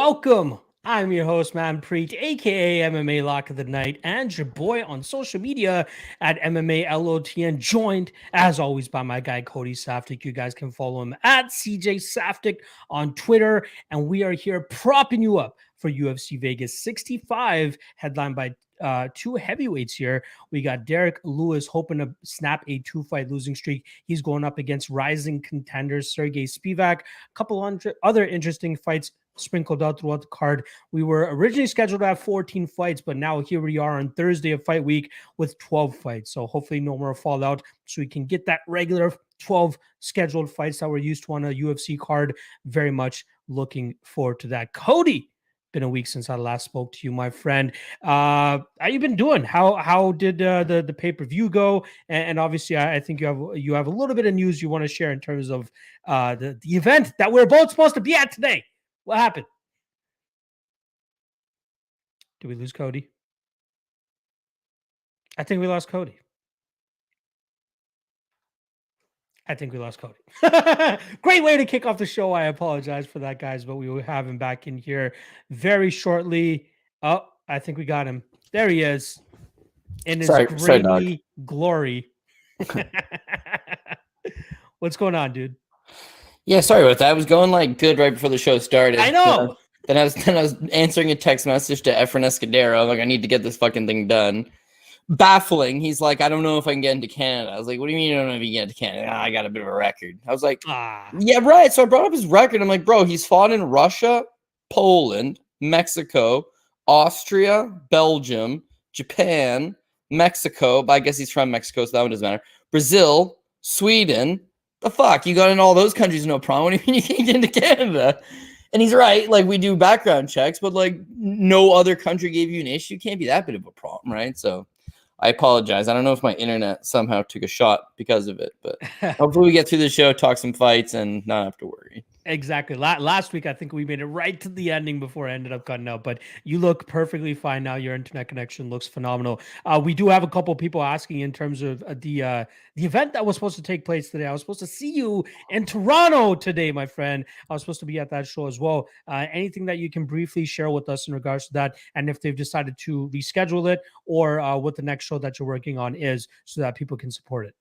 Welcome. I'm your host, Man Preach, aka MMA Lock of the Night, and your boy on social media at MMA LOTN, joined as always by my guy Cody Saftik. You guys can follow him at CJ Saftik on Twitter, and we are here propping you up for UFC Vegas 65, headlined by two heavyweights here. We got Derek Lewis hoping to snap a 2-fight losing streak. He's going up against rising contenders Sergey Spivac. A couple hundred other interesting fights sprinkled out throughout the card. We were originally scheduled to have 14 fights, but now here we are on Thursday of fight week with 12 fights. So hopefully no more fallout, so we can get that regular 12 scheduled fights that we're used to on a UFC card. Very much looking forward to that. Cody, been a week since I last spoke to you, my friend. How you been doing? How did the pay-per-view go? And obviously, I think you have a little bit of news you want to share in terms of the event that we're both supposed to be at today. What happened? Did we lose Cody? I think we lost Cody. Great way to kick off the show. I apologize for that, guys, but we will have him back in here very shortly. Oh, I think we got him. There he is. In his grainy glory. What's going on, dude? Yeah, sorry about that. I was going like good right before the show started. I know. Then I was answering a text message to Efren Escudero. Like, I need to get this fucking thing done. Baffling. He's like, I don't know if I can get into Canada. I was like, what do you mean you don't know if you can get into Canada? I got a bit of a record. I was like, yeah, right. So I brought up his record. I'm like, bro, he's fought in Russia, Poland, Mexico, Austria, Belgium, Japan, Mexico. But I guess he's from Mexico, so that one doesn't matter. Brazil, Sweden. The fuck? You got in all those countries, no problem. What do you mean you can't get into Canada? And he's right. Like, we do background checks, but like no other country gave you an issue. Can't be that big of a problem, right? So I apologize. I don't know if my internet somehow took a shot because of it, but hopefully we get through the show, talk some fights, and not have to worry. Exactly. Last week, I think we made it right to the ending before I ended up cutting out, but you look perfectly fine now. Your internet connection looks phenomenal. We do have a couple people asking in terms of the event that was supposed to take place today. I was supposed to see you in Toronto today, my friend. I was supposed to be at that show as well. Anything that you can briefly share with us in regards to that, and if they've decided to reschedule it, or what the next show that you're working on is, so that people can support it.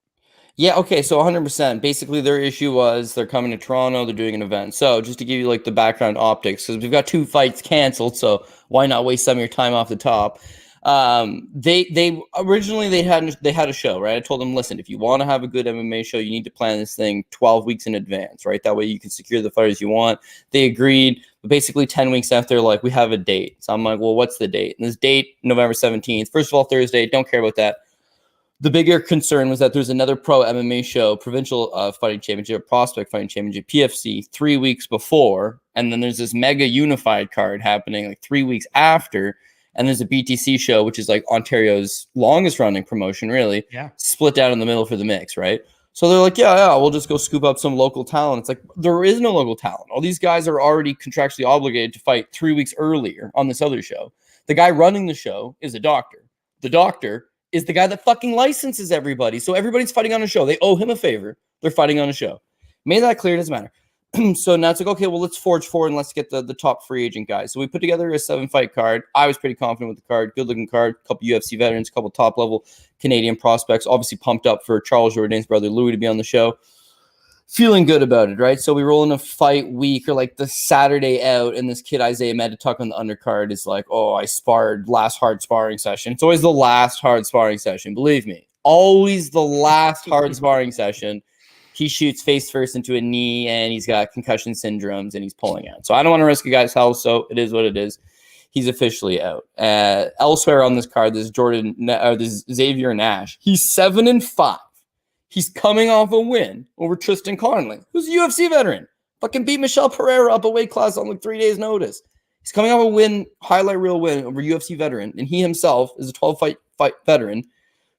Yeah, okay, so 100%. Basically, their issue was they're coming to Toronto, they're doing an event. So just to give you like the background optics, because we've got 2 fights canceled, so why not waste some of your time off the top? They originally they had a show, right? I told them, listen, if you want to have a good MMA show, you need to plan this thing 12 weeks in advance, right? That way you can secure the fighters you want. They agreed, but basically 10 weeks after, like, we have a date. So I'm like, well, what's the date? And this date, November 17th. First of all, Thursday, don't care about that. The bigger concern was that there's another pro MMA show, Provincial Fighting Championship, Prospect Fighting Championship, PFC, 3 weeks before. And then there's this mega unified card happening like 3 weeks after. And there's a BTC show, which is like Ontario's longest running promotion, really. Yeah. Split down in the middle for the mix, right? So they're like, yeah, we'll just go scoop up some local talent. It's like, there is no local talent. All these guys are already contractually obligated to fight 3 weeks earlier on this other show. The guy running the show is a doctor. The doctor is the guy that fucking licenses everybody. So everybody's fighting on a show. They owe him a favor. They're fighting on a show. Made that clear. It doesn't matter. So now it's like, okay, well, let's forge forward and let's get the top free agent guys. So we put together a 7-fight card. I was pretty confident with the card. Good-looking card. A couple UFC veterans, a couple top-level Canadian prospects. Obviously pumped up for Charles Jourdain's brother Louis to be on the show. Feeling good about it, right? So we roll in a fight week or like the Saturday out, and this kid Isaiah Medituck on the undercard is like, oh, I sparred last hard sparring session. It's always the last hard sparring session. Believe me, always the last hard sparring session. He shoots face first into a knee, and he's got concussion syndromes, and he's pulling out. So I don't want to risk a guy's health, so it is what it is. He's officially out. Elsewhere on this card, there's Xavier Nash. He's 7-5. He's coming off a win over Tristan Conley, who's a UFC veteran. Fucking beat Michel Pereira up a weight class on like 3 days' notice. He's coming off a win, highlight reel win over UFC veteran, and he himself is a 12-fight veteran,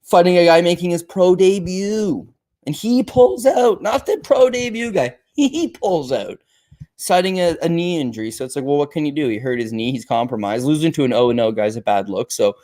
fighting a guy making his pro debut. And he pulls out. Not the pro debut guy. He pulls out, citing a knee injury. So it's like, well, what can you do? He hurt his knee. He's compromised. Losing to an 0-0 guy's a bad look. So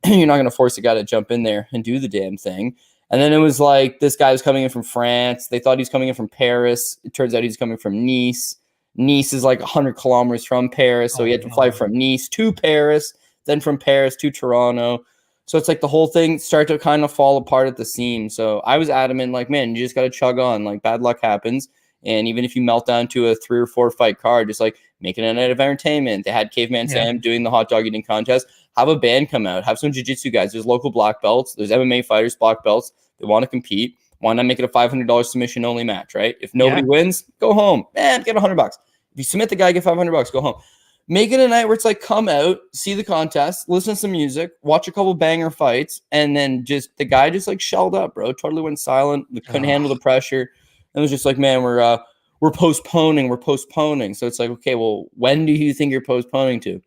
you're not going to force a guy to jump in there and do the damn thing. And then it was like, this guy was coming in from France. They thought he was coming in from Paris. It turns out he's coming from Nice. Nice is like 100 kilometers from Paris. So he had to fly from Nice to Paris, then from Paris to Toronto. So it's like the whole thing started to kind of fall apart at the seams. So I was adamant, like, man, you just got to chug on. Like, bad luck happens. And even if you melt down to a 3 or 4 fight card, just like make it a night of entertainment. They had Caveman Sam doing the hot dog eating contest. Have a band come out. Have some jiu-jitsu guys. There's local black belts. There's MMA fighters, black belts. They want to compete. Why not make it a $500 submission only match, right? If nobody wins, go home. Man, get $100. If you submit the guy, get $500. Go home. Make it a night where it's like, come out, see the contest, listen to some music, watch a couple banger fights, and then just the guy just like shelled up, bro. Totally went silent. We couldn't handle the pressure. And it was just like, man, we're postponing. So it's like, okay, well, when do you think you're postponing to?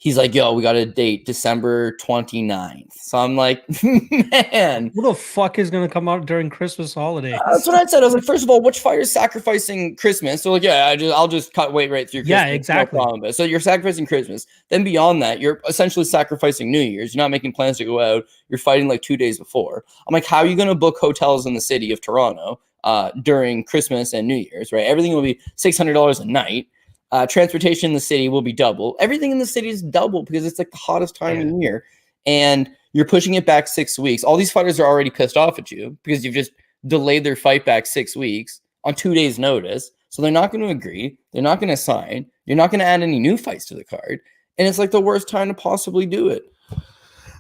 He's like, yo, we got a date, December 29th. So I'm like, man. What the fuck is going to come out during Christmas holidays? That's what I said. I was like, first of all, which fighter is sacrificing Christmas? So like, yeah, I'll just wait right through Christmas. Yeah, exactly. No problem. So you're sacrificing Christmas. Then beyond that, you're essentially sacrificing New Year's. You're not making plans to go out. You're fighting like 2 days before. I'm like, how are you going to book hotels in the city of Toronto during Christmas and New Year's, right? Everything will be $600 a night. Transportation in the city will be double. Everything in the city is double because it's like the hottest time of year. And you're pushing it back 6 weeks. All these fighters are already pissed off at you because you've just delayed their fight back 6 weeks on 2 days' notice. So they're not going to agree. They're not going to sign. You're not going to add any new fights to the card. And it's like the worst time to possibly do it.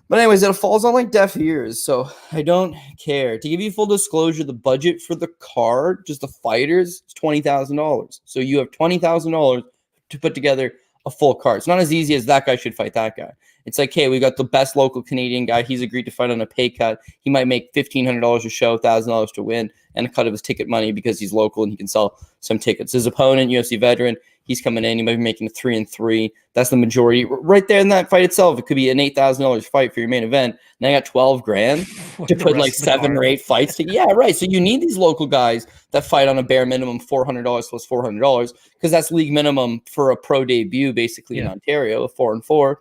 But anyways, it falls on like deaf ears. So I don't care. To give you full disclosure, the budget for the card, just the fighters, is $20,000. So you have $20,000 to put together a full card. It's not as easy as that guy should fight that guy. It's like, hey, we got the best local Canadian guy. He's agreed to fight on a pay cut. He might make $1,500 a show, $1,000 to win, and a cut of his ticket money because he's local and he can sell some tickets. His opponent, UFC veteran, he's coming in. He might be making a 3-3. That's the majority. Right there in that fight itself, it could be an $8,000 fight for your main event. Now I got $12,000 to put like 7 or 8 fights together. Yeah, right. So you need these local guys that fight on a bare minimum $400 plus $400 because that's league minimum for a pro debut, basically in Ontario, a 4-4.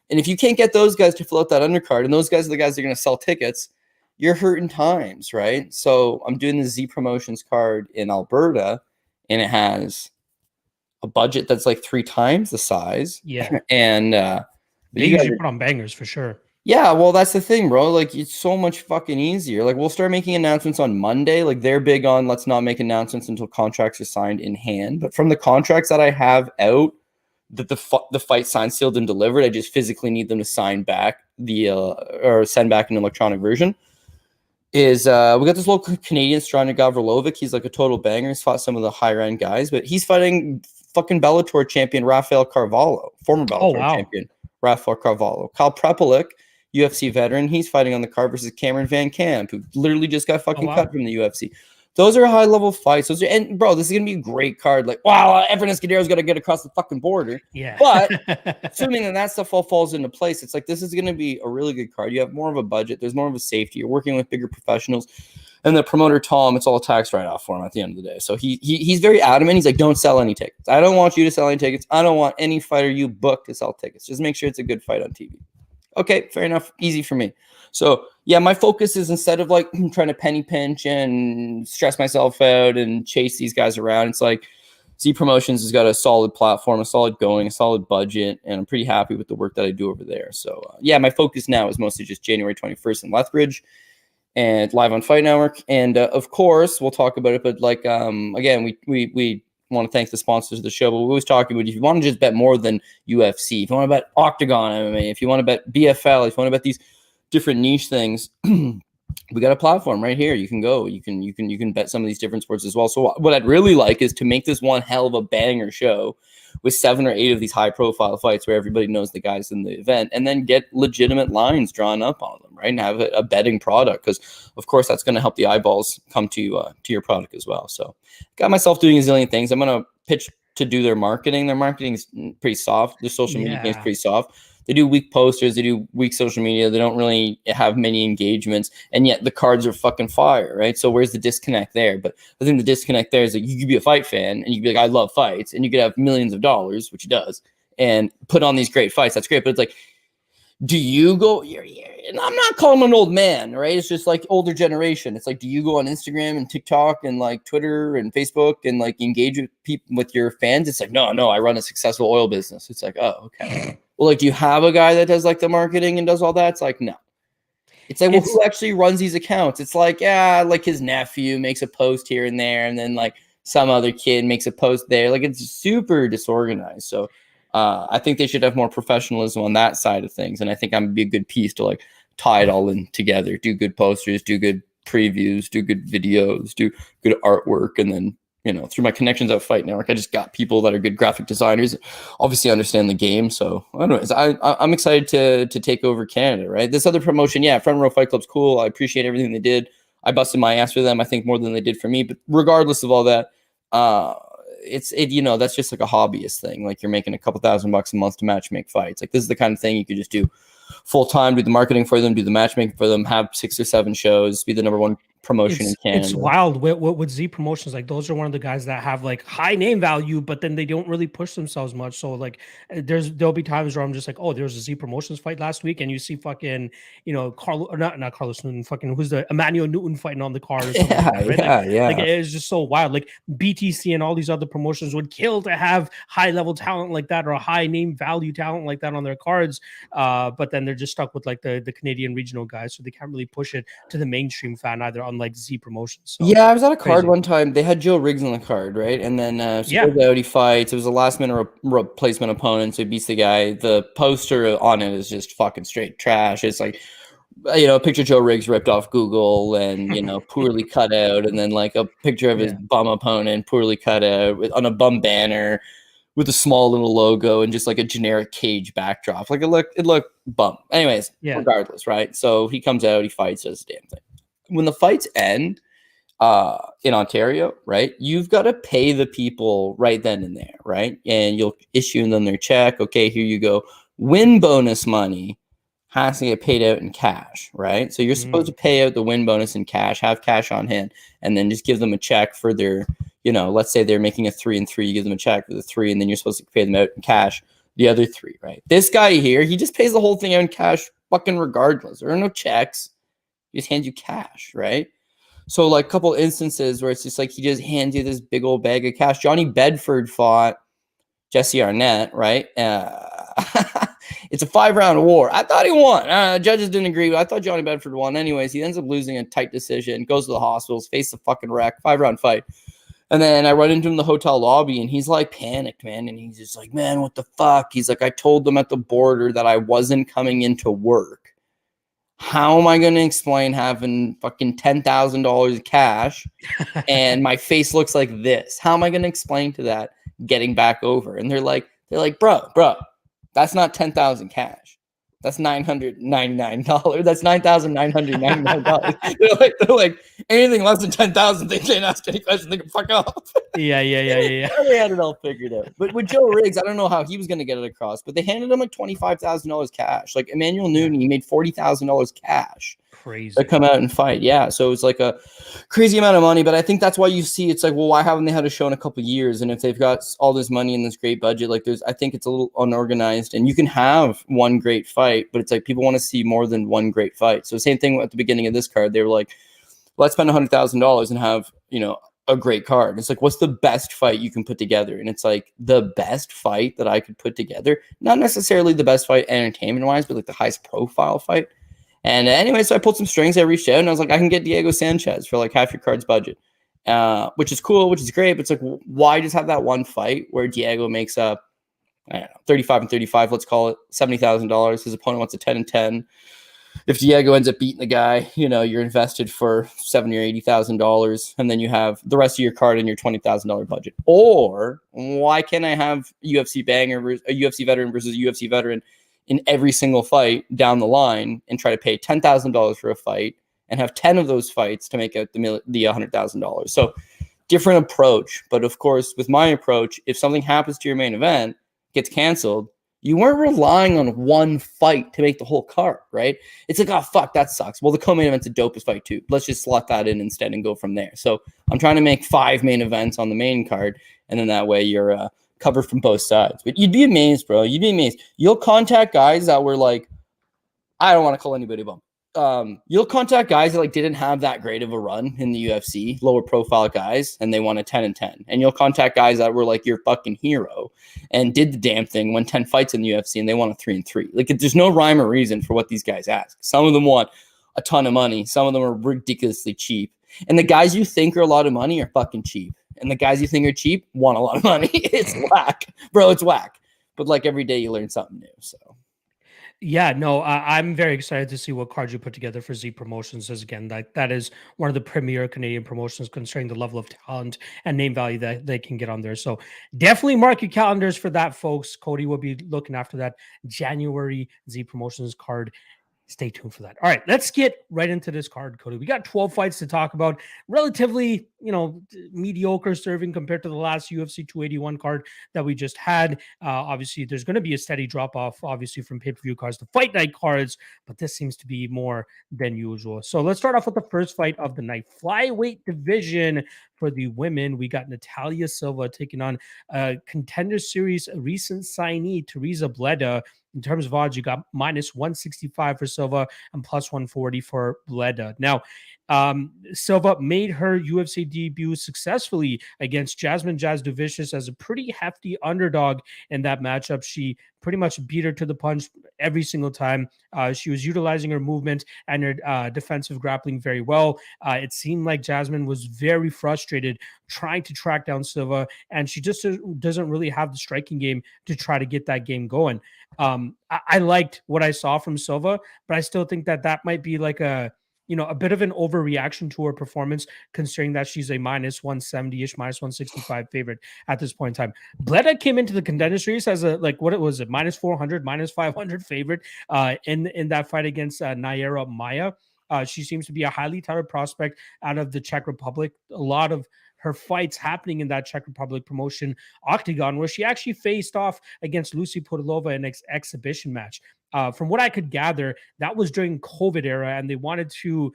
And if you can't get those guys to fill out that undercard, and those guys are the guys that are going to sell tickets, you're hurting times, right? So I'm doing the Z Promotions card in Alberta, and it has a budget that's like 3 times the size. Yeah. And they usually put on bangers for sure. Yeah, well, that's the thing, bro. Like, it's so much fucking easier. Like, we'll start making announcements on Monday. Like, they're big on let's not make announcements until contracts are signed in hand. But from the contracts that I have out, that the fight signed, sealed, and delivered, I just physically need them to sign back or send back an electronic version. We got this local Canadian, Strana Gavrilovic. He's like a total banger. He's fought some of the higher end guys, but he's fighting fucking Bellator champion Rafael Carvalho, former Bellator champion Rafael Carvalho. Kyle Prepelic, UFC veteran, he's fighting on the card versus Cameron Van Camp, who literally just got fucking cut from the UFC. Those are high level fights. And bro, this is gonna be a great card. Like, wow, Efren Escudero's got to get across the fucking border. Yeah. But assuming that stuff all falls into place, it's like this is gonna be a really good card. You have more of a budget. There's more of a safety. You're working with bigger professionals. And the promoter Tom, it's all a tax write-off for him at the end of the day. So he's very adamant. He's like, don't sell any tickets. I don't want you to sell any tickets. I don't want any fighter you book to sell tickets. Just make sure it's a good fight on TV. Okay, fair enough. Easy for me. So yeah, my focus is instead of like trying to penny pinch and stress myself out and chase these guys around, it's like Z Promotions has got a solid platform, a solid going, a solid budget, and I'm pretty happy with the work that I do over there. So yeah, my focus now is mostly just January 21st in Lethbridge and live on Fight Network. And of course, we'll talk about it. But like again, we want to thank the sponsors of the show, but we always talk about if you want to just bet more than UFC, if you want to bet Octagon MMA, if you want to bet BFL, if you want to bet these different niche things, we got a platform right here. You can go, you can bet some of these different sports as well. So what I'd really like is to make this one hell of a banger show with 7 or 8 of these high profile fights where everybody knows the guys in the event, and then get legitimate lines drawn up on them, right? And have a betting product, because of course that's going to help the eyeballs come to your product as well. So got myself doing a zillion things. I'm going to pitch to do their marketing. Their marketing is pretty soft. Their social media is pretty soft. They do weak posters. They do weak social media. They don't really have many engagements, and yet the cards are fucking fire, right? So where's the disconnect there? But I think the disconnect there is that you could be a fight fan and you could be like, I love fights, and you could have millions of dollars, which he does, and put on these great fights. That's great, but it's like do you go? And I'm not calling him an old man, right? It's just like older generation. It's like, do you go on Instagram and TikTok and like Twitter and Facebook and like engage with people, with your fans? It's like, no, I run a successful oil business. It's like, oh, okay. Well, like, do you have a guy that does like the marketing and does all that? It's like, no. It's like, well, who actually runs these accounts? It's like, yeah, like his nephew makes a post here and there, and then like some other kid makes a post there. Like, it's super disorganized. So I think they should have more professionalism on that side of things. And I think I'm be a good piece to like tie it all in together, do good posters, do good previews, do good videos, do good artwork. And then, you know, through my connections at Fight Network, I just got people that are good graphic designers, obviously understand the game. So anyways, I'm excited to take over Canada, right? This other promotion, yeah, Front Row Fight Club's cool. I appreciate everything they did. I busted my ass for them, I think, more than they did for me. But regardless of all that, you know, that's just like a hobbyist thing. Like, you're making a couple $1,000 a month to match make fights. Like, this is the kind of thing you could just do full time, do the marketing for them, do the matchmaking for them, have 6 or 7 shows, be the #1 promotion in Canada. It's wild with Z Promotions. Like, those are one of the guys that have like high name value, but then they don't really push themselves much. So like, there'll be times where I'm just like, oh, there's a Z Promotions fight last week, and you see fucking, you know, not Carlos Newton, fucking who's the Emmanuel Newton fighting on the card or something like that, right? Like it's just so wild. Like, BTC and all these other promotions would kill to have high level talent like that, or a high name value talent like that on their cards, but then they're just stuck with like the Canadian regional guys, so they can't really push it to the mainstream fan either, unlike Z Promotions. So, yeah, I was at a card one time. They had Joe Riggs on the card, right? And then he fights. It was a last minute replacement opponent, so he beats the guy. The poster on it is just fucking straight trash. It's like, you know, a picture of Joe Riggs ripped off Google and, you know, poorly cut out, and then like a picture of his bum opponent poorly cut out on a bum banner with a small little logo and just like a generic cage backdrop. Like, it looked bum. Anyways, regardless, right? So he comes out, he fights, does the damn thing. When the fights end in Ontario, right, you've got to pay the people right then and there, right? And you'll issue them their check. Okay, here you go. Win bonus money has to get paid out in cash, right? So you're supposed to pay out the win bonus in cash, have cash on hand, and then just give them a check for their, you know, let's say they're making a 3 and 3, you give them a check for the 3, and then you're supposed to pay them out in cash the other 3, right? This guy here, he just pays the whole thing out in cash fucking regardless. There are no checks. He just hands you cash, right? So like a couple instances where it's just like he just hands you this big old bag of cash. Johnny Bedford fought Jesse Arnett, right? It's a 5-round war. I thought he won. Judges didn't agree, but I thought Johnny Bedford won. Anyways, he ends up losing a tight decision, goes to the hospitals, faced a fucking wreck, 5-round fight. And then I run into him in the hotel lobby, and he's like panicked, man. And he's just like, man, what the fuck? He's like, I told them at the border that I wasn't coming into work. How am I going to explain having fucking $10,000 cash and my face looks like this? How am I going to explain to that getting back over? And they're like, bro, that's not 10,000 cash. That's $999. That's $9,999. they're like, anything less than 10,000, they can't ask any questions. They can fuck off. Yeah. They had it all figured out. But with Joe Riggs, I don't know how he was going to get it across, but they handed him like $25,000 cash. Like Emmanuel Newton, he made $40,000 cash. Crazy. To come out and fight. Yeah. So it's like a crazy amount of money, but I think that's why you see it's like, well, why haven't they had a show in a couple of years? And if they've got all this money and this great budget, like I think it's a little unorganized, and you can have one great fight, but it's like people want to see more than one great fight. So same thing at the beginning of this card. They were like, let's spend $100,000 and have, you know, a great card. It's like, what's the best fight you can put together? And it's like, the best fight that I could put together, not necessarily the best fight entertainment wise, but like the highest profile fight. And anyway, so I pulled some strings. I reached out and I was like, I can get Diego Sanchez for like half your card's budget, which is cool, which is great. But it's like, why just have that one fight where Diego makes up, I don't know, 35 and 35, let's call it $70,000. His opponent wants a 10 and 10. If Diego ends up beating the guy, you know, you're invested for $70,000 or $80,000, and then you have the rest of your card in your $20,000 budget. Or why can't I have UFC banger, a UFC veteran versus a UFC veteran in every single fight down the line, and try to pay $10,000 for a fight and have 10 of those fights to make out the $100,000. So different approach. But of course, with my approach, if something happens to your main event, gets canceled, you weren't relying on one fight to make the whole card, right? It's like, oh, fuck, that sucks. Well, the co-main event's a dopest fight too. Let's just slot that in instead and go from there. So I'm trying to make 5 main events on the main card, and then that way you're covered from both sides. But you'd be amazed, bro. You'd be amazed. You'll contact guys that were like I don't want to call anybody a bum. You'll contact guys that like didn't have that great of a run in the UFC, lower profile guys, and they won a 10-10. And you'll contact guys that were like your fucking hero and did the damn thing, won 10 fights in the UFC, and they won a 3-3. Like, there's no rhyme or reason for what these guys ask. Some of them want a ton of money. Some of them are ridiculously cheap. And the guys you think are a lot of money are fucking cheap. And the guys you think are cheap want a lot of money. It's whack. Bro, it's whack. But like every day you learn something new, so. Yeah, no, I'm very excited to see what cards you put together for Z Promotions. As again, that is one of the premier Canadian promotions, considering the level of talent and name value that they can get on there. So definitely mark your calendars for that, folks. Cody will be looking after that January Z Promotions card. Stay tuned for that. All right, let's get right into this card, Cody. We got 12 fights to talk about. Relatively, mediocre serving compared to the last UFC 281 card that we just had. Obviously, there's going to be a steady drop-off, obviously, from pay-per-view cards to fight night cards, but this seems to be more than usual. So let's start off with the first fight of the night. Flyweight division for the women. We got Natalia Silva taking on Contender Series recent signee, Teresa Bleda. In terms of odds, you got minus 165 for Silva and plus 140 for Bleda. Now, Silva made her UFC debut successfully against Jasmine Jasudavicius as a pretty hefty underdog in that matchup. She pretty much beat her to the punch every single time. She was utilizing her movement and her defensive grappling very well. It seemed like Jasmine was very frustrated trying to track down Silva, and she just doesn't really have the striking game to try to get that game going. I liked what I saw from Silva, but I still think that might be like a bit of an overreaction to her performance, considering that she's a minus 170-ish, minus 165 favorite at this point in time. Bleda came into the Contender Series as minus 400, minus 500 favorite in that fight against Naira Maya. She seems to be a highly touted prospect out of the Czech Republic. A lot of her fights happening in that Czech Republic promotion Octagon, where she actually faced off against Lucy Podolova in an exhibition match. From what I could gather, that was during COVID era, and they wanted to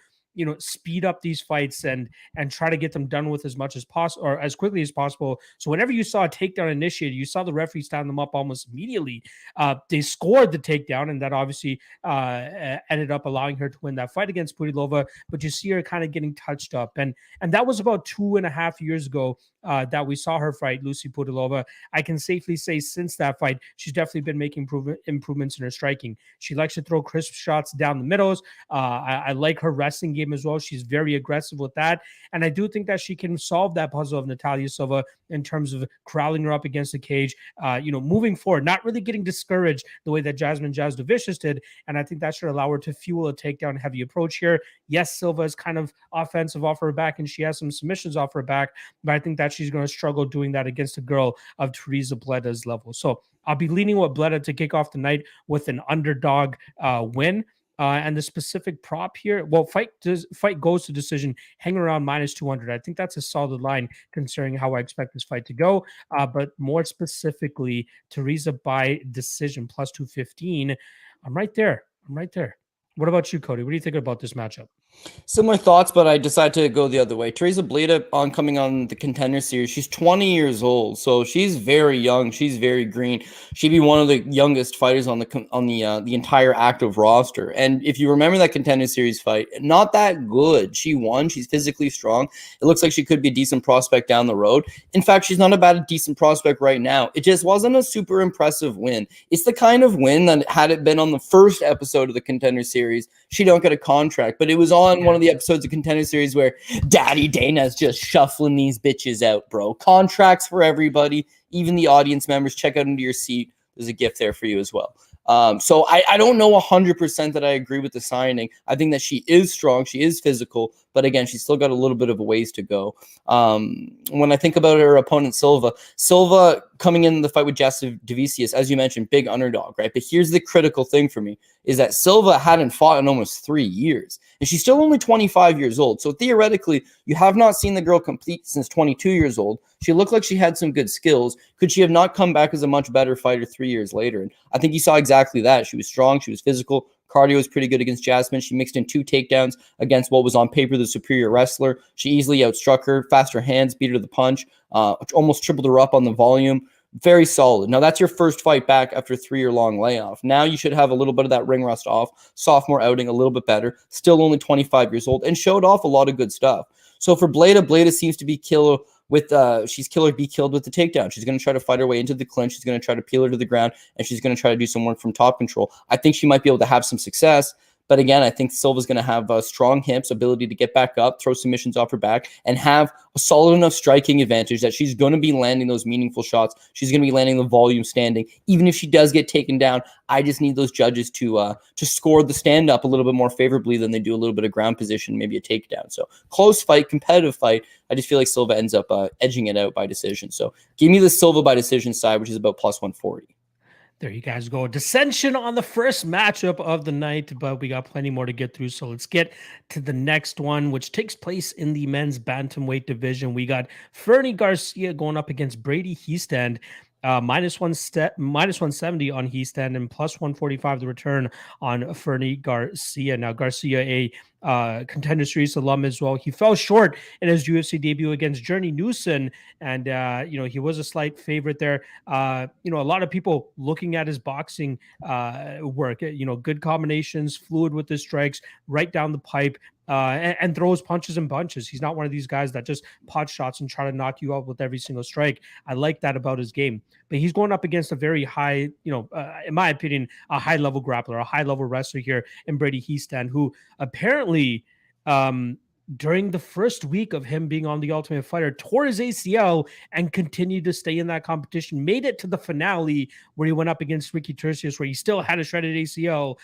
speed up these fights and try to get them done with as much as possible or as quickly as possible. So whenever you saw a takedown initiated, you saw the referee stand them up almost immediately. They scored the takedown, and that obviously ended up allowing her to win that fight against Podolova. But you see her kind of getting touched up, and that was about 2.5 years ago that we saw her fight Lucy Podolova. I can safely say since that fight, she's definitely been making improvements in her striking. She likes to throw crisp shots down the middles. I like her wrestling game as well. She's very aggressive with that. And I do think that she can solve that puzzle of Natalia Silva in terms of corralling her up against the cage, moving forward, not really getting discouraged the way that Jasmine Jasudavicius did. And I think that should allow her to fuel a takedown heavy approach here. Yes, Silva is kind of offensive off her back, and she has some submissions off her back, but I think that she's going to struggle doing that against a girl of Teresa Bleda's level. So I'll be leaning with Bleda to kick off the night with an underdog win. And the specific prop here, fight goes to decision, hang around minus 200. I think that's a solid line considering how I expect this fight to go. But more specifically, Teresa by decision plus 215. I'm right there. What about you, Cody? What do you think about this matchup? Similar thoughts, but I decided to go the other way. Teresa Bleda coming on the Contender Series. She's 20 years old, so she's very young. She's very green. She'd be one of the youngest fighters on the entire active roster. And if you remember that Contender Series fight, not that good. She won. She's physically strong. It looks like she could be a decent prospect down the road. In fact, she's not about a decent prospect right now. It just wasn't a super impressive win. It's the kind of win that had it been on the first episode of the Contender Series, she don't get a contract. But it was on one of the episodes of Contender Series where Daddy Dana's just shuffling these bitches out, bro. Contracts for everybody, even the audience members. Check out into your seat. There's a gift there for you as well. So I don't know 100% that I agree with the signing. I think that she is strong. She is physical. But again, she's still got a little bit of a ways to go. When I think about her opponent, Silva coming in the fight with Jasudavicius, as you mentioned, big underdog, right? But here's the critical thing for me, is that Silva hadn't fought in almost 3 years. And she's still only 25 years old. So theoretically, you have not seen the girl compete since 22 years old. She looked like she had some good skills. Could she have not come back as a much better fighter 3 years later? And I think you saw exactly that. She was strong. She was physical. Cardio was pretty good against Jasmine. She mixed in 2 takedowns against what was on paper the superior wrestler. She easily outstruck her, faster hands, beat her to the punch, almost tripled her up on the volume. very solid. Now, that's your first fight back after a 3-year-long layoff. Now you should have a little bit of that ring rust off, sophomore outing a little bit better, still only 25 years old, and showed off a lot of good stuff. So for Bleda seems to be killer with she's kill or be killed with the takedown. She's going to try to fight her way into the clinch. She's going to try to peel her to the ground, and she's going to try to do some work from top control. I think she might be able to have some success. But again, I think Silva's going to have strong hips, ability to get back up, throw submissions off her back, and have a solid enough striking advantage that she's going to be landing those meaningful shots. She's going to be landing the volume standing. Even if she does get taken down, I just need those judges to score the stand-up a little bit more favorably than they do a little bit of ground position, maybe a takedown. So close fight, competitive fight. I just feel like Silva ends up edging it out by decision. So give me the Silva by decision side, which is about plus 140. There you guys go. Dissension on the first matchup of the night, but we got plenty more to get through. So let's get to the next one, which takes place in the men's bantamweight division. We got Fernie Garcia going up against Brady Hiestand. Minus 170 on Hiestand and plus 145 the return on Fernie Garcia. Now, Garcia, a Contender Series alum as well. He fell short in his UFC debut against Journey Newson, and he was a slight favorite there. A lot of people looking at his boxing work. Good combinations, fluid with his strikes, right down the pipe. And throws punches and bunches. He's not one of these guys that just pot shots and try to knock you out with every single strike. I like that about his game. But he's going up against a very high, in my opinion, a high-level grappler, a high-level wrestler here in Brady Hiestand, who apparently during the first week of him being on The Ultimate Fighter, tore his ACL and continued to stay in that competition, made it to the finale where he went up against Ricky Turcios, where he still had a shredded ACL,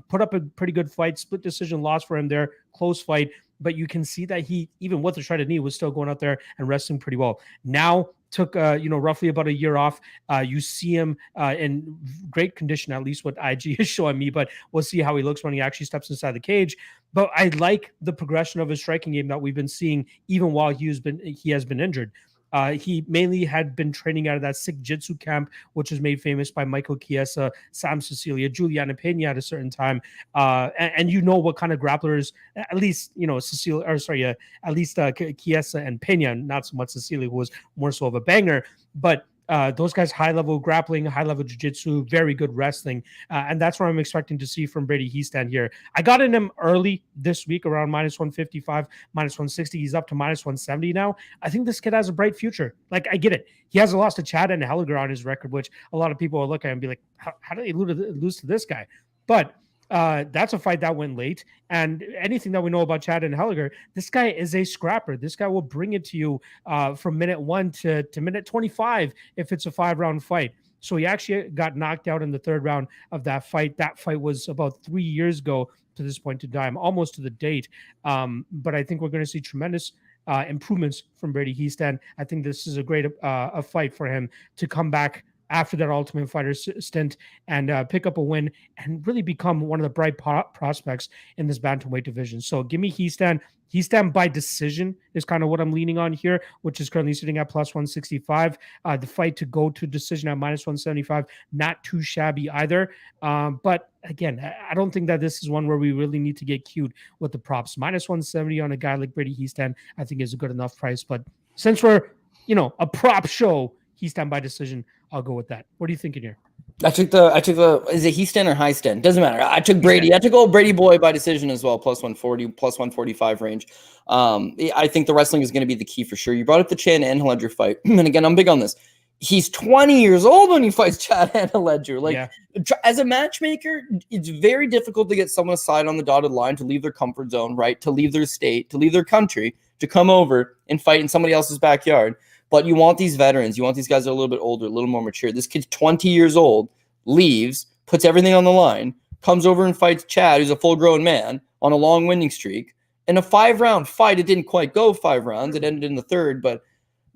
put up a pretty good fight, split decision loss for him there, close fight, but you can see that he, even with the shredded knee, was still going out there and wrestling pretty well. Now, took roughly about a year off. You see him in great condition, at least what IG is showing me, but we'll see how he looks when he actually steps inside the cage. But I like the progression of his striking game that we've been seeing even while he has been injured. He mainly had been training out of that sick jitsu camp, which was made famous by Michael Chiesa, Sam Cecilia, Juliana Pena at a certain time. And you know what kind of grapplers, at least, at least Chiesa and Pena, not so much Cecilia, who was more so of a banger. But those guys, high-level grappling, high-level jiu-jitsu, very good wrestling. And that's what I'm expecting to see from Brady Hiestand here. I got in him early this week around minus 155, minus 160. He's up to minus 170 now. I think this kid has a bright future. Like, I get it. He has a loss to Chad and Helliger on his record, which a lot of people will look at and be like, how did they lose to this guy? But that's a fight that went late. And anything that we know about Chad and Helliger, this guy is a scrapper. This guy will bring it to you from minute 1 to minute 25 if it's a 5-round fight. So he actually got knocked out in the 3rd round of that fight. That fight was about 3 years ago to this point in time, almost to the date. But I think we're going to see tremendous improvements from Brady Hiestand. I think this is a great a fight for him to come back after that Ultimate Fighter stint and pick up a win and really become one of the bright prospects in this bantamweight division. So give me Hiestand. Hiestand by decision is kind of what I'm leaning on here, which is currently sitting at plus 165. The fight to go to decision at minus 175, not too shabby either. But again, I don't think that this is one where we really need to get cute with the props. Minus 170 on a guy like Brady Hiestand, I think is a good enough price. But since we're, a prop show, Hiestand by decision, I'll go with that. What are you thinking here? I took the is it Hiestand or Hiestand? Doesn't matter. I took Brady. I took old Brady boy by decision as well, plus 140, plus 145 range. I think the wrestling is going to be the key for sure. You brought up the Chan and Ledger fight. And again, I'm big on this. He's 20 years old when he fights Chad Ledger. As a matchmaker, it's very difficult to get someone aside on the dotted line to leave their comfort zone, right? To leave their state, to leave their country, to come over and fight in somebody else's backyard. But you want these veterans. You want these guys that are a little bit older, a little more mature. This kid's 20 years old, leaves, puts everything on the line, comes over and fights Chad, who's a full-grown man, on a long winning streak. In a 5-round fight, it didn't quite go 5 rounds. It ended in the 3rd, but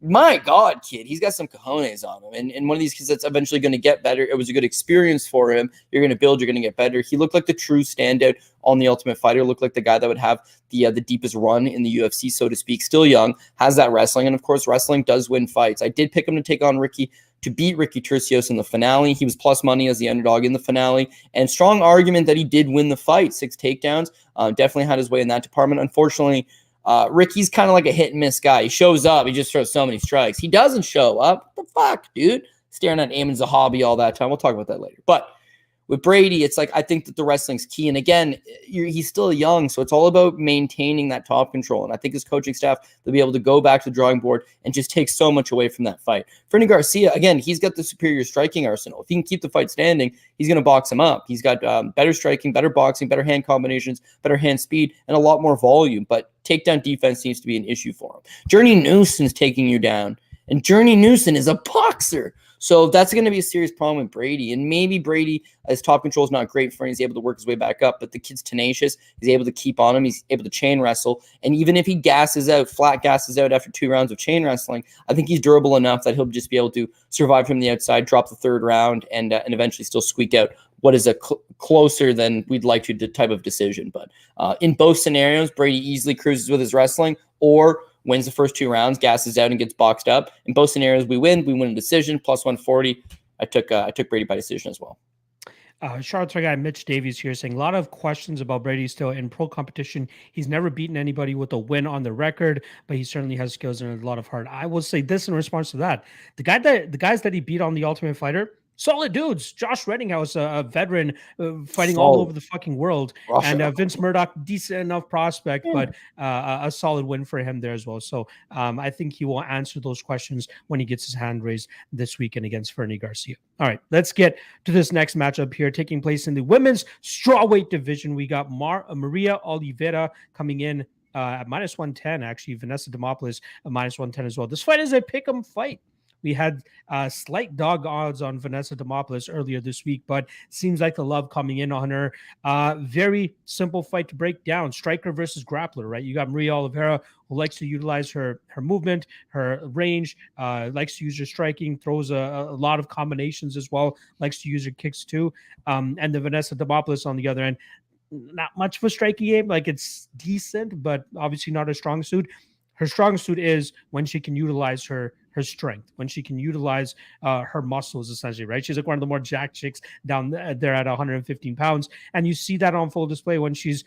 my God, kid, he's got some cojones on him. And one of these kids that's eventually going to get better. It was a good experience for him. You're going to build, you're going to get better. He looked like the true standout on The Ultimate Fighter. Looked like the guy that would have the deepest run in the UFC, so to speak. Still young, has that wrestling. And of course, wrestling does win fights. I did pick him to take on to beat Ricky Turcios in the finale. He was plus money as the underdog in the finale. And strong argument that he did win the fight. 6 takedowns. Definitely had his way in that department. Unfortunately, Ricky's kind of like a hit and miss guy. He shows up, he just throws so many strikes. He doesn't show up. What the fuck, dude? staring at Amon's a hobby all that time. We'll talk about that later. But with Brady, it's like, I think that the wrestling's key. And again, he's still young, so it's all about maintaining that top control. And I think his coaching staff, they'll be able to go back to the drawing board and just take so much away from that fight. Fernie Garcia, again, he's got the superior striking arsenal. If he can keep the fight standing, he's going to box him up. He's got better striking, better boxing, better hand combinations, better hand speed, and a lot more volume. But takedown defense seems to be an issue for him. Journey Newson's taking you down, and Journey Newson is a boxer. So that's going to be a serious problem with Brady. And maybe Brady, his top control is not great for him. He's able to work his way back up, but the kid's tenacious. He's able to keep on him. He's able to chain wrestle. And even if he flat gasses out after 2 rounds of chain wrestling, I think he's durable enough that he'll just be able to survive from the outside, drop the 3rd round, and eventually still squeak out what is a closer than we'd like to type of decision. But in both scenarios, Brady easily cruises with his wrestling, or wins the first 2 rounds, gasses out, and gets boxed up. In both scenarios, we win. We win a decision, plus 140. I took Brady by decision as well. Charlotte's guy Mitch Davies here saying a lot of questions about Brady still in pro competition. He's never beaten anybody with a win on the record, but he certainly has skills and a lot of heart. I will say this in response to that: the guys that he beat on the Ultimate Fighter, solid dudes. Josh Reddinghouse, a veteran, fighting all over the fucking world. Russia. And Vince Murdoch, decent enough prospect, but a solid win for him there as well. So I think he will answer those questions when he gets his hand raised this weekend against Fernie Garcia. All right, let's get to this next matchup here, taking place in the women's strawweight division. We got Maria Oliveira coming in at -110. Actually, Vanessa Demopolis at -110 as well. This fight is a pick'em fight. We had slight dog odds on Vanessa Demopolis earlier this week, but seems like the love coming in on her. Very simple fight to break down. Striker versus grappler, right? You got Maria Oliveira, who likes to utilize her movement, her range, likes to use her striking, throws a lot of combinations as well, likes to use her kicks too. And the Vanessa Demopolis on the other end, not much of a striking game. Like, it's decent, but obviously not a strong suit. Her strong suit is when she can utilize her strength, when she can utilize her muscles, essentially, right? She's like one of the more jacked chicks down there at 115 pounds. And you see that on full display when she's,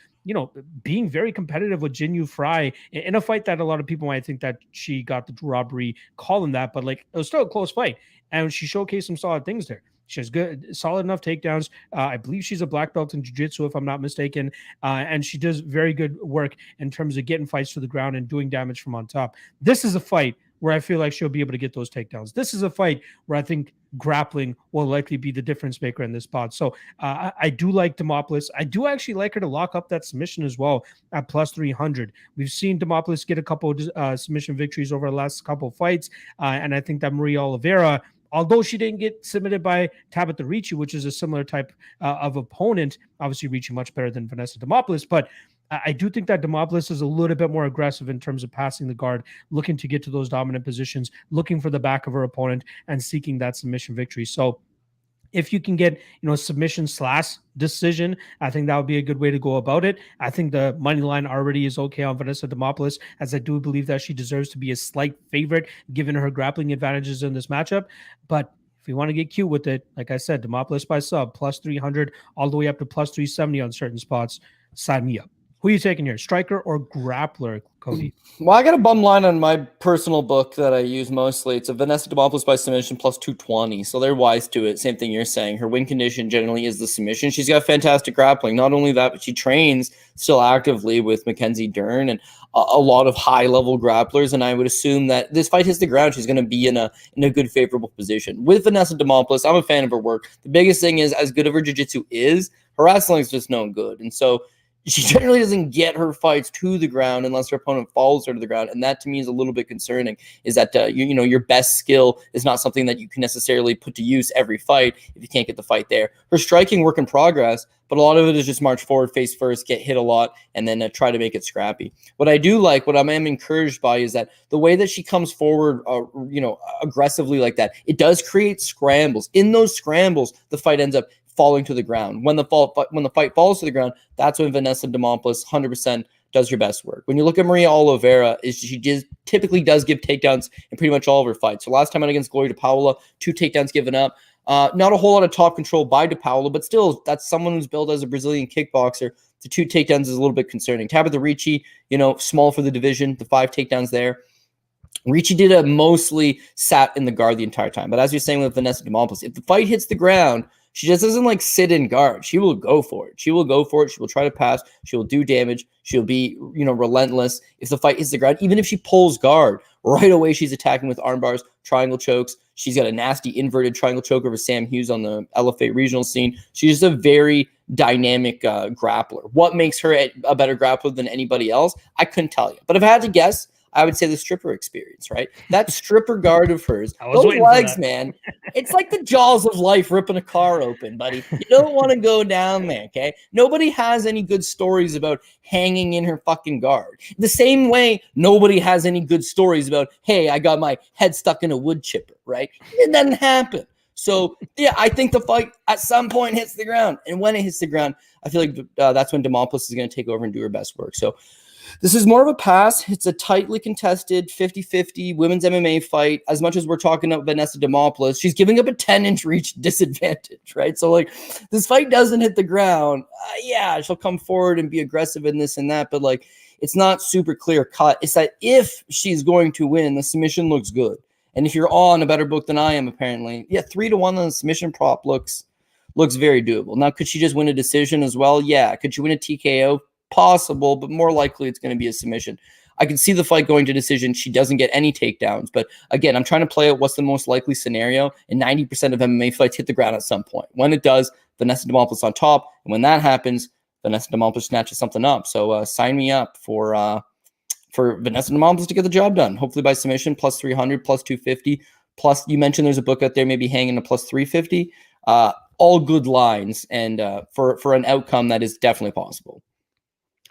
being very competitive with Jinyu Fry in a fight that a lot of people might think that she got the robbery calling that, but like, it was still a close fight. And she showcased some solid things there. She has good, solid enough takedowns. I believe she's a black belt in jiu-jitsu, if I'm not mistaken. And she does very good work in terms of getting fights to the ground and doing damage from on top. This is a fight where I feel like she'll be able to get those takedowns. This is a fight where I think grappling will likely be the difference maker in this spot. So I do like Demopolis. I do actually like her to lock up that submission as well at +300. We've seen Demopolis get a couple of submission victories over the last couple of fights. And I think that Maria Oliveira, although she didn't get submitted by Tabitha Ricci, which is a similar type of opponent, obviously Ricci much better than Vanessa Demopolis, but I do think that Demopolis is a little bit more aggressive in terms of passing the guard, looking to get to those dominant positions, looking for the back of her opponent, and seeking that submission victory. So if you can get, submission/decision, I think that would be a good way to go about it. I think the money line already is okay on Vanessa Demopolis, as I do believe that she deserves to be a slight favorite given her grappling advantages in this matchup. But if you want to get cute with it, like I said, Demopolis by sub, +300, all the way up to +370 on certain spots. Sign me up. Who are you taking here, striker or grappler, Cody? Well, I got a bum line on my personal book that I use mostly. It's a Vanessa Demopolis by submission +220. So they're wise to it. Same thing you're saying. Her win condition generally is the submission. She's got fantastic grappling. Not only that, but she trains still actively with Mackenzie Dern and a lot of high-level grapplers. And I would assume that this fight hits the ground, she's going to be in a good, favorable position. With Vanessa Demopolis, I'm a fan of her work. The biggest thing is, as good of her jiu-jitsu is, her wrestling is just no good. And so she generally doesn't get her fights to the ground unless her opponent follows her to the ground. And that to me is a little bit concerning, is that, your best skill is not something that you can necessarily put to use every fight if you can't get the fight there. Her striking work in progress, but a lot of it is just march forward, face first, get hit a lot, and then try to make it scrappy. What I do like, what I'm encouraged by, is that the way that she comes forward, aggressively like that, it does create scrambles. In those scrambles, the fight ends up falling to the ground. When the fight falls to the ground, that's when Vanessa Demopolis 100% does her best work. When you look at Maria Oliveira, she just typically does give takedowns in pretty much all of her fights. So last time out against Gloria DePaula, 2 takedowns given up. Not a whole lot of top control by DePaula, but still, that's someone who's built as a Brazilian kickboxer. The 2 takedowns is a little bit concerning. Tabitha Ricci, small for the division, the 5 takedowns there. Ricci did a mostly sat in the guard the entire time. But as you're saying with Vanessa Demopolis, if the fight hits the ground, she just doesn't like sit in guard. She will go for it. She will go for it. She will try to pass. She will do damage. She'll be, relentless. If the fight hits the ground, even if she pulls guard, right away she's attacking with arm bars, triangle chokes. She's got a nasty inverted triangle choke over Sam Hughes on the LFA regional scene. She's just a very dynamic grappler. What makes her a better grappler than anybody else? I couldn't tell you. But if I had to guess, I would say the stripper experience, right? That stripper guard of hers, those legs, man, it's like the jaws of life ripping a car open, buddy. You don't want to go down there, okay? Nobody has any good stories about hanging in her fucking guard. The same way nobody has any good stories about, hey, I got my head stuck in a wood chipper, right? It doesn't happen. So, yeah, I think the fight at some point hits the ground. And when it hits the ground, I feel like that's when Demopolis is going to take over and do her best work. So, this is more of a pass. It's a tightly contested 50-50 women's MMA fight. As much as we're talking about Vanessa Demopolis, she's giving up a 10-inch reach disadvantage, right? So, like, this fight doesn't hit the ground. Yeah, she'll come forward and be aggressive in this and that, but, like, it's not super clear cut. It's that if she's going to win, the submission looks good. And if you're on a better book than I am, apparently, 3-1 on the submission prop looks very doable. Now, could she just win a decision as well? Yeah. Could she win a TKO? Possible, but more likely it's going to be a submission. I can see the fight going to decision. She doesn't get any takedowns. But again, I'm trying to play out what's the most likely scenario. And 90% of MMA fights hit the ground at some point. When it does, Vanessa Demopolis on top. And when that happens, Vanessa Demopolis snatches something up. So sign me up for Vanessa Demopolis to get the job done. Hopefully by submission, plus 300, plus 250. Plus, you mentioned there's a book out there maybe hanging a plus 350. All good lines. And for an outcome that is definitely possible.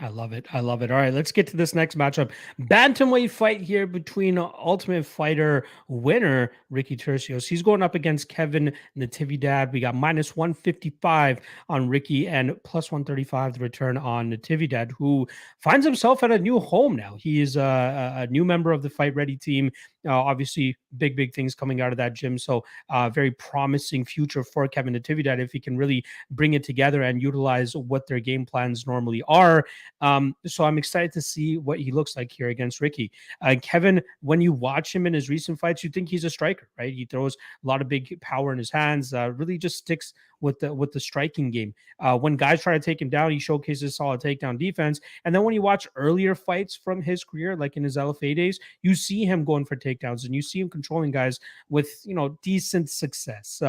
I love it. I love it. All right, let's get to this next matchup. Bantamweight fight here between Ultimate Fighter winner Ricky Turcios. He's going up against Kevin Natividad. We got minus 155 on Ricky and plus 135 the return on Natividad, who finds himself at a new home now. He is a new member of the Fight Ready team. Obviously, big things coming out of that gym. So very promising future for Kevin Natividad if he can really bring it together and utilize what their game plans normally are. So I'm excited to see what he looks like here against Ricky. Kevin, when you watch him in his recent fights, you think he's a striker, right? He throws a lot of big power in his hands, really just sticks with the striking game. When guys try to take him down, he showcases solid takedown defense. And then when you watch earlier fights from his career, like in his LFA days, you see him going for takedowns and you see him controlling guys with, decent success.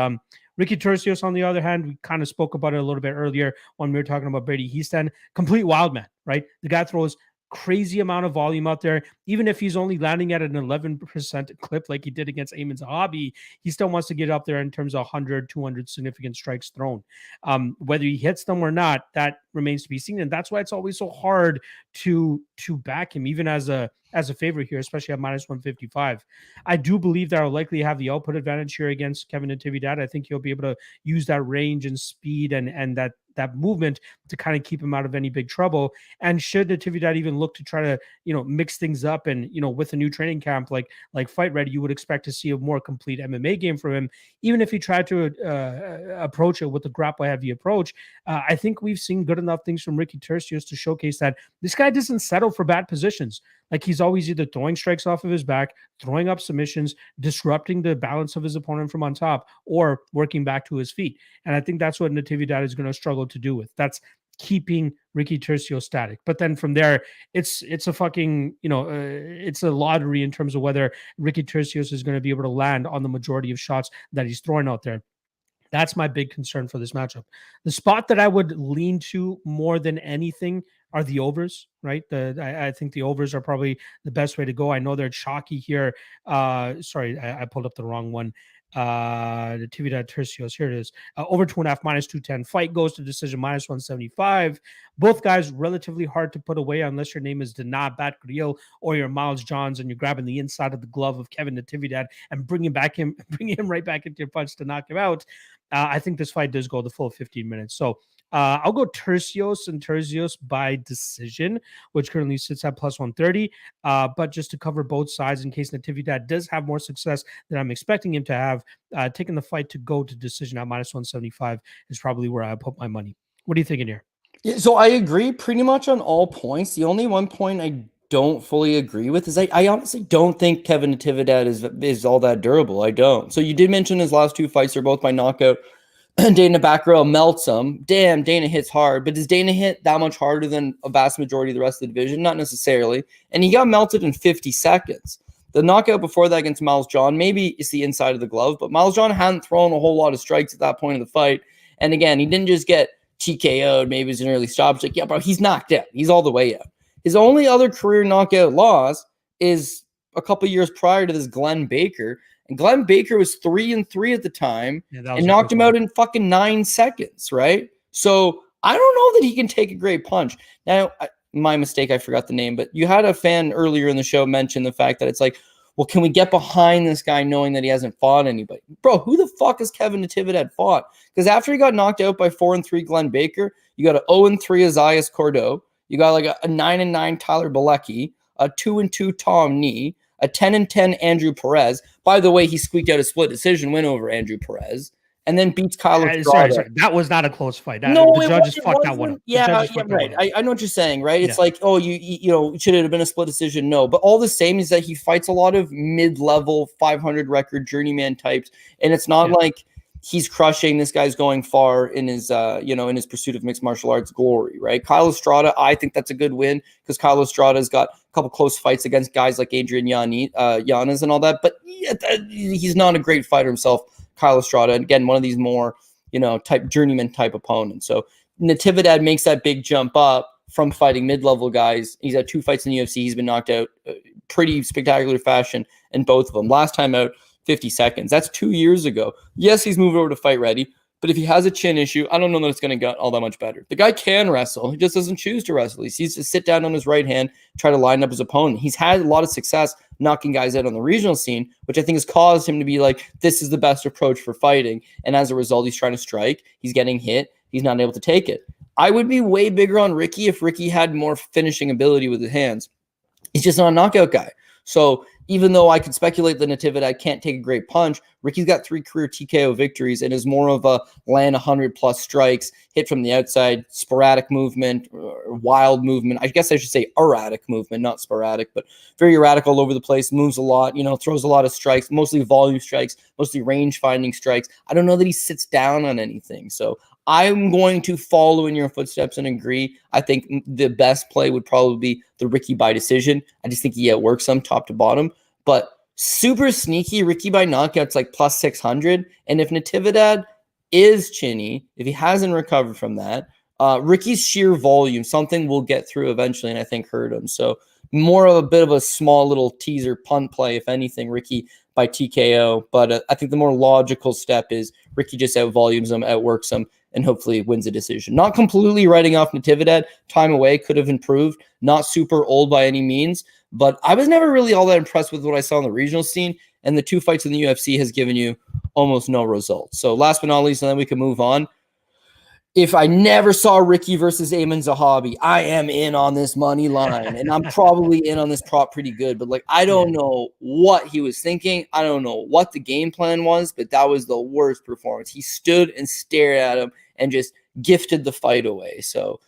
Ricky Turcios, on the other hand, we kind of spoke about it a little bit earlier when we were talking about Brady Heaston. Complete wild man, right? The guy throws crazy amount of volume out there. Even if he's only landing at an 11% clip like he did against Ayman Zahabi, he still wants to get up there in terms of 100, 200 significant strikes thrown. Whether he hits them or not, that remains to be seen. And that's why it's always so hard to back him, even as a favorite here, especially at minus 155. I do believe that I'll likely have the output advantage here against Kevin Natividad. I think he'll be able to use that range and speed and that movement to kind of keep him out of any big trouble. And should Natividad even look to try to, mix things up and, with a new training camp like Fight Ready, you would expect to see a more complete MMA game from him. Even if he tried to approach it with the grapple heavy approach, I think we've seen good enough things from Ricky Turcios to showcase that this guy doesn't settle for bad positions. Like he's always either throwing strikes off of his back, throwing up submissions, disrupting the balance of his opponent from on top, or working back to his feet. And I think that's what Natividad is going to struggle to do with. That's keeping Ricky Turcios static. But then from there, it's a fucking, it's a lottery in terms of whether Ricky Turcios is going to be able to land on the majority of shots that he's throwing out there. That's my big concern for this matchup. The spot that I would lean to more than anything are the overs, right? I think the overs are probably the best way to go. I know they're chalky here. Sorry, I pulled up the wrong one. Natividad Turcios, here it is. Over 2.5 minus 210. Fight goes to decision minus 175. Both guys relatively hard to put away unless your name is Dana Bat Grill or your Miles Johns and you're grabbing the inside of the glove of Kevin Natividad and bringing him right back into your punch to knock him out. I think this fight does go the full 15 minutes. So I'll go Turcios by decision, which currently sits at plus 130. But just to cover both sides in case Natividad does have more success than I'm expecting him to have, taking the fight to go to decision at minus 175 is probably where I put my money. What are you thinking here? Yeah, so I agree pretty much on all points. The only one point I don't fully agree with is I honestly don't think Kevin Natividad is all that durable. I don't. So you did mention his last 2 fights are both by knockout. Dana back row melts him. Damn, Dana hits hard, but does Dana hit that much harder than a vast majority of the rest of the division? Not necessarily. And he got melted in 50 seconds. The knockout before that against Miles John, maybe it's the inside of the glove, but Miles John hadn't thrown a whole lot of strikes at that point of the fight. And again, he didn't just get TKO'd, maybe it was an early stoppage. Like, yeah, bro, he's knocked out. He's all the way out. His only other career knockout loss is a couple years prior to this Glenn Baker. And Glenn Baker was 3-3 at the time and knocked him out in fucking 9 seconds, right? So I don't know that he can take a great punch. Now, my mistake, I forgot the name, but you had a fan earlier in the show mention the fact that it's like, well, can we get behind this guy knowing that he hasn't fought anybody? Bro, who the fuck has Kevin Natividad fought? Because after he got knocked out by 4-3 Glenn Baker, you got an 0-3 Isaias Cordeaux. You got like a 9-9 Tyler Bilecki, a 2-2 Tom Nee, a 10-10 Andrew Perez. By the way, he squeaked out a split decision win over Andrew Perez, and then beats Kyle Estrada. Sorry. That was not a close fight. The judges fucked that one up. Yeah, right. I know what you're saying, right? It's like, oh, you know, should it have been a split decision? No, but all the same is that he fights a lot of mid-level 500 record journeyman types, and it's not like he's crushing. This guy's going far in his, in his pursuit of mixed martial arts glory, right? Kyle Estrada, I think that's a good win because Kyle Estrada's got a couple close fights against guys like Adrian Yanez and all that, but he's not a great fighter himself. Kyle Estrada, and again, one of these more, type journeyman type opponents. So Natividad makes that big jump up from fighting mid-level guys. He's had 2 fights in the UFC. He's been knocked out pretty spectacular fashion in both of them. Last time out, 50 seconds. That's 2 years ago. Yes, he's moved over to fight ready, but if he has a chin issue, I don't know that it's going to get all that much better. The guy can wrestle. He just doesn't choose to wrestle. He sees to sit down on his right hand, try to line up his opponent. He's had a lot of success knocking guys out on the regional scene, which I think has caused him to be like, this is the best approach for fighting. And as a result, he's trying to strike. He's getting hit. He's not able to take it. I would be way bigger on Ricky if Ricky had more finishing ability with his hands. He's just not a knockout guy. So even though I could speculate that Natividad can't take a great punch, Ricky's got 3 career TKO victories and is more of a land 100+ strikes, hit from the outside, sporadic movement, wild movement. I guess I should say erratic movement, not sporadic, but very erratic all over the place, moves a lot, throws a lot of strikes, mostly volume strikes, mostly range-finding strikes. I don't know that he sits down on anything. So I'm going to follow in your footsteps and agree. I think the best play would probably be the Ricky by decision. I just think he outworks him top to bottom. But super sneaky, Ricky by knockout's like plus 600. And if Natividad is chinny, if he hasn't recovered from that, Ricky's sheer volume, something will get through eventually, and I think hurt him. So more of a bit of a small little teaser punt play, if anything, Ricky by TKO. But I think the more logical step is Ricky just out-volumes him, outworks him, and hopefully wins a decision. Not completely writing off Natividad. Time away could have improved. Not super old by any means. But I was never really all that impressed with what I saw in the regional scene. And the 2 fights in the UFC has given you almost no results. So last but not least, and then we can move on. If I never saw Ricky versus Ayman Zahabi, I am in on this money line. And I'm probably in on this prop pretty good. But I don't know what he was thinking. I don't know what the game plan was, but that was the worst performance. He stood and stared at him and just gifted the fight away. So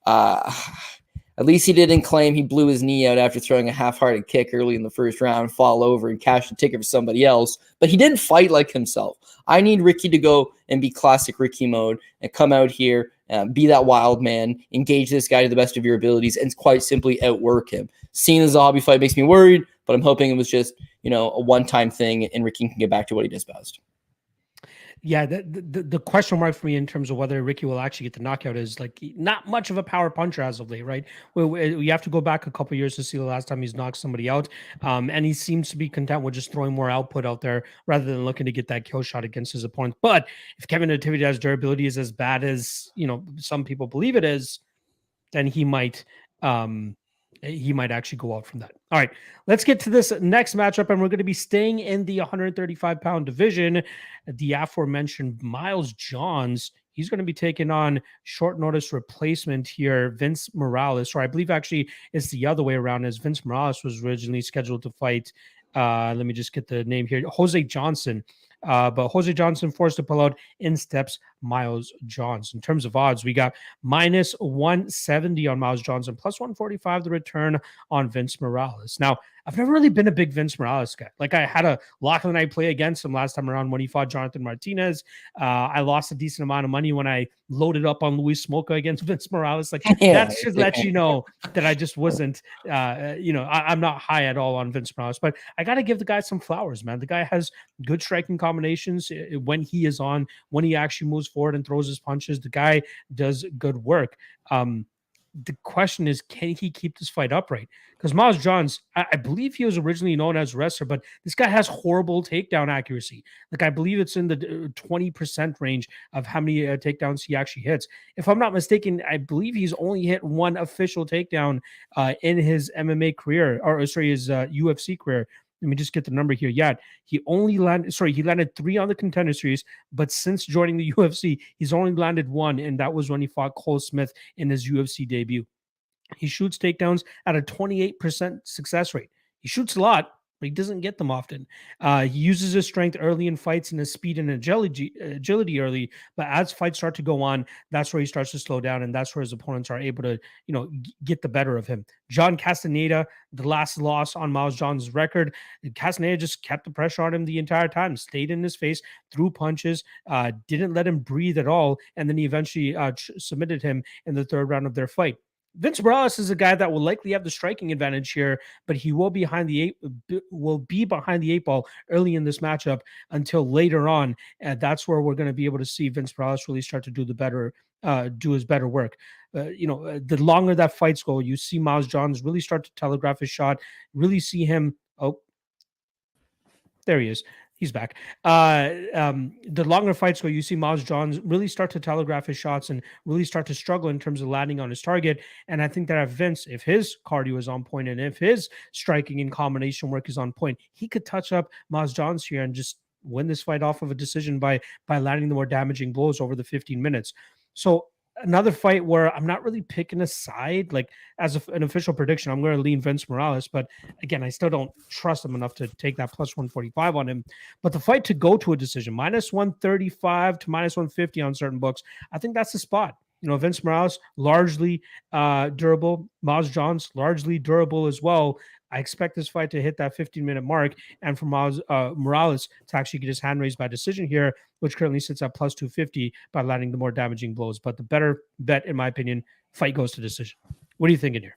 at least he didn't claim he blew his knee out after throwing a half-hearted kick early in the first round, fall over and cash the ticket for somebody else. But he didn't fight like himself. I need Ricky to go and be classic Ricky mode and come out here, be that wild man, engage this guy to the best of your abilities, and quite simply outwork him. Seeing the Zahabi fight makes me worried, but I'm hoping it was just, a one-time thing and Ricky can get back to what he does best. Yeah, the question mark for me in terms of whether Ricky will actually get the knockout is not much of a power puncher as of late, right? We have to go back a couple years to see the last time he's knocked somebody out, and he seems to be content with just throwing more output out there rather than looking to get that kill shot against his opponent. But if Kevin Natividad's durability is as bad as some people believe it is, then he might actually go out from that. All right, let's get to this next matchup, and we're going to be staying in the 135-pound division. The aforementioned Miles Johns, he's going to be taking on short notice replacement here, Vince Morales, or I believe actually it's the other way around, as Vince Morales was originally scheduled to fight, let me just get the name here, Jose Johnson. But Jose Johnson forced to pull out. In steps Miles Johnson. In terms of odds, we got minus 170 on Miles Johnson, plus 145 the return on Vince Morales. Now, I've never really been a big Vince Morales guy. Like, I had a lock of the night play against him last time around when he fought Jonathan Martinez. I lost a decent amount of money when I loaded up on Luis Smolka against Vince Morales. Like, that should let you know that I just wasn't, I'm not high at all on Vince Morales. But I got to give the guy some flowers, man. The guy has good striking combinations when he is on, when he actually moves forward and throws his punches. The guy does good work. The question is, can he keep this fight upright? Because Miles Johns, I believe he was originally known as a wrestler, but this guy has horrible takedown accuracy. Like, I believe it's in the 20% range of how many takedowns he actually hits. If I'm not mistaken, I believe he's only hit one official takedown in his MMA career, his UFC career. Let me just get the number here. Yeah, he landed 3 on the Contender Series, but since joining the UFC, he's only landed 1, and that was when he fought Cole Smith in his UFC debut. He shoots takedowns at a 28% success rate. He shoots a lot, but he doesn't get them often. He uses his strength early in fights and his speed and agility early, but as fights start to go on, that's where he starts to slow down, and that's where his opponents are able to, get the better of him. John Castaneda, the last loss on Miles Johns' record, Castaneda just kept the pressure on him the entire time, stayed in his face, threw punches, didn't let him breathe at all, and then he eventually submitted him in the 3rd round of their fight. Vince Morales is a guy that will likely have the striking advantage here, but he will be behind the 8 ball early in this matchup until later on. That's where we're going to be able to see Vince Morales really start to do his better work. The longer that fights go, you see Miles Johns really start to telegraph his shot, really see him. Oh, there he is. He's back. The longer fights go, you see Miles Johns really start to telegraph his shots and really start to struggle in terms of landing on his target. And I think that if Vince, if his cardio is on point and if his striking and combination work is on point, he could touch up Miles Johns here and just win this fight off of a decision by landing the more damaging blows over the 15 minutes. So another fight where I'm not really picking a side, like as an official prediction, I'm going to lean Vince Morales, but again, I still don't trust him enough to take that plus 145 on him. But the fight to go to a decision, minus 135 to minus 150 on certain books, I think that's the spot. Vince Morales, largely durable. Miles Johns, largely durable as well. I expect this fight to hit that 15-minute mark and for Morales to actually get his hand raised by decision here, which currently sits at plus 250 by landing the more damaging blows. But the better bet, in my opinion, fight goes to decision. What are you thinking here?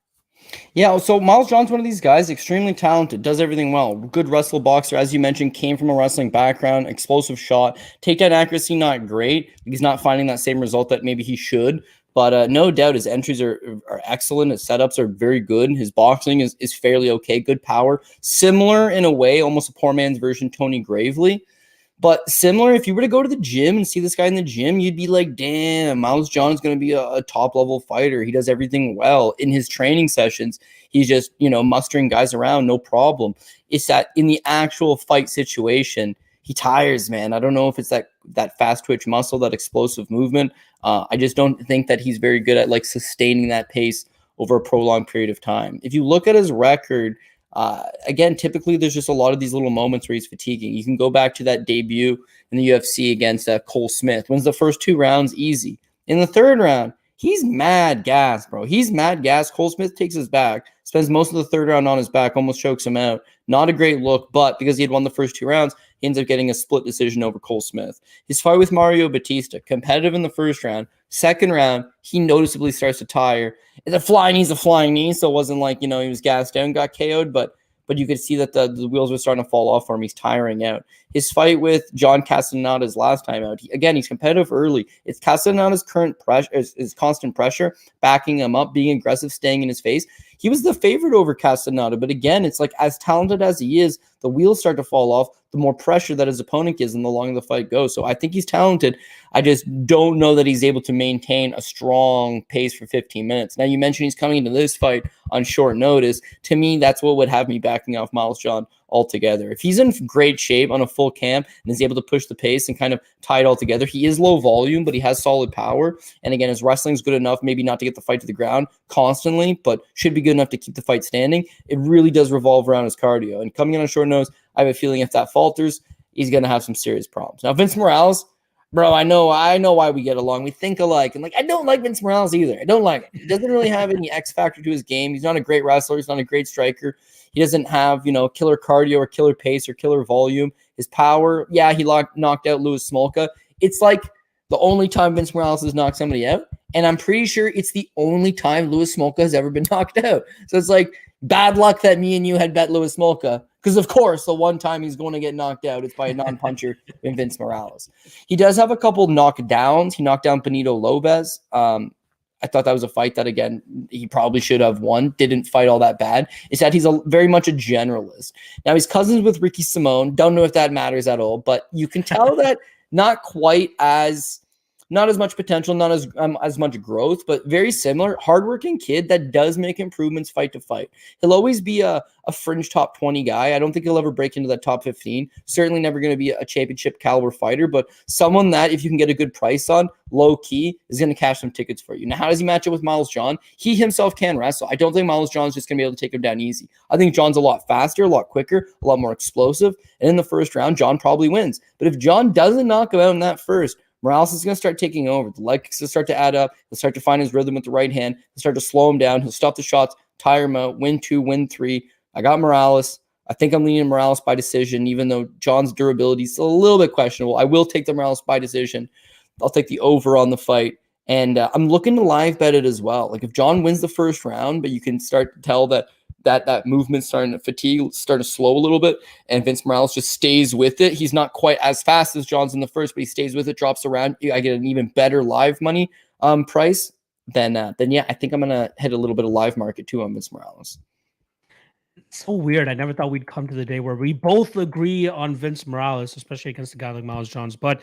Yeah, so Miles John's one of these guys, extremely talented, does everything well. Good wrestle boxer, as you mentioned, came from a wrestling background, explosive shot. Takedown accuracy, not great. He's not finding that same result that maybe he should. But no doubt his entries are excellent. His setups are very good. His boxing is fairly okay. Good power. Similar in a way, almost a poor man's version, Tony Gravely. But similar, if you were to go to the gym and see this guy in the gym, you'd be like, damn, Miles Johns is going to be a top-level fighter. He does everything well. In his training sessions, he's just, mustering guys around, no problem. It's that in the actual fight situation, he tires, man. I don't know if it's that fast twitch muscle, that explosive movement. I just don't think that he's very good at sustaining that pace over a prolonged period of time. If you look at his record, again, typically there's just a lot of these little moments where he's fatiguing. You can go back to that debut in the UFC against Cole Smith. Wins the first 2 rounds easy. In the 3rd round, he's mad gas, bro. He's mad gas. Cole Smith takes his back, spends most of the 3rd round on his back, almost chokes him out. Not a great look, but because he had won the first 2 rounds, he ends up getting a split decision over Cole Smith. His fight with Mario Batista, competitive in the 1st round. 2nd round, he noticeably starts to tire. It's a flying knee, so it wasn't like, he was gassed down, got KO'd, but you could see that the wheels were starting to fall off for him. He's tiring out. His fight with John Castaneda's last time out, he's competitive early. It's Castaneda's current pressure, his constant pressure, backing him up, being aggressive, staying in his face. He was the favorite over Castaneda, but again, it's like as talented as he is, the wheels start to fall off, the more pressure that his opponent gives and the longer the fight goes. So I think he's talented. I just don't know that he's able to maintain a strong pace for 15 minutes. Now, you mentioned he's coming into this fight on short notice. To me, that's what would have me backing off Miles John altogether. If he's in great shape on a full camp and is able to push the pace and kind of tie it all together, he is low volume, but he has solid power. And again, his wrestling is good enough, maybe not to get the fight to the ground constantly, but should be good enough to keep the fight standing. It really does revolve around his cardio. And coming in on short notice, I have a feeling if that falters, he's going to have some serious problems. Now, Vince Morales, Bro, I know why we get along. We think alike. And like, I don't like Vince Morales either. I don't like him. He doesn't really have any X factor to his game. He's not a great wrestler. He's not a great striker. He doesn't have, killer cardio or killer pace or killer volume. His power, yeah, he knocked out Louis Smolka. It's like the only time Vince Morales has knocked somebody out. And I'm pretty sure it's the only time Louis Smolka has ever been knocked out. So it's like bad luck that me and you had bet Louis Smolka. Because, of course, the one time he's going to get knocked out, it's by a non-puncher in Vince Morales. He does have a couple knockdowns. He knocked down Benito Lopez. I thought that was a fight that, again, he probably should have won. Didn't fight all that bad. It's that he's very much a generalist. Now, he's cousins with Ricky Simone. Don't know if that matters at all. But you can tell that not as much potential, not as much growth, but very similar. Hardworking kid that does make improvements fight to fight. He'll always be a fringe top 20 guy. I don't think he'll ever break into that top 15. Certainly never going to be a championship caliber fighter, but someone that if you can get a good price on, low key, is going to cash some tickets for you. Now, how does he match up with Miles John? He himself can wrestle. I don't think Miles John's just going to be able to take him down easy. I think John's a lot faster, a lot quicker, a lot more explosive. And in the first round, John probably wins. But if John doesn't knock him out in that first, Morales is going to start taking over. The leg kicks will start to add up. He'll start to find his rhythm with the right hand. He'll start to slow him down. He'll stop the shots, tire him out, win 2, win 3. I got Morales. I think I'm leaning Morales by decision, even though John's durability is a little bit questionable. I will take the Morales by decision. I'll take the over on the fight. And I'm looking to live bet it as well. Like if John wins the first round, but you can start to tell that movement's starting to fatigue, starting to slow a little bit, and Vince Morales just stays with it. He's not quite as fast as John's in the first, but he stays with it, drops around. I get an even better live money price. Then yeah, I think I'm gonna hit a little bit of live market too on Vince Morales. It's so weird. I never thought we'd come to the day where we both agree on Vince Morales, especially against a guy like Miles Johns. But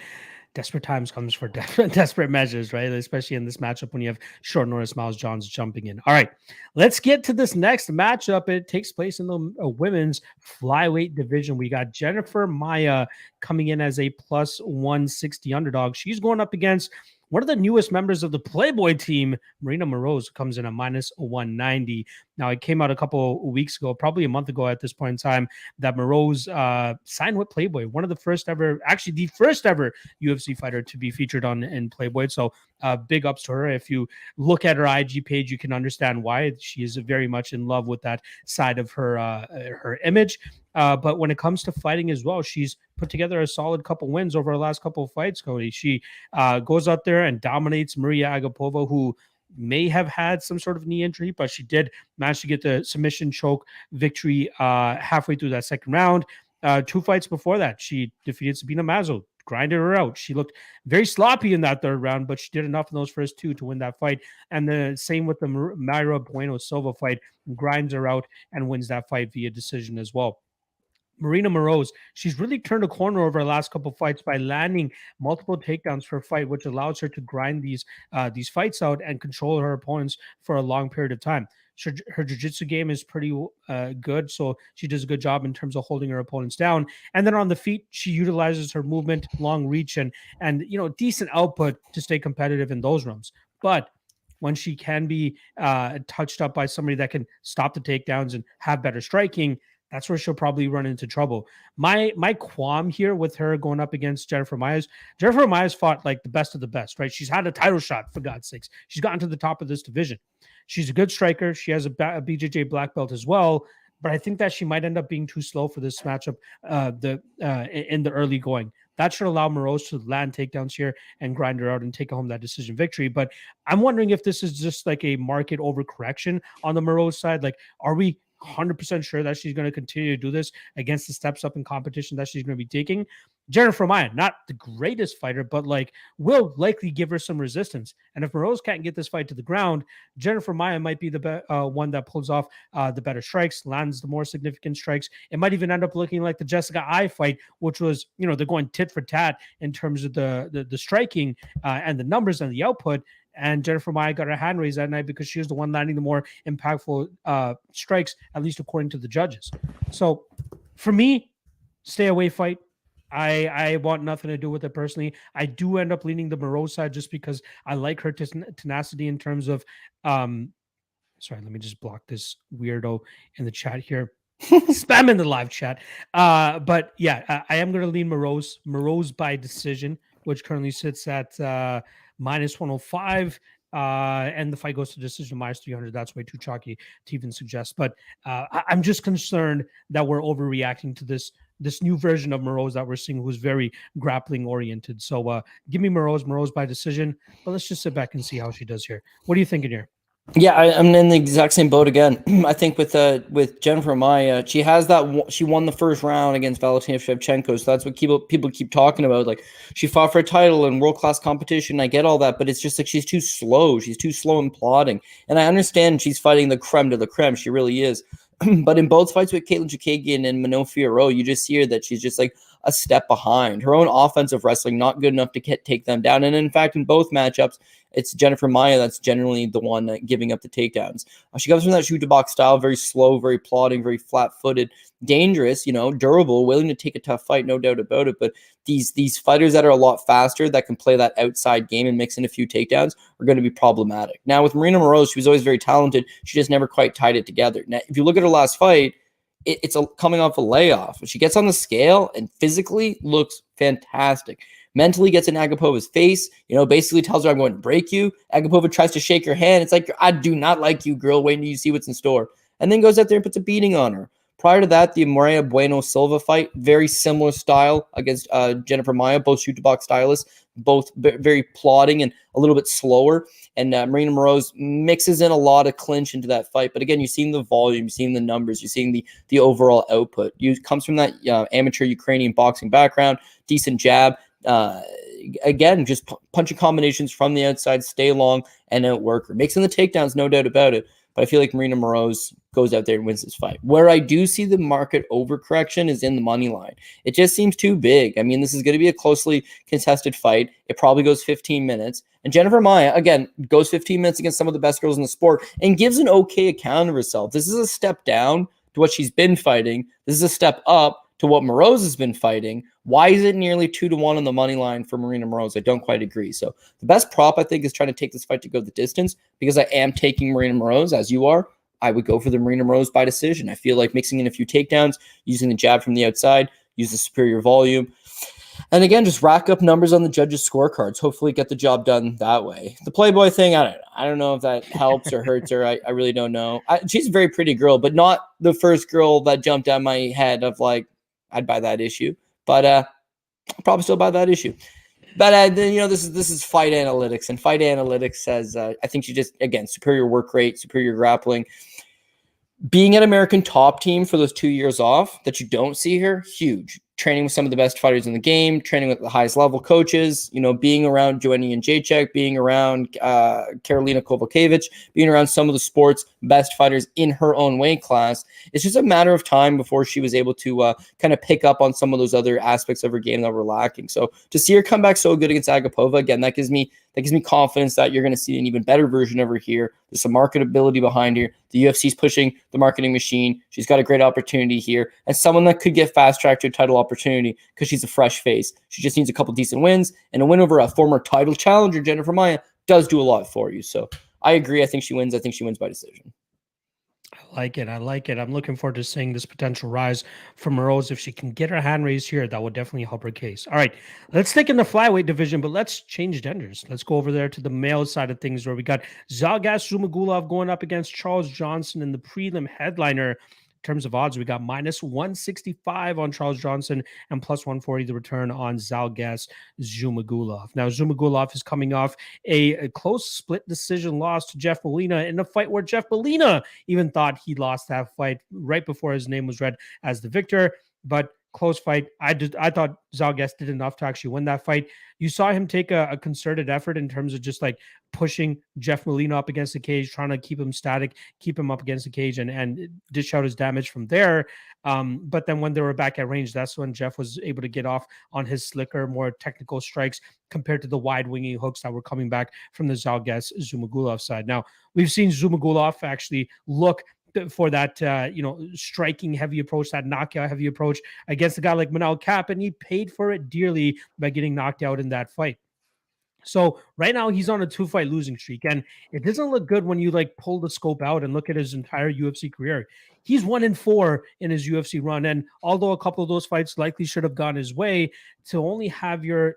desperate times comes for desperate measures, right? Especially in this matchup when you have short notice Miles Johns jumping in. All right, let's get to this next matchup. It takes place in the women's flyweight division. We got Jennifer Maia coming in as a plus 160 underdog. She's going up against one of the newest members of the Playboy team, Marina Moroz, comes in at minus 190. Now, it came out a couple of weeks ago, probably a month ago at this point in time, that Moroz signed with Playboy, one of the first ever, actually the first ever UFC fighter to be featured in Playboy. So big ups to her. If you look at her IG page, you can understand why. She is very much in love with that side of her image. But when it comes to fighting as well, she's put together a solid couple wins over her last couple of fights, Cody. She goes out there and dominates Maria Agapova, who may have had some sort of knee injury, but she did manage to get the submission choke victory halfway through that second round. 2 fights before that, she defeated Sabina Mazo, grinded her out. She looked very sloppy in that third round, but she did enough in those first 2 to win that fight. And the same with the Mayra Bueno Silva fight, grinds her out and wins that fight via decision as well. Marina Moroz, she's really turned a corner over her last couple of fights by landing multiple takedowns for a fight, which allows her to grind these fights out and control her opponents for a long period of time. Her jiu-jitsu game is pretty good, so she does a good job in terms of holding her opponents down. And then on the feet, she utilizes her movement, long reach, and decent output to stay competitive in those realms. But when she can be touched up by somebody that can stop the takedowns and have better striking, that's where she'll probably run into trouble. My qualm here with her going up against Jennifer Maia fought like the best of the best, right? She's had a title shot, for God's sakes. She's gotten to the top of this division. She's a good striker. She has a BJJ black belt as well, but I think that she might end up being too slow for this matchup in the early going. That should allow Moroz to land takedowns here and grind her out and take home that decision victory. But I'm wondering if this is just like a market overcorrection on the Moroz side. Like, are we 100% sure that she's going to continue to do this against the steps up in competition that she's going to be taking? Jennifer Maia, not the greatest fighter, but will likely give her some resistance. And if Moroz can't get this fight to the ground, Jennifer Maia might be the one that pulls off the better strikes, lands the more significant strikes. It might even end up looking like the Jessica Ai fight, which was, they're going tit for tat in terms of the striking and the numbers and the output. And Jennifer Maia got her hand raised that night because she was the one landing the more impactful strikes, at least according to the judges. So for me, stay away fight. I want nothing to do with it personally. I do end up leaning the Moroz side just because I like her tenacity in terms of sorry, let me just block this weirdo in the chat here. Spam in the live chat. But yeah, I am going to lean Moroz by decision which currently sits at minus 105. And the fight goes to decision minus 300. That's way too chalky to even suggest. But I'm just concerned that we're overreacting to this new version of Moroz that we're seeing, who's very grappling oriented. So give me Moroz by decision. But let's just sit back and see how she does here. What are you thinking here? Yeah, I'm in the exact same boat again. I think with Jennifer Maia, she has that. She won the first round against Valentina Shevchenko, so that's what people keep talking about. Like, she fought for a title in world class competition. I get all that, but it's just like she's too slow. She's too slow and plodding. And I understand she's fighting the creme de la creme. She really is. But in both fights with Caitlin Chookagian and Manon Fiorot, you just hear that she's just like a step behind. Her own offensive wrestling not good enough to take them down. And in fact, in both matchups, it's Jennifer Maia that's generally the one giving up the takedowns. She comes from that shoot to box style, very slow, very plodding, very flat-footed, dangerous, durable, willing to take a tough fight, no doubt about it. But these fighters that are a lot faster, that can play that outside game and mix in a few takedowns, are going to be problematic. Now, with Marina Moroz, she was always very talented. She just never quite tied it together. Now, if you look at her last fight, it's coming off a layoff. She gets on the scale and physically looks fantastic. Mentally gets in Agapova's face, basically tells her, I'm going to break you. Agapova tries to shake her hand. It's like, I do not like you, girl. Wait until you see what's in store. And then goes out there and puts a beating on her. Prior to that, the Maria Bueno Silva fight, very similar style against Jennifer Maia, both shoot-to-box stylists, both very plodding and a little bit slower. And Marina Moroz mixes in a lot of clinch into that fight. But again, you're seeing the volume, you're seeing the numbers, you're seeing the overall output. Comes from that amateur Ukrainian boxing background, decent jab. Again, just punching combinations from the outside, stay long, and outwork her. Mixing the takedowns, no doubt about it. But I feel like Marina Moroz goes out there and wins this fight. Where I do see the market overcorrection is in the money line. It just seems too big. I mean, this is going to be a closely contested fight. It probably goes 15 minutes. And Jennifer Maia, again, goes 15 minutes against some of the best girls in the sport and gives an okay account of herself. This is a step down to what she's been fighting. This is a step up to what Moroz has been fighting. Why is it nearly 2-1 on the money line for Marina Moroz? I don't quite agree. So the best prop, I think, is trying to take this fight to go the distance, because I am taking Marina Moroz, as you are. I would go for the Marina Moroz by decision. I feel like mixing in a few takedowns, using the jab from the outside, use the superior volume, and again, just rack up numbers on the judges' scorecards. Hopefully get the job done that way. The Playboy thing, I don't know if that helps or hurts her. I really don't know. She's a very pretty girl, but not the first girl that jumped out my head of like, I'd buy that issue, but I'll probably still buy that issue. But this is fight analytics, and fight analytics says I think she just, again, superior work rate, superior grappling. Being an American top team for those 2 years off that you don't see her, huge. Training with some of the best fighters in the game, training with the highest level coaches, being around Joanna Jacek, being around Karolina Kowalkiewicz, being around some of the sport's best fighters in her own weight class. It's just a matter of time before she was able to kind of pick up on some of those other aspects of her game that were lacking. So to see her come back so good against Agapova, again, that gives me confidence that you're going to see an even better version of her here. There's some marketability behind her. The UFC's pushing the marketing machine. She's got a great opportunity here, and someone that could get fast-tracked to a title opportunity because she's a fresh face. She just needs a couple decent wins, and a win over a former title challenger, Jennifer Maia, does do a lot for you. So I agree. I think she wins. I think she wins by decision. I like it. I'm looking forward to seeing this potential rise from Moroz. If she can get her hand raised here, that would definitely help her case. All right, let's stick in the flyweight division, but let's change genders. Let's go over there to the male side of things, where we got Zhalgas Zhumagulov going up against Charles Johnson in the prelim headliner. In terms of odds, we got minus 165 on Charles Johnson and plus 140 the return on Zhalgas Zhumagulov. Now, Zhumagulov is coming off a close split decision loss to Jeff Molina in a fight where Jeff Molina even thought he lost that fight right before his name was read as the victor. But close fight. I thought Zhalgas did enough to actually win that fight. You saw him take a concerted effort in terms of just like pushing Jeff Molina up against the cage, trying to keep him static, keep him up against the cage, and dish out his damage from there. But then when they were back at range, that's when Jeff was able to get off on his slicker, more technical strikes compared to the wide winging hooks that were coming back from the Zhalgas Zhumagulov side. Now, we've seen Zhumagulov actually look for that, striking heavy approach, that knockout heavy approach against a guy like Manel Kape, and he paid for it dearly by getting knocked out in that fight. So right now he's on a 2-fight losing streak, and it doesn't look good when you like pull the scope out and look at his entire UFC career. He's 1-4 in his UFC run, and although a couple of those fights likely should have gone his way, to have your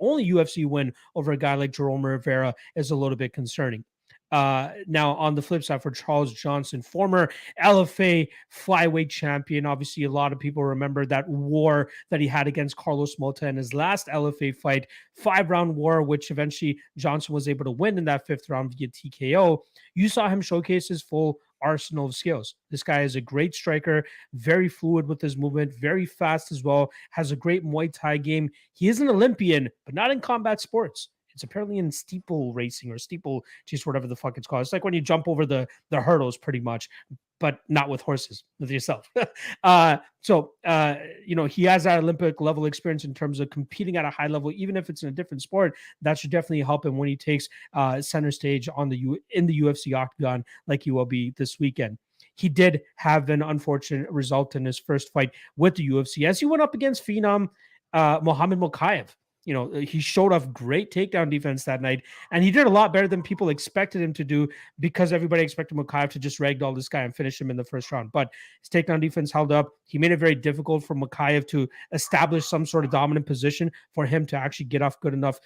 only UFC win over a guy like Jerome Rivera is a little bit concerning. Now, on the flip side, for Charles Johnson, former LFA flyweight champion, obviously a lot of people remember that war that he had against Carlos Mota in his last LFA fight, 5-round war, which eventually Johnson was able to win in that 5th round via TKO. You saw him showcase his full arsenal of skills. This guy is a great striker, very fluid with his movement, very fast as well, has a great Muay Thai game. He is an Olympian, but not in combat sports. It's apparently in steeple racing or steeple chase, whatever the fuck it's called. It's like when you jump over the hurdles pretty much, but not with horses, with yourself. He has that Olympic level experience in terms of competing at a high level, even if it's in a different sport. That should definitely help him when he takes center stage in the UFC octagon like he will be this weekend. He did have an unfortunate result in his first fight with the UFC as he went up against Phenom Mohamed Mokaev. He showed off great takedown defense that night, and he did a lot better than people expected him to do because everybody expected Mokaev to just ragdoll this guy and finish him in the first round. But his takedown defense held up. He made it very difficult for Mokaev to establish some sort of dominant position for him to actually get off good enough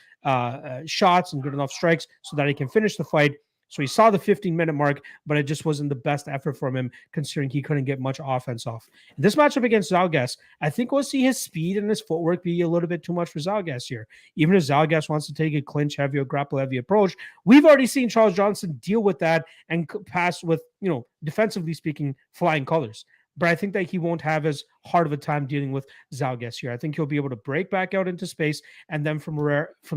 shots and good enough strikes so that he can finish the fight. So he saw the 15-minute mark, but it just wasn't the best effort from him, considering he couldn't get much offense off. In this matchup against Zhalgas, I think we'll see his speed and his footwork be a little bit too much for Zhalgas here. Even if Zhalgas wants to take a clinch heavy or grapple heavy approach, we've already seen Charles Johnson deal with that and pass with, defensively speaking, flying colors. But I think that he won't have as hard of a time dealing with Zhalgas here. I think he'll be able to break back out into space and then from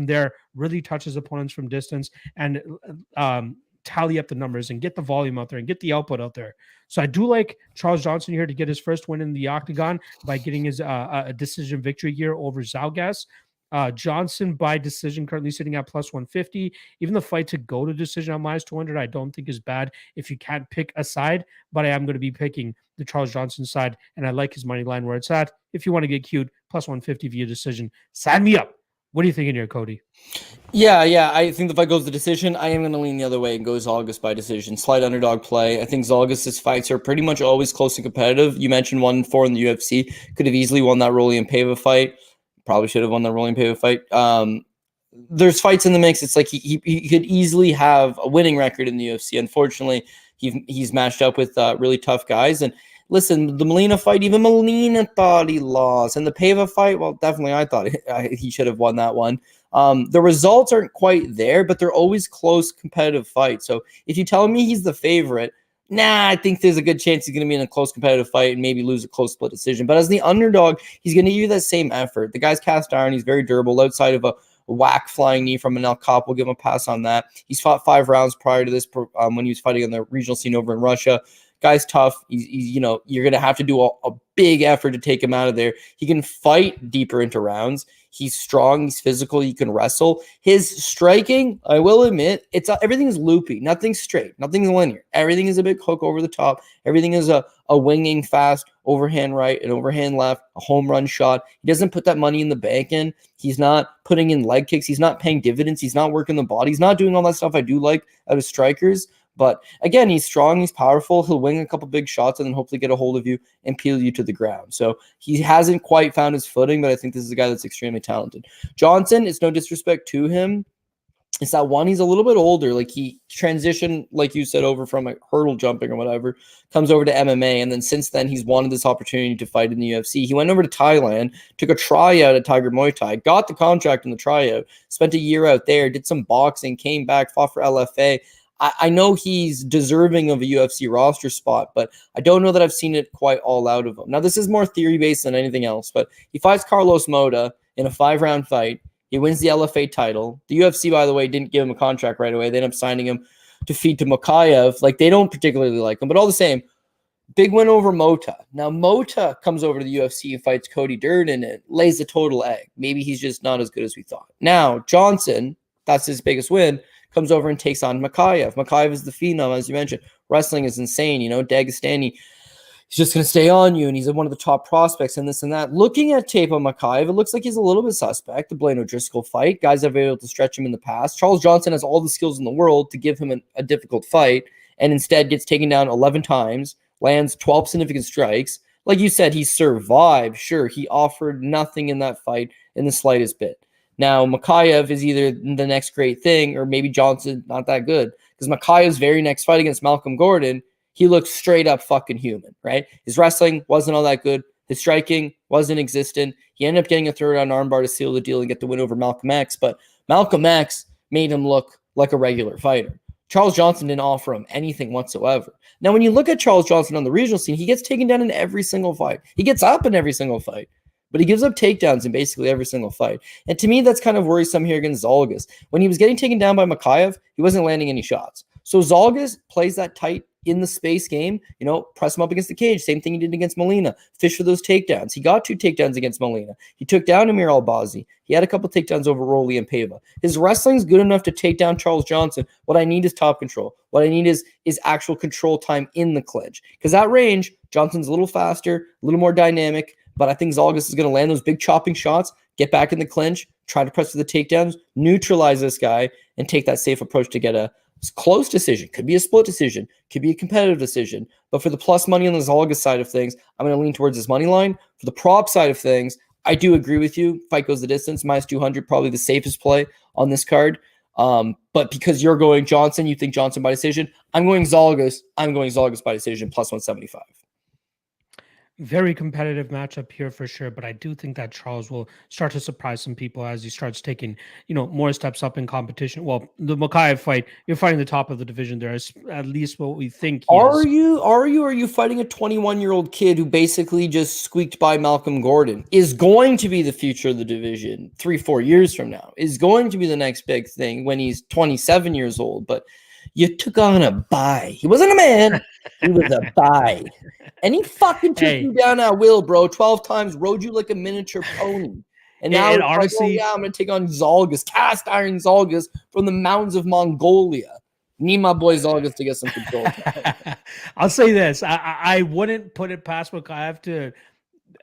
there really touch his opponents from distance and tally up the numbers and get the volume out there and get the output out there. So I do like Charles Johnson here to get his first win in the octagon by getting his a decision victory here over Zhalgas. Johnson by decision currently sitting at plus 150. Even the fight to go to decision on minus 200, I don't think is bad if you can't pick a side, but I am going to be picking the Charles Johnson side, and I like his money line where it's at. If you want to get cute, plus 150 via decision. Sign me up. What are you thinking here, Cody? Yeah. I think the fight goes to decision. I am going to lean the other way and go Zhalgas by decision. Slight underdog play. I think Zhalgas' fights are pretty much always close and competitive. You mentioned 1-4 in the UFC. Could have easily won that Rolly and Pava fight. Probably should have won the Rolly and Pava fight. There's fights in the mix. It's like he could easily have a winning record in the UFC. Unfortunately, he's matched up with really tough guys. And listen, the Maddalena fight, even Maddalena thought he lost. And the Pava fight, well, definitely I thought he should have won that one. The results aren't quite there, but they're always close, competitive fights. So if you tell me he's the favorite, I think there's a good chance he's going to be in a close competitive fight and maybe lose a close split decision. But as the underdog, he's going to give you that same effort. The guy's cast iron. He's very durable. Outside of a whack flying knee from an El Cop, we'll give him a pass on that. He's fought 5 rounds prior to this when he was fighting on the regional scene over in Russia. Guy's tough. He's you're going to have to do a big effort to take him out of there. He can fight deeper into rounds. He's strong. He's physical. He can wrestle. His striking, I will admit, everything is loopy. Nothing's straight. Nothing's linear. Everything is a big hook over the top. Everything is a winging fast, overhand right, and overhand left, a home run shot. He doesn't put that money in the bank in. He's not putting in leg kicks. He's not paying dividends. He's not working the body. He's not doing all that stuff I do like out of strikers. But again, he's strong, he's powerful, he'll wing a couple big shots and then hopefully get a hold of you and peel you to the ground. So he hasn't quite found his footing, but I think this is a guy that's extremely talented. Johnson, it's no disrespect to him. It's that one, he's a little bit older. Like he transitioned, like you said, over from like hurdle jumping or whatever, comes over to MMA. And then since then, he's wanted this opportunity to fight in the UFC. He went over to Thailand, took a tryout at Tiger Muay Thai, got the contract in the tryout, spent a year out there, did some boxing, came back, fought for LFA. I know he's deserving of a UFC roster spot, but I don't know that I've seen it quite all out of him. Now, this is more theory-based than anything else, but he fights Carlos Mota in a 5-round fight. He wins the LFA title. The UFC, by the way, didn't give him a contract right away. They ended up signing him to feed to Mokaev. Like, they don't particularly like him, but all the same, big win over Mota. Now, Mota comes over to the UFC and fights Cody Durden and lays a total egg. Maybe he's just not as good as we thought. Now, Johnson, that's his biggest win, comes over and takes on Mokaev. Mokaev is the phenom, as you mentioned. Wrestling is insane. Dagestani. he's just going to stay on you, and he's one of the top prospects and this and that. Looking at tape on Makayev, it looks like he's a little bit suspect. The Blaine O'Driscoll fight, guys have been able to stretch him in the past. Charles Johnson has all the skills in the world to give him a difficult fight, and instead gets taken down 11 times, lands 12 significant strikes. Like you said, he survived. Sure, he offered nothing in that fight in the slightest bit. Now, Makayev is either the next great thing, or maybe Johnson not that good. Because Makayev's very next fight against Malcolm Gordon, he looked straight up fucking human, right? His wrestling wasn't all that good. His striking wasn't existent. He ended up getting a third round armbar to seal the deal and get the win over Malcolm X. But Malcolm X made him look like a regular fighter. Charles Johnson didn't offer him anything whatsoever. Now, when you look at Charles Johnson on the regional scene, he gets taken down in every single fight. He gets up in every single fight, but he gives up takedowns in basically every single fight. And to me, that's kind of worrisome here against Zhalgas. When he was getting taken down by Makayev, he wasn't landing any shots. So Zhalgas plays that tight in the space game, press him up against the cage. Same thing he did against Maddalena. Fish for those takedowns. He got 2 takedowns against Maddalena. He took down Amir Albazi. He had a couple takedowns over Rolly and Pava. His wrestling's good enough to take down Charles Johnson. What I need is top control. What I need is actual control time in the clinch. Because that range, Johnson's a little faster, a little more dynamic, but I think Zhalgas is going to land those big chopping shots, get back in the clinch, try to press for the takedowns, neutralize this guy, and take that safe approach to get a close decision. Could be a split decision, could be a competitive decision. But for the plus money on the Zhalgas side of things, I'm going to lean towards his money line. For the prop side of things, I do agree with you. Fight goes the distance, minus 200, probably the safest play on this card. But because you're going Johnson, you think Johnson by decision. I'm going Zhalgas. I'm going Zhalgas by decision, plus 175. Very competitive matchup here for sure, but I do think that Charles will start to surprise some people as he starts taking, more steps up in competition. Well, the Makayev fight, you're fighting the top of the division there, is at least what we think he are is. Are you fighting a 21-year-old kid who basically just squeaked by Malcolm Gordon, is going to be the future of the division 3-4 years from now, is going to be the next big thing when he's 27 years old, but you took on a bye. He wasn't a man. He was a bye. And he fucking took you down at will, bro. 12 times, rode you like a miniature pony. And now it's honestly, like, I'm going to take on Zhalgas, cast iron Zhalgas from the mountains of Mongolia. Need my boy Zhalgas to get some control. I'll say this. I wouldn't put it past Makayev to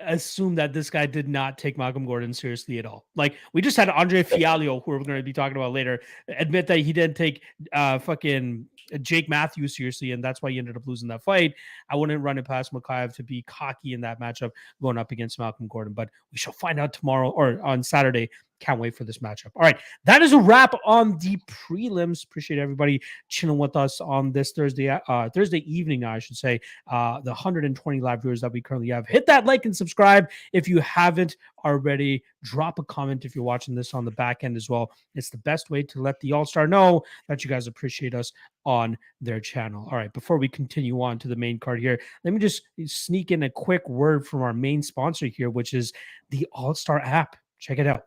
assume that this guy did not take Malcolm Gordon seriously at all. Like, we just had Andre Fiolho, who we're going to be talking about later, admit that he didn't take fucking Jake Matthews seriously, and that's why he ended up losing that fight. I wouldn't run it past Makayev to be cocky in that matchup going up against Malcolm Gordon, but we shall find out tomorrow or on Saturday. Can't wait for this matchup. All right, that is a wrap on the prelims. Appreciate everybody chilling with us on this Thursday evening, I should say. The 120 live viewers that we currently have. Hit that like and subscribe if you haven't already. Drop a comment if you're watching this on the back end as well. It's the best way to let the All-Star know that you guys appreciate us on their channel. All right, before we continue on to the main card here, let me just sneak in a quick word from our main sponsor here, which is the All-Star app. Check it out.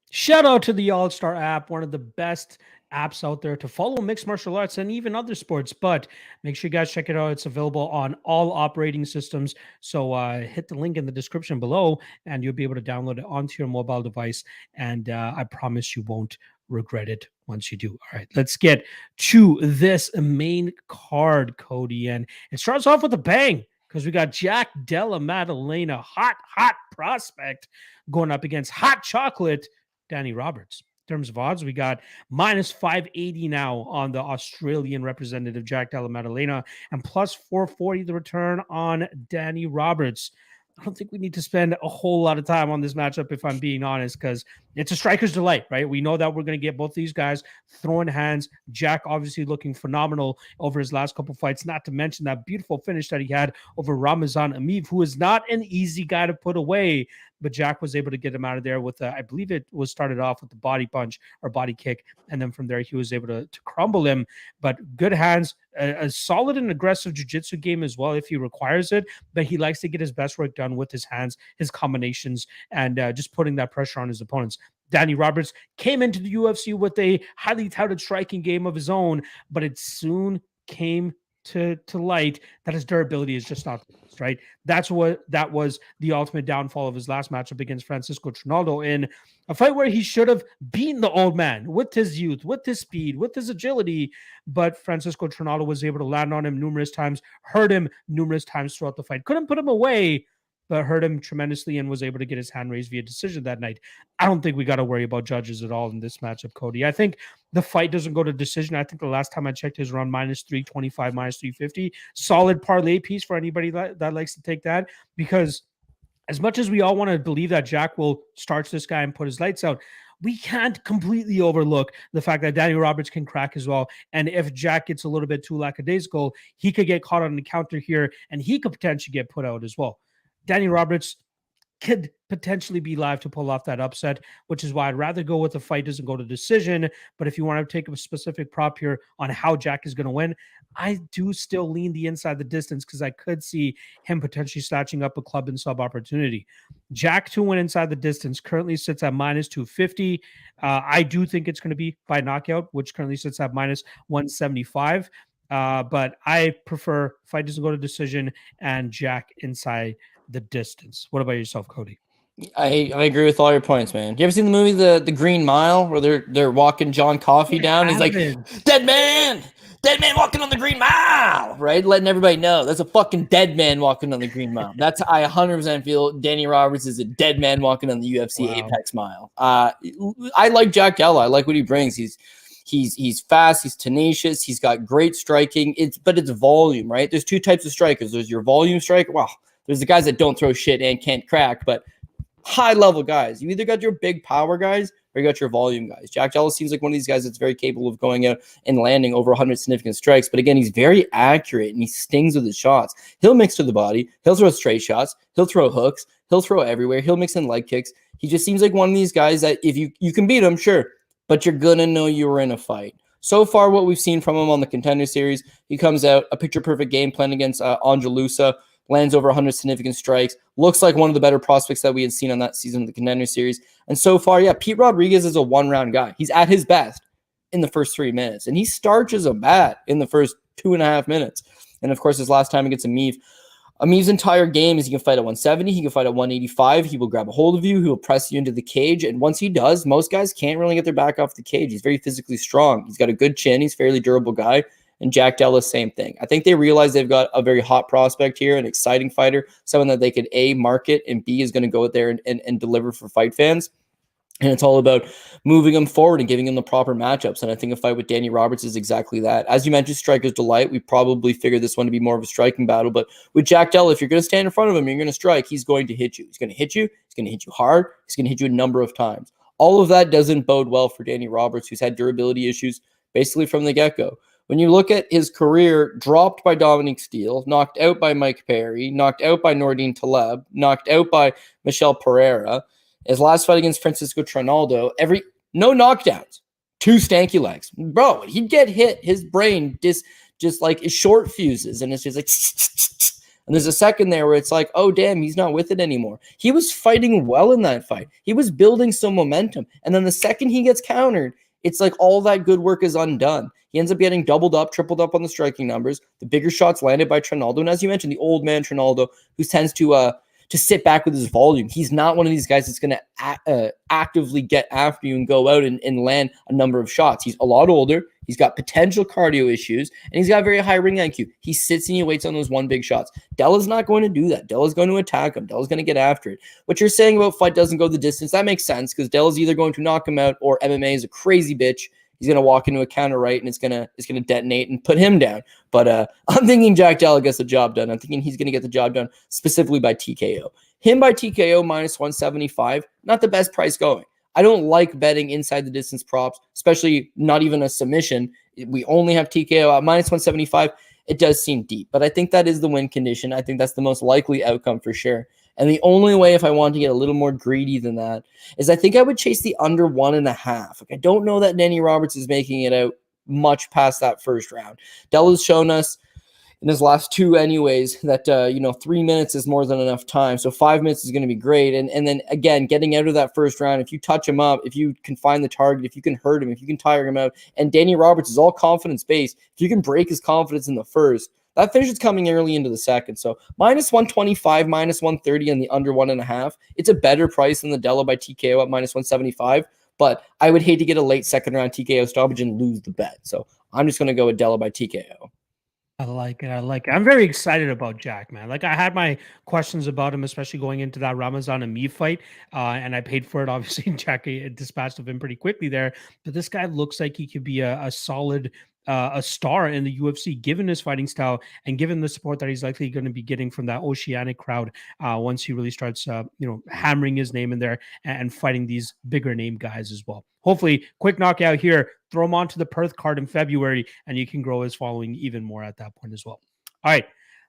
Shout out to the All-Star app, one of the best apps out there to follow mixed martial arts and even other sports. But make sure you guys check it out. It's available on all operating systems. So hit the link in the description below and you'll be able to download it onto your mobile device. And I promise you won't regret it once you do. All right, let's get to this main card, Cody. And it starts off with a bang because we got Jack Della Maddalena, hot prospect, going up against hot chocolate Danny Roberts. In terms of odds, we got minus 580 now on the Australian representative Jack Della Maddalena and plus 440 the return on Danny Roberts. I don't think we need to spend a whole lot of time on this matchup, if I'm being honest, because it's a striker's delight, right? We know that we're going to get both these guys throwing hands. Jack obviously looking phenomenal over his last couple fights, not to mention that beautiful finish that he had over Ramazan Ameev, who is not an easy guy to put away, but Jack was able to get him out of there with, I believe it was started off with the body punch or body kick, and then from there he was able to crumble him. But good hands, a solid and aggressive jiu-jitsu game as well if he requires it, but he likes to get his best work done with his hands, his combinations, and just putting that pressure on his opponents. Danny Roberts came into the UFC with a highly touted striking game of his own, but it soon came to light that his durability is just not right. That was the ultimate downfall of his last matchup against Francisco Trinaldo in a fight where he should have beaten the old man with his youth, with his speed, with his agility. But Francisco Trinaldo was able to land on him numerous times, hurt him numerous times throughout the fight. Couldn't put him away, but hurt him tremendously and was able to get his hand raised via decision that night. I don't think we got to worry about judges at all in this matchup, Cody. I think the fight doesn't go to decision. I think the last time I checked is around -325, -350. Solid parlay piece for anybody that likes to take that, because as much as we all want to believe that Jack will starch this guy and put his lights out, we can't completely overlook the fact that Danny Roberts can crack as well. And if Jack gets a little bit too lackadaisical, he could get caught on the counter here and he could potentially get put out as well. Danny Roberts could potentially be live to pull off that upset, which is why I'd rather go with the fight doesn't go to decision. But if you want to take a specific prop here on how Jack is going to win, I do still lean the inside the distance because I could see him potentially snatching up a club and sub opportunity. Jack to win inside the distance currently sits at -250. I do think it's going to be by knockout, which currently sits at -175. But I prefer fight doesn't go to decision and Jack inside the distance. What about yourself, Cody? I agree with all your points, man. You ever seen the movie The Green Mile where they're walking John Coffey down? He's like, dead man walking on the Green Mile, right? Letting everybody know that's a fucking dead man walking on the Green Mile. That's I 100% feel Danny Roberts is a dead man walking on the UFC Apex Mile. I like Jack Della. I like what he brings. He's fast, he's tenacious, he's got great striking. But it's volume, right? There's two types of strikers. There's your volume striker. Wow. There's the guys that don't throw shit and can't crack, but high-level guys. You either got your big power guys or you got your volume guys. Jack Della seems like one of these guys that's very capable of going out and landing over 100 significant strikes. But again, he's very accurate and he stings with his shots. He'll mix to the body. He'll throw straight shots. He'll throw hooks. He'll throw everywhere. He'll mix in leg kicks. He just seems like one of these guys that if you can beat him, sure, but you're going to know you were in a fight. So far, what we've seen from him on the Contender Series, he comes out, a picture-perfect game plan against Angelusa, lands over 100 significant strikes, looks like one of the better prospects that we had seen on that season of the Contender Series. And so far, yeah, Pete Rodriguez is a one-round guy. He's at his best in the first 3 minutes, and he starches a bat in the first 2.5 minutes. And, of course, his last time against Amiv's entire game is he can fight at 170, he can fight at 185, he will grab a hold of you, he will press you into the cage, and once he does, most guys can't really get their back off the cage. He's very physically strong. He's got a good chin. He's a fairly durable guy. And Jack Della, same thing. I think they realize they've got a very hot prospect here, an exciting fighter, someone that they could A, market, and B, is going to go out there and deliver for fight fans. And it's all about moving him forward and giving him the proper matchups. And I think a fight with Danny Roberts is exactly that. As you mentioned, Striker's Delight. We probably figured this one to be more of a striking battle. But with Jack Della, if you're going to stand in front of him, you're going to strike, he's going to hit you. He's going to hit you. He's going to hit you hard. He's going to hit you a number of times. All of that doesn't bode well for Danny Roberts, who's had durability issues basically from the get-go. When you look at his career, dropped by Dominic Steele, knocked out by Mike Perry, knocked out by Nordine Taleb, knocked out by Michel Pereira. His last fight against Francisco Trinaldo, no knockdowns, 2 stanky legs. Bro, he'd get hit. His brain just like is short fuses, and it's just like, and there's a second there where it's like, oh, damn, he's not with it anymore. He was fighting well in that fight. He was building some momentum. And then the second he gets countered, it's like all that good work is undone. He ends up getting doubled up, tripled up on the striking numbers. The bigger shots landed by Trinaldo. And as you mentioned, the old man Trinaldo, who tends to sit back with his volume. He's not one of these guys that's going to actively get after you and go out and land a number of shots. He's a lot older. He's got potential cardio issues, and he's got very high ring IQ. He sits and he waits on those one big shots. Della's not going to do that. Della's going to attack him. Della's going to get after it. What you're saying about fight doesn't go the distance, that makes sense because Della's either going to knock him out or MMA is a crazy bitch. He's going to walk into a counter right, and it's going to detonate and put him down. But I'm thinking Jack Della gets the job done. I'm thinking he's going to get the job done specifically by TKO. Him by TKO -175, not the best price going. I don't like betting inside the distance props, especially not even a submission. We only have TKO at -175. It does seem deep, but I think that is the win condition. I think that's the most likely outcome for sure. And the only way, if I want to get a little more greedy than that, is I think I would chase the under 1.5. Like, I don't know that Danny Roberts is making it out much past that first round. Della's shown us in his last 2 anyways, that, 3 minutes is more than enough time. So 5 minutes is going to be great. And then again, getting out of that first round, if you touch him up, if you can find the target, if you can hurt him, if you can tire him out, and Danny Roberts is all confidence based, if you can break his confidence in the first, that finish is coming early into the second. So -125, -130 and the under 1.5. It's a better price than the Della by TKO at -175. But I would hate to get a late second round TKO stoppage and lose the bet. So I'm just going to go with Della by TKO. I like it. I like it. I'm very excited about Jack, man. Like, I had my questions about him, especially going into that Ramazan and me fight, and I paid for it. Obviously, Jack dispatched of him pretty quickly there. But this guy looks like he could be a solid, a star in the UFC, given his fighting style and given the support that he's likely going to be getting from that Oceanic crowd once he really starts, hammering his name in there and fighting these bigger name guys as well. Hopefully, quick knockout here. Throw him onto the Perth card in February, and you can grow his following even more at that point as well. All right,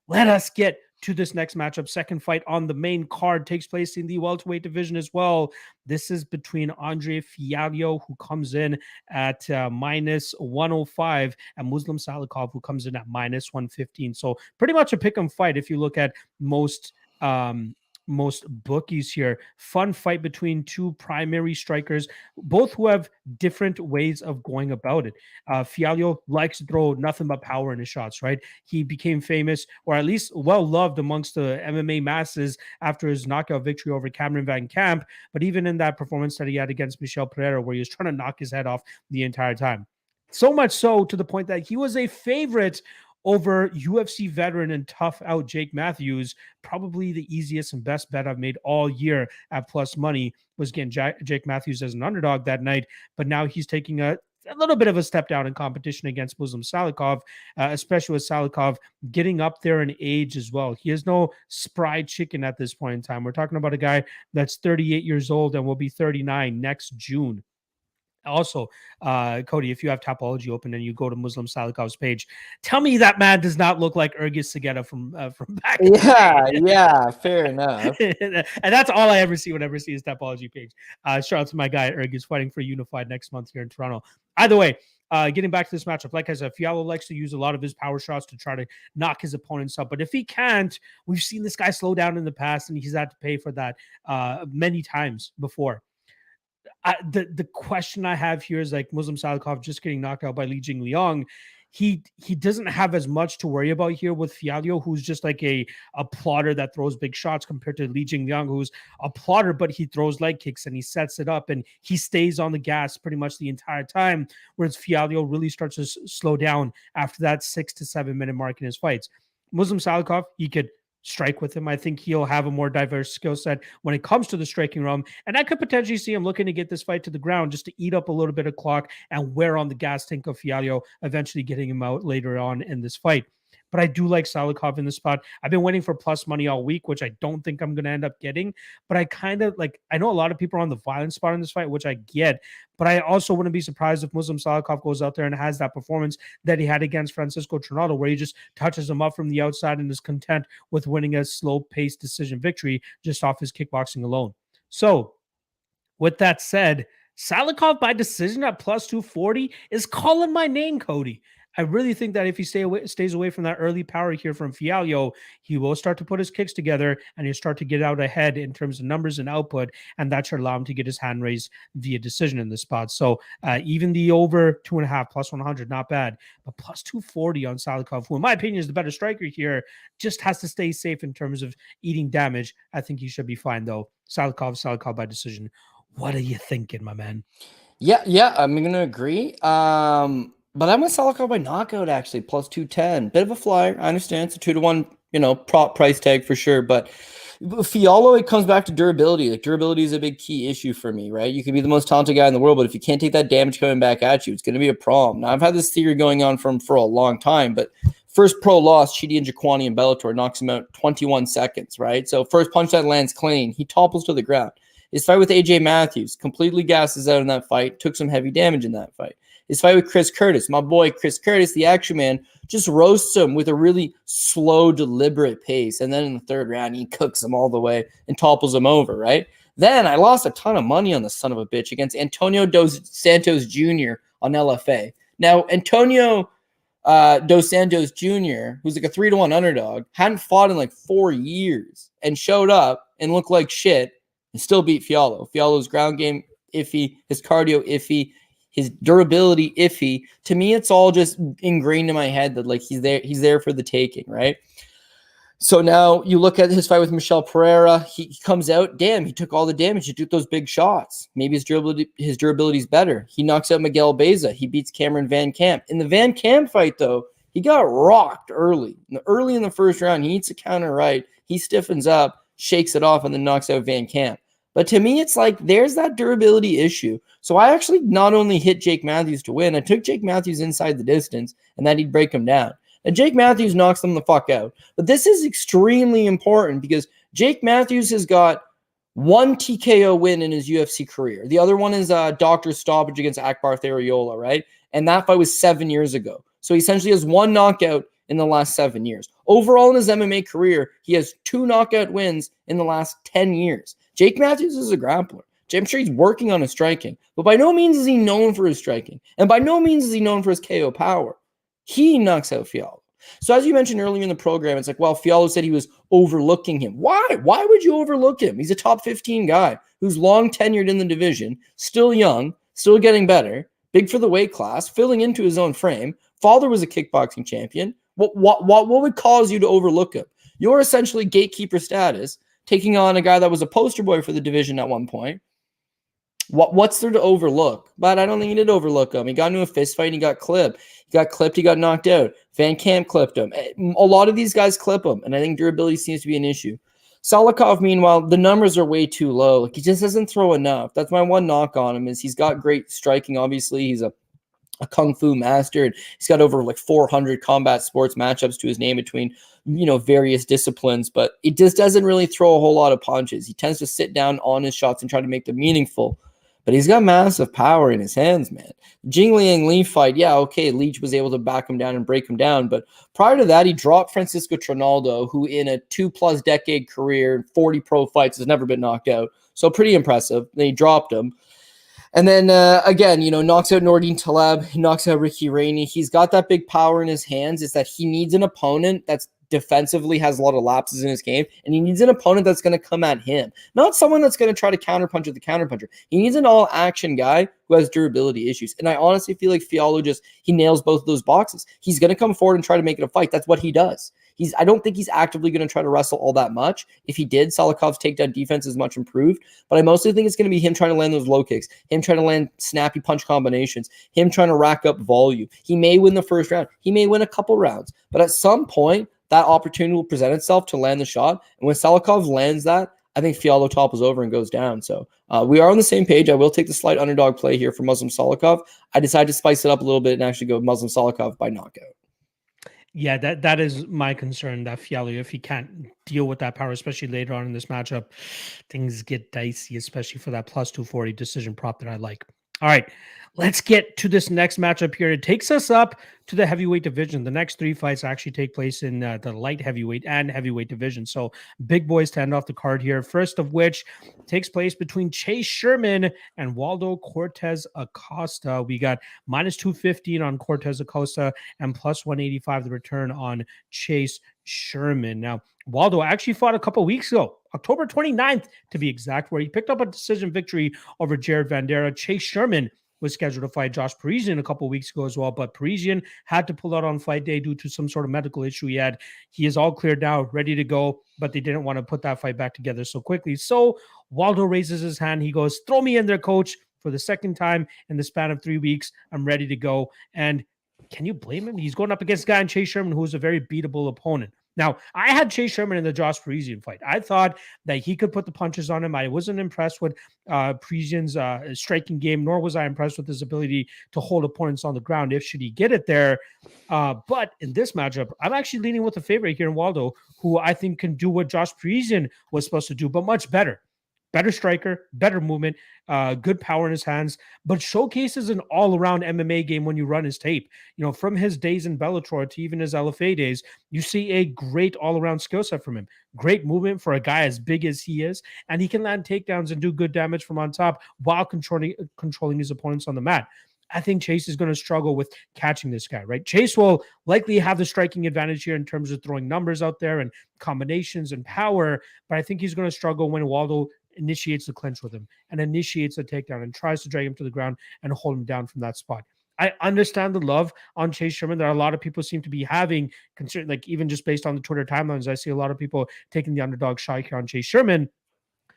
let us get to this next matchup. Second fight on the main card takes place in the welterweight division as well. This is between Andre Fialho, who comes in at -105, and Muslim Salikhov, who comes in at -115. So pretty much a pick 'em fight if you look at most bookies here. Fun fight between two primary strikers, both who have different ways of going about it. Fialho likes to throw nothing but power in his shots, right? He became famous, or at least well-loved amongst the MMA masses after his knockout victory over Cameron Van Camp, but even in that performance that he had against Michel Pereira, where he was trying to knock his head off the entire time. So much so to the point that he was a favorite over UFC veteran and tough out Jake Matthews. Probably the easiest and best bet I've made all year at plus money was getting Jake Matthews as an underdog that night. But now he's taking a little bit of a step down in competition against Muslim Salikhov, especially with Salikhov getting up there in age as well. He is no spry chicken at this point in time. We're talking about a guy that's 38 years old and will be 39 next June. Also, Cody, if you have Topology open and you go to Muslim Salikhov's page, tell me that man does not look like Urgis Segeta from back. Yeah, fair enough. And that's all I ever see whenever I see his Topology page. Shout out to my guy Urgis fighting for Unified next month here in Toronto. Either way, getting back to this matchup, like I said, Fialho likes to use a lot of his power shots to try to knock his opponents up. But if he can't, we've seen this guy slow down in the past, and he's had to pay for that many times before. The question I have here is, like, Muslim Salikhov just getting knocked out by Li Jingliang. He doesn't have as much to worry about here with Fialho, who's just like a plotter that throws big shots, compared to Li Jingliang, who's a plotter, but he throws leg kicks and he sets it up and he stays on the gas pretty much the entire time, whereas Fialho really starts to slow down after that 6 to 7 minute mark in his fights. Muslim Salikhov, he could strike with him. I think he'll have a more diverse skill set when it comes to the striking realm, and I could potentially see him looking to get this fight to the ground just to eat up a little bit of clock and wear on the gas tank of Fialho, eventually getting him out later on in this fight. But I do like Salikhov in this spot. I've been waiting for plus money all week, which I don't think I'm going to end up getting. But I kind of like, I know a lot of people are on the violent spot in this fight, which I get. But I also wouldn't be surprised if Muslim Salikhov goes out there and has that performance that he had against Francisco Trinaldo, where he just touches him up from the outside and is content with winning a slow-paced decision victory just off his kickboxing alone. So, with that said, Salikhov by decision at plus 240 is calling my name, Cody. I really think that if he stays away from that early power here from Fialho, he will start to put his kicks together and he'll start to get out ahead in terms of numbers and output, and that should allow him to get his hand raised via decision in this spot. So even the over 2.5 plus 100, not bad, but plus 240 on Salikhov, who in my opinion is the better striker here, just has to stay safe in terms of eating damage. I think he should be fine though. Salikhov by decision. What are you thinking, my man? Yeah, I'm going to agree. But I'm with Salikhov by knockout, actually, plus 210. Bit of a flyer. I understand it's a 2-to-1, prop price tag for sure. But Fialho, it comes back to durability. Like, durability is a big key issue for me, right? You can be the most talented guy in the world, but if you can't take that damage coming back at you, it's going to be a problem. Now, I've had this theory going on for a long time, but first pro loss, Chidi and Jaquani in Bellator knocks him out 21 seconds, right? So first punch that lands clean, he topples to the ground. His fight with AJ Matthews, completely gasses out in that fight, took some heavy damage in that fight. His fight with Chris Curtis, my boy Chris Curtis, the action man, just roasts him with a really slow, deliberate pace. And then in the third round, he cooks him all the way and topples him over, right? Then I lost a ton of money on the son of a bitch against Antonio Dos Santos Jr. on LFA. Now, Antonio Dos Santos Jr., who's like a 3-1 underdog, hadn't fought in like 4 years and showed up and looked like shit and still beat Fiolho. Fiolho's ground game iffy, his cardio iffy, his durability iffy. To me, it's all just ingrained in my head that like he's there for the taking, right? So now you look at his fight with Michel Pereira. He comes out, damn, he took all the damage. He took those big shots. Maybe his durability is better. He knocks out Miguel Beza. He beats Cameron Van Camp. In the Van Camp fight, though, he got rocked early. Early in the first round, he eats a counter right. He stiffens up, shakes it off, and then knocks out Van Camp. But to me, it's like there's that durability issue. So I actually not only hit Jake Matthews to win, I took Jake Matthews inside the distance, and that he'd break him down. And Jake Matthews knocks them the fuck out. But this is extremely important because Jake Matthews has got one TKO win in his UFC career. The other one is a doctor stoppage against Akbar Theriola, right? And that fight was 7 years ago. So he essentially has one knockout in the last 7 years. Overall in his MMA career, he has 2 knockout wins in the last 10 years. Jake Matthews is a grappler. I'm sure he's working on his striking, but by no means is he known for his striking. And by no means is he known for his KO power. He knocks out Fiolho. So as you mentioned earlier in the program, it's like, well, Fiolho said he was overlooking him. Why? Why would you overlook him? He's a top 15 guy who's long tenured in the division, still young, still getting better, big for the weight class, filling into his own frame. Father was a kickboxing champion. What would cause you to overlook him? You're essentially gatekeeper status, taking on a guy that was a poster boy for the division at one point. What's there to overlook? But I don't think he did overlook him. He got into a fist fight and he got clipped. He got knocked out. Van Camp clipped him. A lot of these guys clip him, and I think durability seems to be an issue. Salikhov, meanwhile, the numbers are way too low. Like, he just doesn't throw enough. That's my one knock on him is he's got great striking, obviously. He's a kung fu master, and he's got over like 400 combat sports matchups to his name between, various disciplines, but it just doesn't really throw a whole lot of punches. He tends to sit down on his shots and try to make them meaningful. But he's got massive power in his hands, man. Jingliang Li fight, yeah, okay, Leach was able to back him down and break him down. But prior to that, he dropped Francisco Trinaldo, who in a 2+ decade career, 40 pro fights, has never been knocked out. So pretty impressive. Then he dropped him. And then, again, knocks out Nordine Taleb. He knocks out Ricky Rainey. He's got that big power in his hands. It's that he needs an opponent that's defensively has a lot of lapses in his game, and he needs an opponent that's going to come at him, not someone that's going to try to counterpunch with the counterpuncher. He needs an all-action guy who has durability issues, and I honestly feel like Fiolho he nails both of those boxes. He's going to come forward and try to make it a fight. That's what he does. I don't think he's actively going to try to wrestle all that much. If he did, Salikhov's takedown defense is much improved, but I mostly think it's going to be him trying to land those low kicks, him trying to land snappy punch combinations, him trying to rack up volume. He may win the first round. He may win a couple rounds, but at some point, that opportunity will present itself to land the shot. And when Salikhov lands that, I think Fiolho topples over and goes down. So we are on the same page. I will take the slight underdog play here for Muslim Salikhov. I decided to spice it up a little bit and actually go Muslim Salikhov by knockout. Yeah, that is my concern, that Fiolho, if he can't deal with that power, especially later on in this matchup, things get dicey, especially for that plus 240 decision prop that I like. All right, let's get to this next matchup here. It takes us up to the heavyweight division. The next 3 fights actually take place in the light heavyweight and heavyweight division. So big boys to end off the card here. First of which takes place between Chase Sherman and Waldo Cortez Acosta. We got minus 215 on Cortez Acosta and plus 185 the return on Chase Sherman. Now, Waldo actually fought a couple weeks ago, October 29th to be exact, where he picked up a decision victory over Jared Vandera. Chase Sherman was scheduled to fight Josh Parisian a couple weeks ago as well, but Parisian had to pull out on fight day due to some sort of medical issue he had. He is all cleared now, ready to go, but they didn't want to put that fight back together so quickly. So Waldo raises his hand. He goes, "Throw me in there, coach, for the second time in the span of 3 weeks. I'm ready to go." And can you blame him? He's going up against a guy in Chase Sherman who is a very beatable opponent. Now, I had Chase Sherman in the Josh Parisian fight. I thought that he could put the punches on him. I wasn't impressed with Parisian's striking game, nor was I impressed with his ability to hold opponents on the ground if should he get it there. But in this matchup, I'm actually leaning with the favorite here in Waldo, who I think can do what Josh Parisian was supposed to do, but much better. Better striker, better movement, good power in his hands, but showcases an all-around MMA game when you run his tape. From his days in Bellator to even his LFA days, you see a great all-around skill set from him. Great movement for a guy as big as he is, and he can land takedowns and do good damage from on top while controlling his opponents on the mat. I think Chase is going to struggle with catching this guy, right? Chase will likely have the striking advantage here in terms of throwing numbers out there and combinations and power, but I think he's going to struggle when Waldo initiates the clinch with him and initiates a takedown and tries to drag him to the ground and hold him down from that spot. I understand the love on Chase Sherman that a lot of people seem to be having, concern, like even just based on the Twitter timelines, I see a lot of people taking the underdog shot here on Chase Sherman.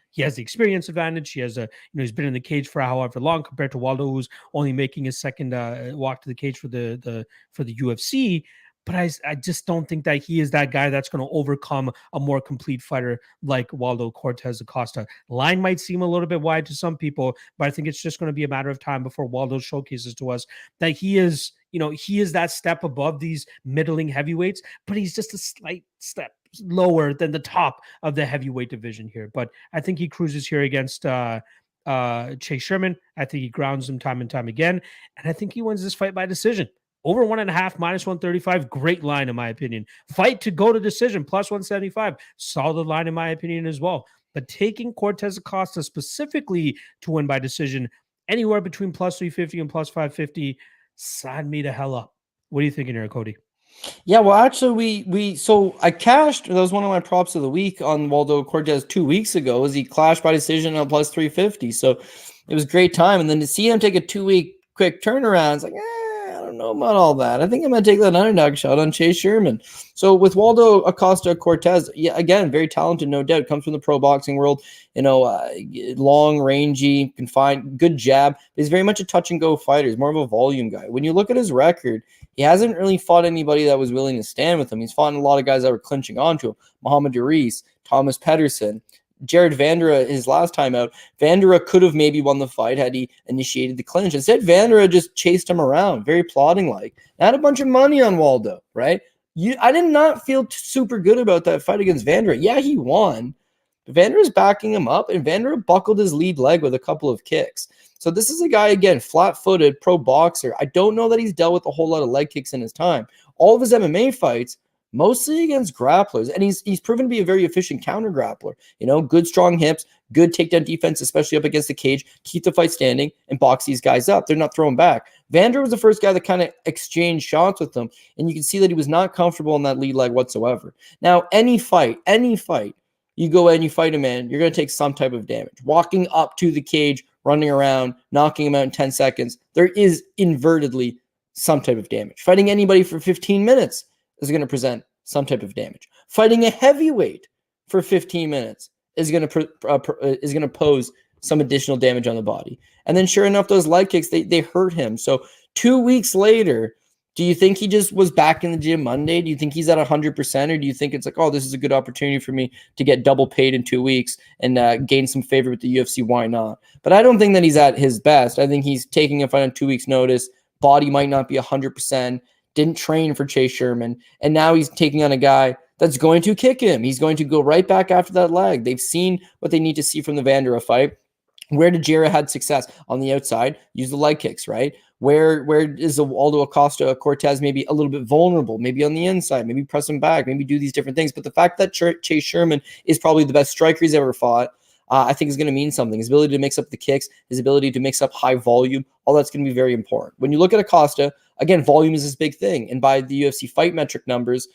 He has the experience advantage. He has he's been in the cage for however long compared to Waldo, who's only making his second walk to the cage for the UFC. But I just don't think that he is that guy that's going to overcome a more complete fighter like Waldo Cortez Acosta. Line might seem a little bit wide to some people, but I think it's just going to be a matter of time before Waldo showcases to us that he is that step above these middling heavyweights, but he's just a slight step lower than the top of the heavyweight division here. But I think he cruises here against Chase Sherman. I think he grounds him time and time again, and I think he wins this fight by decision. Over 1.5, minus 135, great line in my opinion. Fight to go to decision, plus 175, solid line in my opinion as well. But taking Cortez Acosta specifically to win by decision, anywhere between plus 350 and plus 550, sign me the hell up. What are you thinking here, Cody? Yeah, well, actually, so I cashed. That was one of my props of the week on Waldo Cortez 2 weeks ago. As he clashed by decision on plus 350, so it was a great time. And then to see him take a 2-week quick turnaround, it's like, I don't know about all that. I think I'm gonna take that underdog shot on Chase Sherman. So with Waldo Acosta Cortez, yeah, again, very talented, no doubt. Comes from the pro boxing world, long, rangy, can find good jab. He's very much a touch and go fighter. He's more of a volume guy. When you look at his record, he hasn't really fought anybody that was willing to stand with him. He's fought a lot of guys that were clinching onto him. Muhammad Duris, Thomas Pedersen, Jared Vandera, his last time out. Vandera could have maybe won the fight had he initiated the clinch. Instead, Vandera just chased him around, very plodding-like. Had a bunch of money on Waldo, right? I did not feel super good about that fight against Vandera. Yeah, he won. But Vandera's backing him up, and Vandera buckled his lead leg with a couple of kicks. So this is a guy, again, flat-footed, pro boxer. I don't know that he's dealt with a whole lot of leg kicks in his time. All of his MMA fights, mostly against grapplers, and he's proven to be a very efficient counter grappler. Good strong hips, good takedown defense, especially up against the cage, keep the fight standing, and box these guys up. They're not throwing back. Vandera was the first guy that kind of exchanged shots with them, and you can see that he was not comfortable in that lead leg whatsoever. Now, any fight, you go in, you fight a man, you're going to take some type of damage. Walking up to the cage, running around, knocking him out in 10 seconds, there is invertedly some type of damage. Fighting anybody for 15 minutes is going to present some type of damage. Fighting a heavyweight for 15 minutes is going to pose some additional damage on the body. And then sure enough, those leg kicks, they hurt him. So 2 weeks later, do you think he just was back in the gym Monday? Do you think he's at 100%? Or do you think it's like, oh, this is a good opportunity for me to get double paid in 2 weeks and gain some favor with the UFC? Why not? But I don't think that he's at his best. I think he's taking a fight on 2 weeks' notice. Body might not be 100%. Didn't train for Chase Sherman. And now he's taking on a guy that's going to kick him. He's going to go right back after that leg. They've seen what they need to see from the Vandera fight. Where did Jera had success? On the outside, use the leg kicks, right? Where is the Waldo Acosta Cortez maybe a little bit vulnerable? Maybe on the inside, maybe press him back, maybe do these different things. But the fact that Chase Sherman is probably the best striker he's ever fought, I think is going to mean something. His ability to mix up the kicks, his ability to mix up high volume, all that's going to be very important. When you look at Acosta, again, volume is his big thing. And by the UFC fight metric numbers,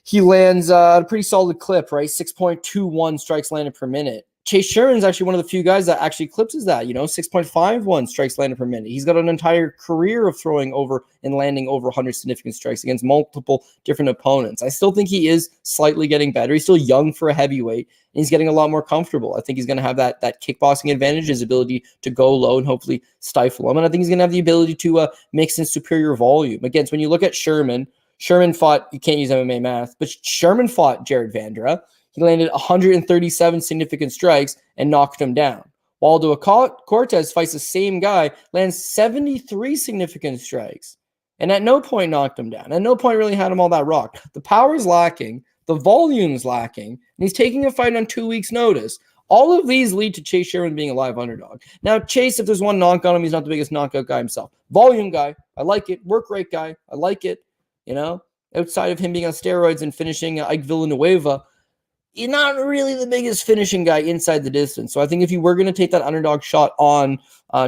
he lands a pretty solid clip, right? 6.21 strikes landed per minute. Chase Sherman is actually one of the few guys that actually eclipses that, 6.51 strikes landed per minute. He's got an entire career of throwing over and landing over 100 significant strikes against multiple different opponents. I still think he is slightly getting better. He's still young for a heavyweight, and he's getting a lot more comfortable. I think he's going to have that kickboxing advantage, his ability to go low and hopefully stifle him. And I think he's going to have the ability to mix in superior volume. Again, so when you look at Sherman fought, you can't use MMA math, but Sherman fought Jared Vandera. He landed 137 significant strikes and knocked him down. Waldo Cortez fights the same guy, lands 73 significant strikes, and at no point knocked him down. At no point really had him all that rocked. The power's lacking, the volume's lacking, and he's taking a fight on 2 weeks' notice. All of these lead to Chase Sherman being a live underdog. Now, Chase, if there's one knock on him, he's not the biggest knockout guy himself. Volume guy, I like it. Work rate guy, I like it. Outside of him being on steroids and finishing Ike Villanueva, he's not really the biggest finishing guy inside the distance. So I think if you were going to take that underdog shot on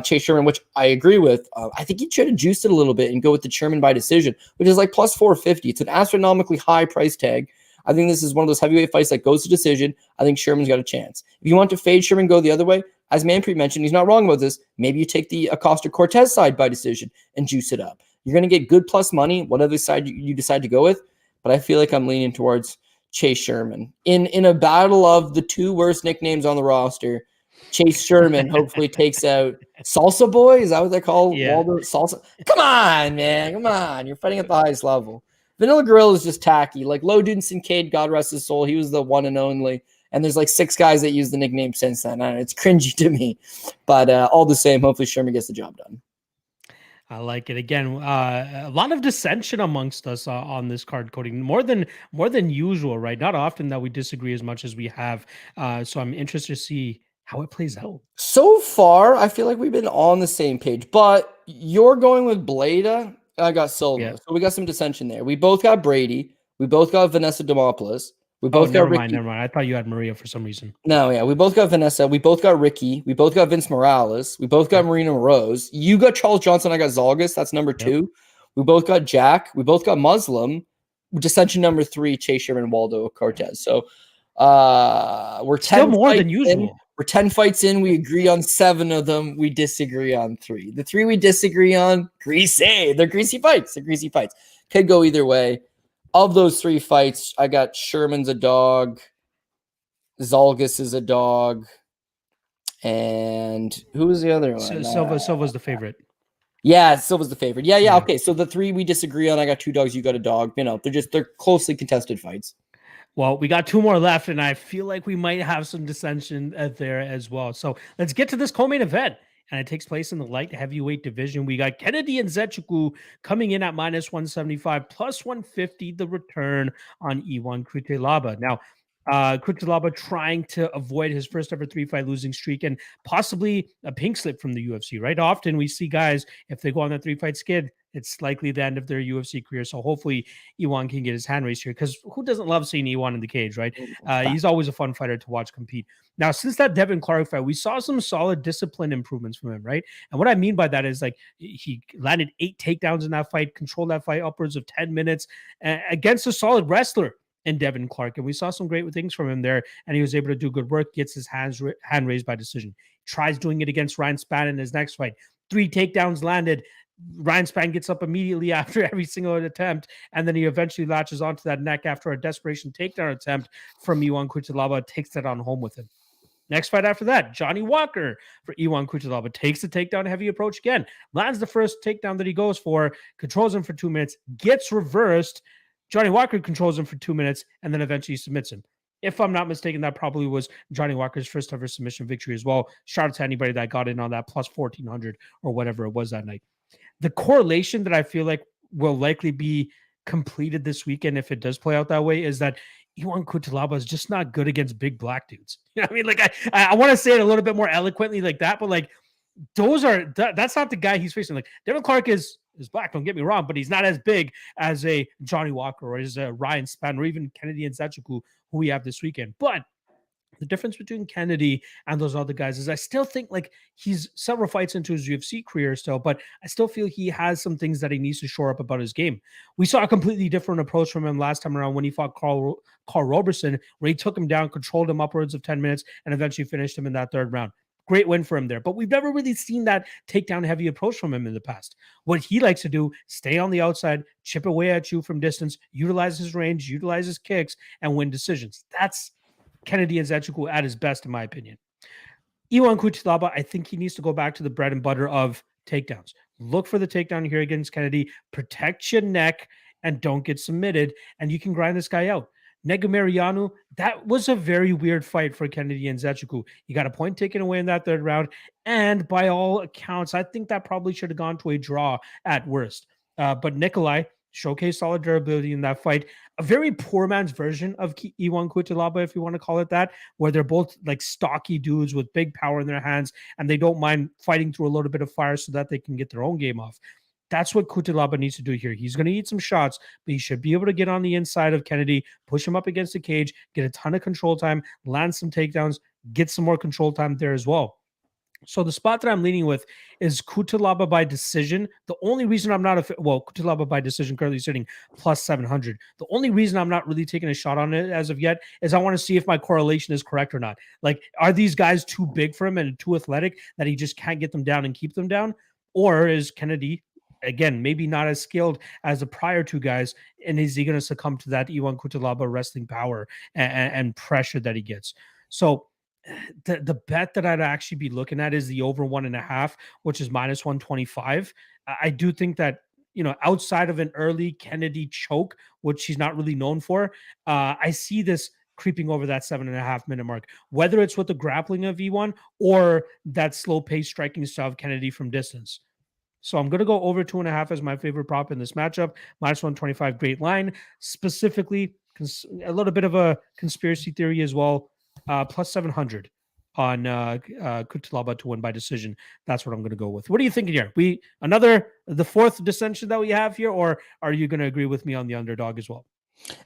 Chase Sherman, which I agree with, I think you should have juiced it a little bit and go with the Sherman by decision, which is like plus 450. It's an astronomically high price tag. I think this is one of those heavyweight fights that goes to decision. I think Sherman's got a chance. If you want to fade Sherman, go the other way. As Manpreet mentioned, he's not wrong about this. Maybe you take the Acosta Cortez side by decision and juice it up. You're going to get good plus money, whatever side you decide to go with. But I feel like I'm leaning towards Chase Sherman. In a battle of the two worst nicknames on the roster, Chase Sherman hopefully takes out Salsa Boy. Is that what they call Waldo? Salsa? Come on, man. Come on. You're fighting at the highest level. Vanilla Gorilla is just tacky. Like Low Dude Kincaid, God rest his soul, he was the one and only. And there's like 6 guys that use the nickname since then. It's cringy to me. But all the same, hopefully Sherman gets the job done. I like it. Again, a lot of dissension amongst us on this card coding, more than usual, right? Not often that we disagree as much as we have. So I'm interested to see how it plays out. So far, I feel like we've been on the same page, but you're going with Bleda. I got Silva. Yeah. So we got some dissension there. We both got Brady. We both got Vanessa Demopolis. We both got Ricky. Never mind. I thought you had Maria for some reason. No, yeah. We both got Vanessa. We both got Ricky. We both got Vince Morales. We both got Marina Moroz. You got Charles Johnson. I got Zalgas. That's number 2. We both got Jack. We both got Muslim. Dissension number 3, Chase Sherman, Waldo Cortez. So we're 10 still more than usual. We're 10 fights in. We agree on 7 of them. We disagree on 3. The 3 we disagree on, greasy. They're greasy fights. They're greasy fights. Could go either way. Of those 3 fights, I got Sherman's a dog. Zalgas is a dog. And who was the other one? Silva's the favorite. Yeah, Silva's the favorite. Yeah. Okay, so the 3 we disagree on, I got 2 dogs, you got a dog. You know, they're closely contested fights. Well, we got 2 more left, and I feel like we might have some dissension there as well. So let's get to this co-main event, and it takes place in the light heavyweight division. We got Kennedy and Nzechukwu coming in at minus 175, plus 150, the return on Ion Cutelaba. Now, Cutelaba trying to avoid his first ever 3-fight losing streak and possibly a pink slip from the UFC, right? Often we see guys, if they go on that 3-fight skid, it's likely the end of their UFC career. So hopefully Ion can get his hand raised here, because who doesn't love seeing Ion in the cage, right? He's always a fun fighter to watch compete. Now, since that Devin Clark fight, we saw some solid discipline improvements from him, right? And what I mean by that is, like, he landed 8 takedowns in that fight, controlled that fight upwards of 10 minutes against a solid wrestler in Devin Clark. And we saw some great things from him there, and he was able to do good work, gets his hand raised by decision. Tries doing it against Ryan Spann in his next fight. 3 takedowns landed. Ryan Spann gets up immediately after every single attempt, and then he eventually latches onto that neck after a desperation takedown attempt from Ion Cutelaba, takes that on home with him. Next fight after that, Johnny Walker for Ion Cutelaba takes the takedown heavy approach again, lands the first takedown that he goes for, controls him for 2 minutes, gets reversed. Johnny Walker controls him for 2 minutes, and then eventually submits him. If I'm not mistaken, that probably was Johnny Walker's first ever submission victory as well. Shout out to anybody that got in on that plus 1,400 or whatever it was that night. The correlation that I feel like will likely be completed this weekend, if it does play out that way, is that Ion Cutelaba is just not good against big black dudes. You know what I mean? Like, I want to say it a little bit more eloquently like that, but like, that's not the guy he's facing. Like, Devin Clark is black, don't get me wrong, but he's not as big as a Johnny Walker or as a Ryan Spann or even Kennedy and Nzechukwu, who we have this weekend. But the difference between Kennedy and those other guys is I still think, like, he's several fights into his UFC career still, but I still feel he has some things that he needs to shore up about his game. We saw a completely different approach from him last time around when he fought Carl Roberson, where he took him down, controlled him upwards of 10 minutes, and eventually finished him in that 3rd round. Great win for him there. But we've never really seen that takedown heavy approach from him in the past. What he likes to do, stay on the outside, chip away at you from distance, utilize his range, utilize his kicks, and win decisions. That's Kennedy and Nzechukwu at his best, in my opinion. Ion Cutelaba, I think he needs to go back to the bread and butter of takedowns. Look for the takedown here against Kennedy. Protect your neck and don't get submitted, and you can grind this guy out. Negumereanu, that was a very weird fight for Kennedy and Nzechukwu. He got a point taken away in that 3rd round, and by all accounts, I think that probably should have gone to a draw at worst. But Nikolai showcased solid durability in that fight. A very poor man's version of Ion Cutelaba, if you want to call it that, where they're both like stocky dudes with big power in their hands, and they don't mind fighting through a little bit of fire so that they can get their own game off. That's what Cutelaba needs to do here. He's going to eat some shots, but he should be able to get on the inside of Kennedy, push him up against the cage, get a ton of control time, land some takedowns, get some more control time there as well. So the spot that I'm leaning with is Cutelaba by decision. The only reason I'm not Cutelaba by decision currently sitting plus 700. The only reason I'm not really taking a shot on it as of yet is I want to see if my correlation is correct or not. Like, are these guys too big for him and too athletic that he just can't get them down and keep them down? Or is Kennedy, again, maybe not as skilled as the prior two guys, and is he going to succumb to that Ion Cutelaba wrestling power and pressure that he gets? So the bet that I'd actually be looking at is the over 1.5, which is minus 125. I do think that, outside of an early Kennedy choke, which he's not really known for, I see this creeping over that 7.5-minute mark, whether it's with the grappling of E1 or that slow pace striking style of Kennedy from distance. So I'm going to go over 2.5 as my favorite prop in this matchup. Minus 125, great line. Specifically, a little bit of a conspiracy theory as well. Plus 700 on Cutelaba to win by decision. That's what I'm going to go with. What are you thinking here? The fourth dissension that we have here, or are you going to agree with me on the underdog as well?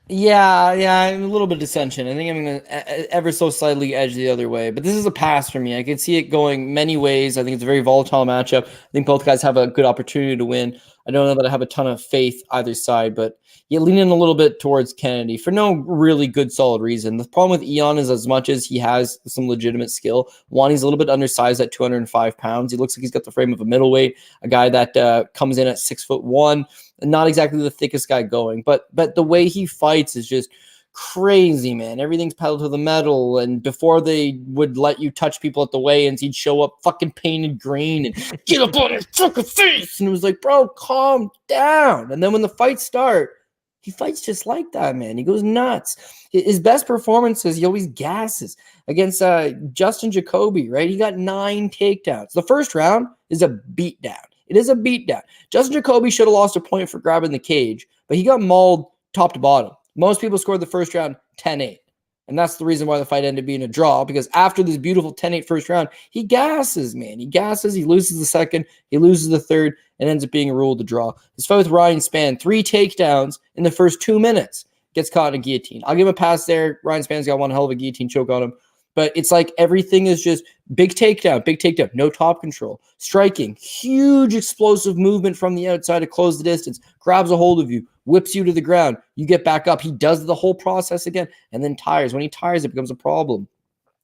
Yeah, I'm a little bit dissension. I think I'm going to ever so slightly edge the other way, but this is a pass for me. I can see it going many ways. I think it's a very volatile matchup. I think both guys have a good opportunity to win. I don't know that I have a ton of faith either side, but leaning a little bit towards Kennedy for no really good solid reason. The problem with Ion is, as much as he has some legitimate skill, one, he's a little bit undersized at 205 pounds. He looks like he's got the frame of a middleweight, a guy that comes in at 6'1", not exactly the thickest guy going, but the way he fights is just crazy, man. Everything's pedal to the metal, and before they would let you touch people at the weigh-ins, he'd show up fucking painted green and get up on his fucking face, and it was like, bro, calm down. And then when the fights start, he fights just like that, man. He goes nuts. His best performances, he always gasses. Against Justin Jacoby, right? He got 9 takedowns. The first round is a beatdown. It is a beatdown. Justin Jacoby should have lost a point for grabbing the cage, but he got mauled top to bottom. Most people scored the first round 10-8. And that's the reason why the fight ended up being a draw, because after this beautiful 10-8 first round, he gasses, man. He gasses, he loses the second, he loses the third, and ends up being a rule to draw. His fight with Ryan Spann, 3 takedowns in the first 2 minutes, gets caught in a guillotine. I'll give him a pass there. Ryan Spann's got one hell of a guillotine choke on him. But it's like everything is just big takedown, no top control. Striking, huge explosive movement from the outside to close the distance, grabs a hold of you, whips you to the ground. You get back up. He does the whole process again and then tires. When he tires, it becomes a problem.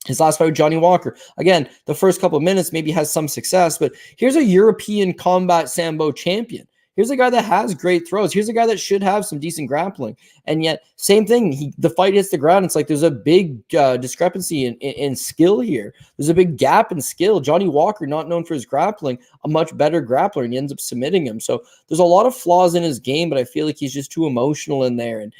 His last fight with Johnny Walker, again, the first couple of minutes maybe has some success, but here's a European combat Sambo champion. Here's a guy that has great throws. Here's a guy that should have some decent grappling. And yet, same thing, the fight hits the ground. It's like there's a big discrepancy in skill here. There's a big gap in skill. Johnny Walker, not known for his grappling, a much better grappler, and he ends up submitting him. So there's a lot of flaws in his game, but I feel like he's just too emotional in there. And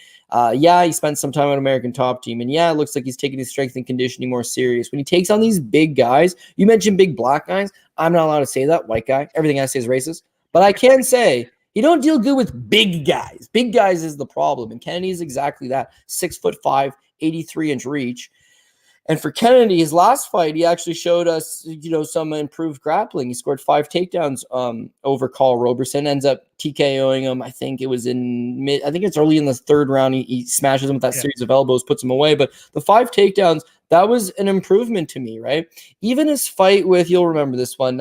he spent some time on American Top Team. And it looks like he's taking his strength and conditioning more serious. When he takes on these big guys, you mentioned big black guys. I'm not allowed to say that, white guy. Everything I say is racist. But I can say you don't deal good with big guys. Big guys is the problem. And Kennedy is exactly that. 6'5", 83-inch reach. And for Kennedy, his last fight, he actually showed us, some improved grappling. He scored 5 takedowns over Carl Roberson, ends up TKOing him. I think it's early in the third round. He smashes him with that series of elbows, puts him away. But the 5 takedowns, that was an improvement to me, right? Even his fight with, you'll remember this one,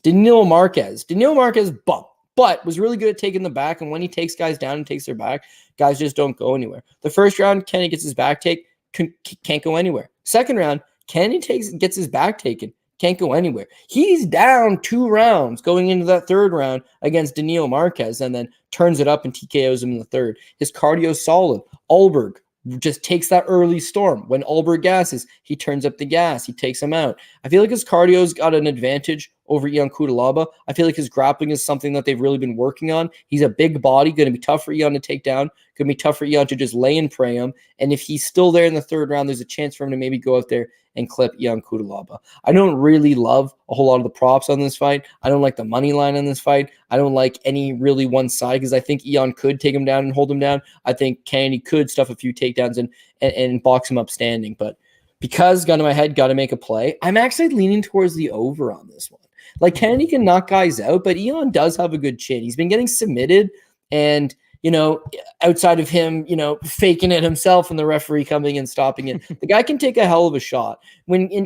Danilo Marquez but was really good at taking the back. And when he takes guys down and takes their back, guys just don't go anywhere. The first round, Kenny gets his back take, can't go anywhere. Second round, Kenny gets his back taken, can't go anywhere. He's down 2 rounds going into that third round against Danilo Marquez and then turns it up and TKOs him in the third. His cardio's solid. Ulberg just takes that early storm. When Ulberg gasses, he turns up the gas. He takes him out. I feel like his cardio's got an advantage over Ion Cutelaba. I feel like his grappling is something that they've really been working on. He's a big body, going to be tough for Ion to take down, going to be tough for Ion to just lay and pray him. And if he's still there in the third round, there's a chance for him to maybe go out there and clip Ion Cutelaba. I don't really love a whole lot of the props on this fight. I don't like the money line on this fight. I don't like any really one side because I think Ion could take him down and hold him down. I think Kennedy could stuff a few takedowns and box him up standing. But because gun to my head, got to make a play, I'm actually leaning towards the over on this one. Like Kennedy can knock guys out, but Ion does have a good chin. He's been getting submitted, and outside of him, faking it himself and the referee coming and stopping it, the guy can take a hell of a shot.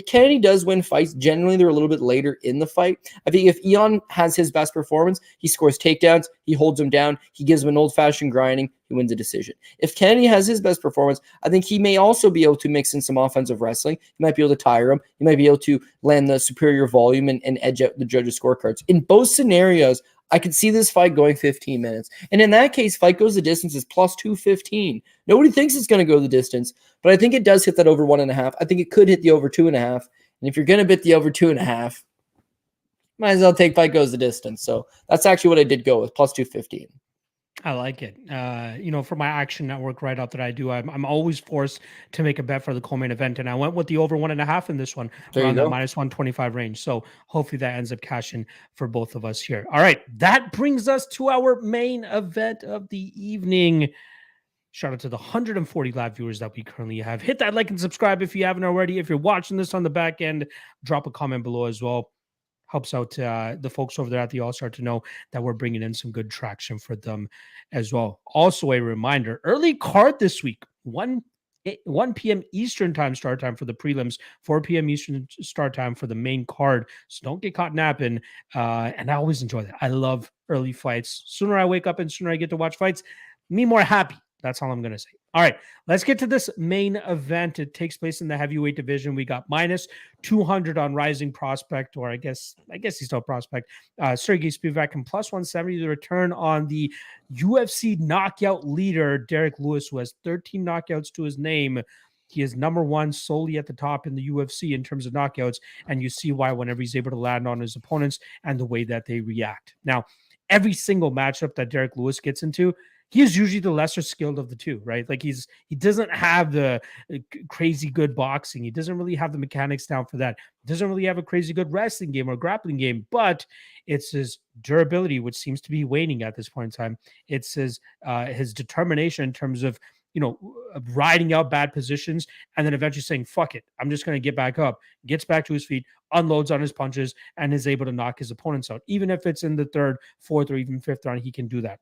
Kennedy does win fights, generally they're a little bit later in the fight. I think if Ion has his best performance, he scores takedowns, he holds him down, he gives him an old-fashioned grinding, he wins a decision. If Kennedy has his best performance, I think he may also be able to mix in some offensive wrestling. He might be able to tire him. He might be able to land the superior volume and edge out the judges' scorecards. In both scenarios, I could see this fight going 15 minutes. And in that case, fight goes the distance is plus 215. Nobody thinks it's going to go the distance, but I think it does hit that over 1.5. I think it could hit the over 2.5. And if you're going to bet the over 2.5, might as well take fight goes the distance. So that's actually what I did go with, plus 215. I like it. For my Action Network write-up that I do, I'm always forced to make a bet for the co-main event, and I went with the over 1.5 in this one, around that minus 125 range. So hopefully that ends up cashing for both of us here. All right, that brings us to our main event of the evening. Shout out to the 140 live viewers that we currently have. Hit that like and subscribe if you haven't already. If you're watching this on the back end, drop a comment below as well. Helps out the folks over there at the All-Star to know that we're bringing in some good traction for them as well. Also, a reminder, early card this week, 1 p.m. Eastern time start time for the prelims, 4 p.m. Eastern start time for the main card. So don't get caught napping. And I always enjoy that. I love early fights. Sooner I wake up and sooner I get to watch fights, me more happy. That's all I'm going to say. All right, let's get to this main event. It takes place in the heavyweight division. We got minus 200 on Rising Prospect, or I guess he's still a prospect, Sergey Spivac, and plus 170 the return on the UFC knockout leader, Derek Lewis, who has 13 knockouts to his name. He is number one solely at the top in the UFC in terms of knockouts, and you see why whenever he's able to land on his opponents and the way that they react. Now, every single matchup that Derek Lewis gets into, he is usually the lesser skilled of the two, right? Like he doesn't have the crazy good boxing. He doesn't really have the mechanics down for that. He doesn't really have a crazy good wrestling game or grappling game, but it's his durability, which seems to be waning at this point in time. It's his determination in terms of, riding out bad positions and then eventually saying, fuck it, I'm just going to get back up, gets back to his feet, unloads on his punches, and is able to knock his opponents out. Even if it's in the third, fourth, or even fifth round, he can do that.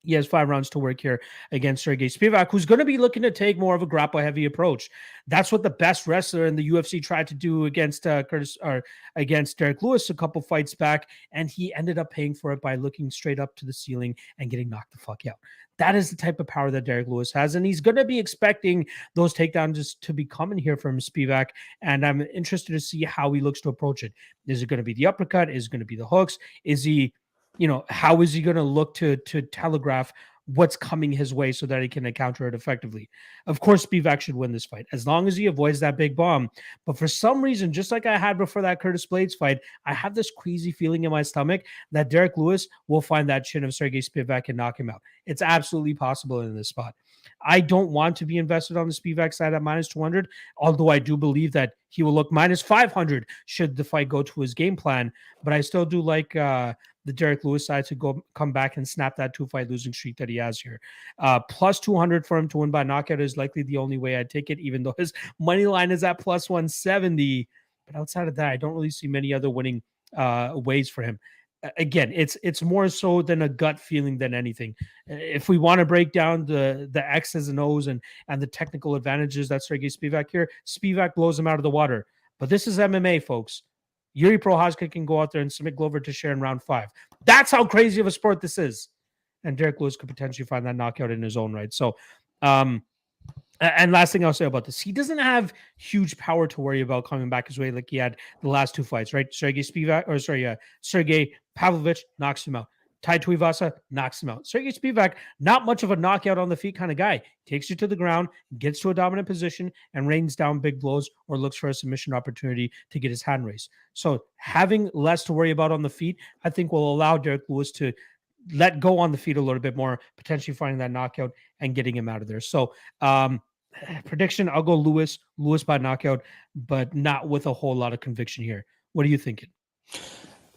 He has 5 rounds to work here against Sergey Spivac, who's going to be looking to take more of a grapple-heavy approach. That's what the best wrestler in the UFC tried to do against against Derek Lewis a couple fights back, and he ended up paying for it by looking straight up to the ceiling and getting knocked the fuck out. That is the type of power that Derek Lewis has, and he's going to be expecting those takedowns to be coming here from Spivac, and I'm interested to see how he looks to approach it. Is it going to be the uppercut? Is it going to be the hooks? Is he... how is he going to look to telegraph what's coming his way so that he can counter it effectively? Of course, Spivac should win this fight as long as he avoids that big bomb. But for some reason, just like I had before that Curtis Blades fight, I have this queasy feeling in my stomach that Derek Lewis will find that chin of Sergey Spivac and knock him out. It's absolutely possible in this spot. I don't want to be invested on the Spivac side at minus 200, although I do believe that he will look minus 500 should the fight go to his game plan. But I still do like the Derek Lewis side to come back and snap that 2-fight losing streak that he has here. Plus 200 for him to win by knockout is likely the only way I'd take it, even though his money line is at plus 170. But outside of that, I don't really see many other winning ways for him. Again, it's more so than a gut feeling than anything. If we want to break down the X's and O's and the technical advantages that Sergey Spivac here, Spivac blows him out of the water. But this is MMA, folks. Yuri Prochazka can go out there and submit Glover Teixeira in round 5. That's how crazy of a sport this is. And Derek Lewis could potentially find that knockout in his own right. So, and last thing I'll say about this, he doesn't have huge power to worry about coming back his way like he had the last 2 fights, right? Sergey Pavlovich knocks him out. Tai Tuivasa knocks him out. Sergey Spivac, not much of a knockout on the feet kind of guy. Takes you to the ground, gets to a dominant position, and rains down big blows or looks for a submission opportunity to get his hand raised. So having less to worry about on the feet, I think will allow Derek Lewis to let go on the feet a little bit more, potentially finding that knockout and getting him out of there. So prediction, I'll go Lewis by knockout, but not with a whole lot of conviction here. What are you thinking?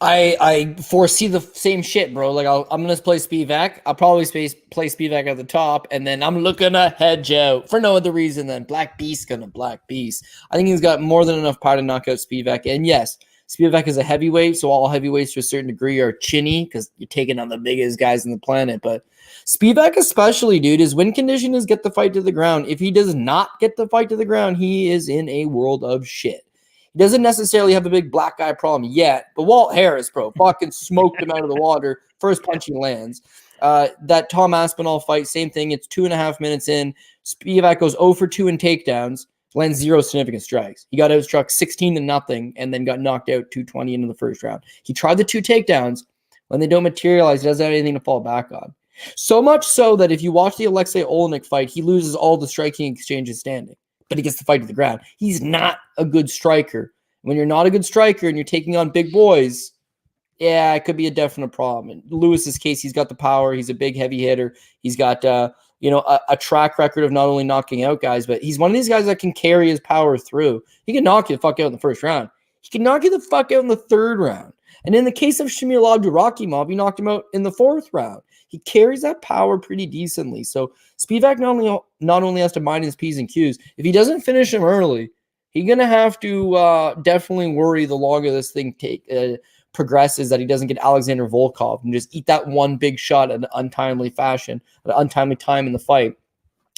I foresee the same shit, bro. Like I'm gonna play Spivac. I'll probably play Spivac at the top, and then I'm looking to hedge out for no other reason than Black Beast gonna Black Beast. I think he's got more than enough power to knock out Spivac. And yes, Spivac is a heavyweight, so all heavyweights to a certain degree are chinny because you're taking on the biggest guys on the planet. But Spivac especially, dude, his win condition is get the fight to the ground. If he does not get the fight to the ground, he is in a world of shit. He doesn't necessarily have a big black guy problem yet, but Walt Harris, bro, fucking smoked him out of the water. First punch he lands. That Tom Aspinall fight, same thing. It's 2.5 minutes in. Spivac goes 0 for 2 in takedowns, lands 0 significant strikes. He got outstruck 16-0 and then got knocked out 220 into the first round. He tried the 2 takedowns. When they don't materialize, he doesn't have anything to fall back on. So much so that if you watch the Alexei Olenek fight, he loses all the striking exchanges standing, but he gets the fight to the ground. He's not a good striker. When you're not a good striker and you're taking on big boys, yeah, it could be a definite problem. In Lewis's case, he's got the power. He's a big, heavy hitter. He's got, a track record of not only knocking out guys, but he's one of these guys that can carry his power through. He can knock you the fuck out in the first round. He can knock you the fuck out in the third round. And in the case of Shamil Abdurakhimov, he knocked him out in the fourth round. He carries that power pretty decently. So Spivac not only has to mind his P's and Q's. If he doesn't finish him early, he's going to have to definitely worry the longer this thing progresses that he doesn't get Alexander Volkov and just eat that one big shot at an untimely fashion, at an untimely time in the fight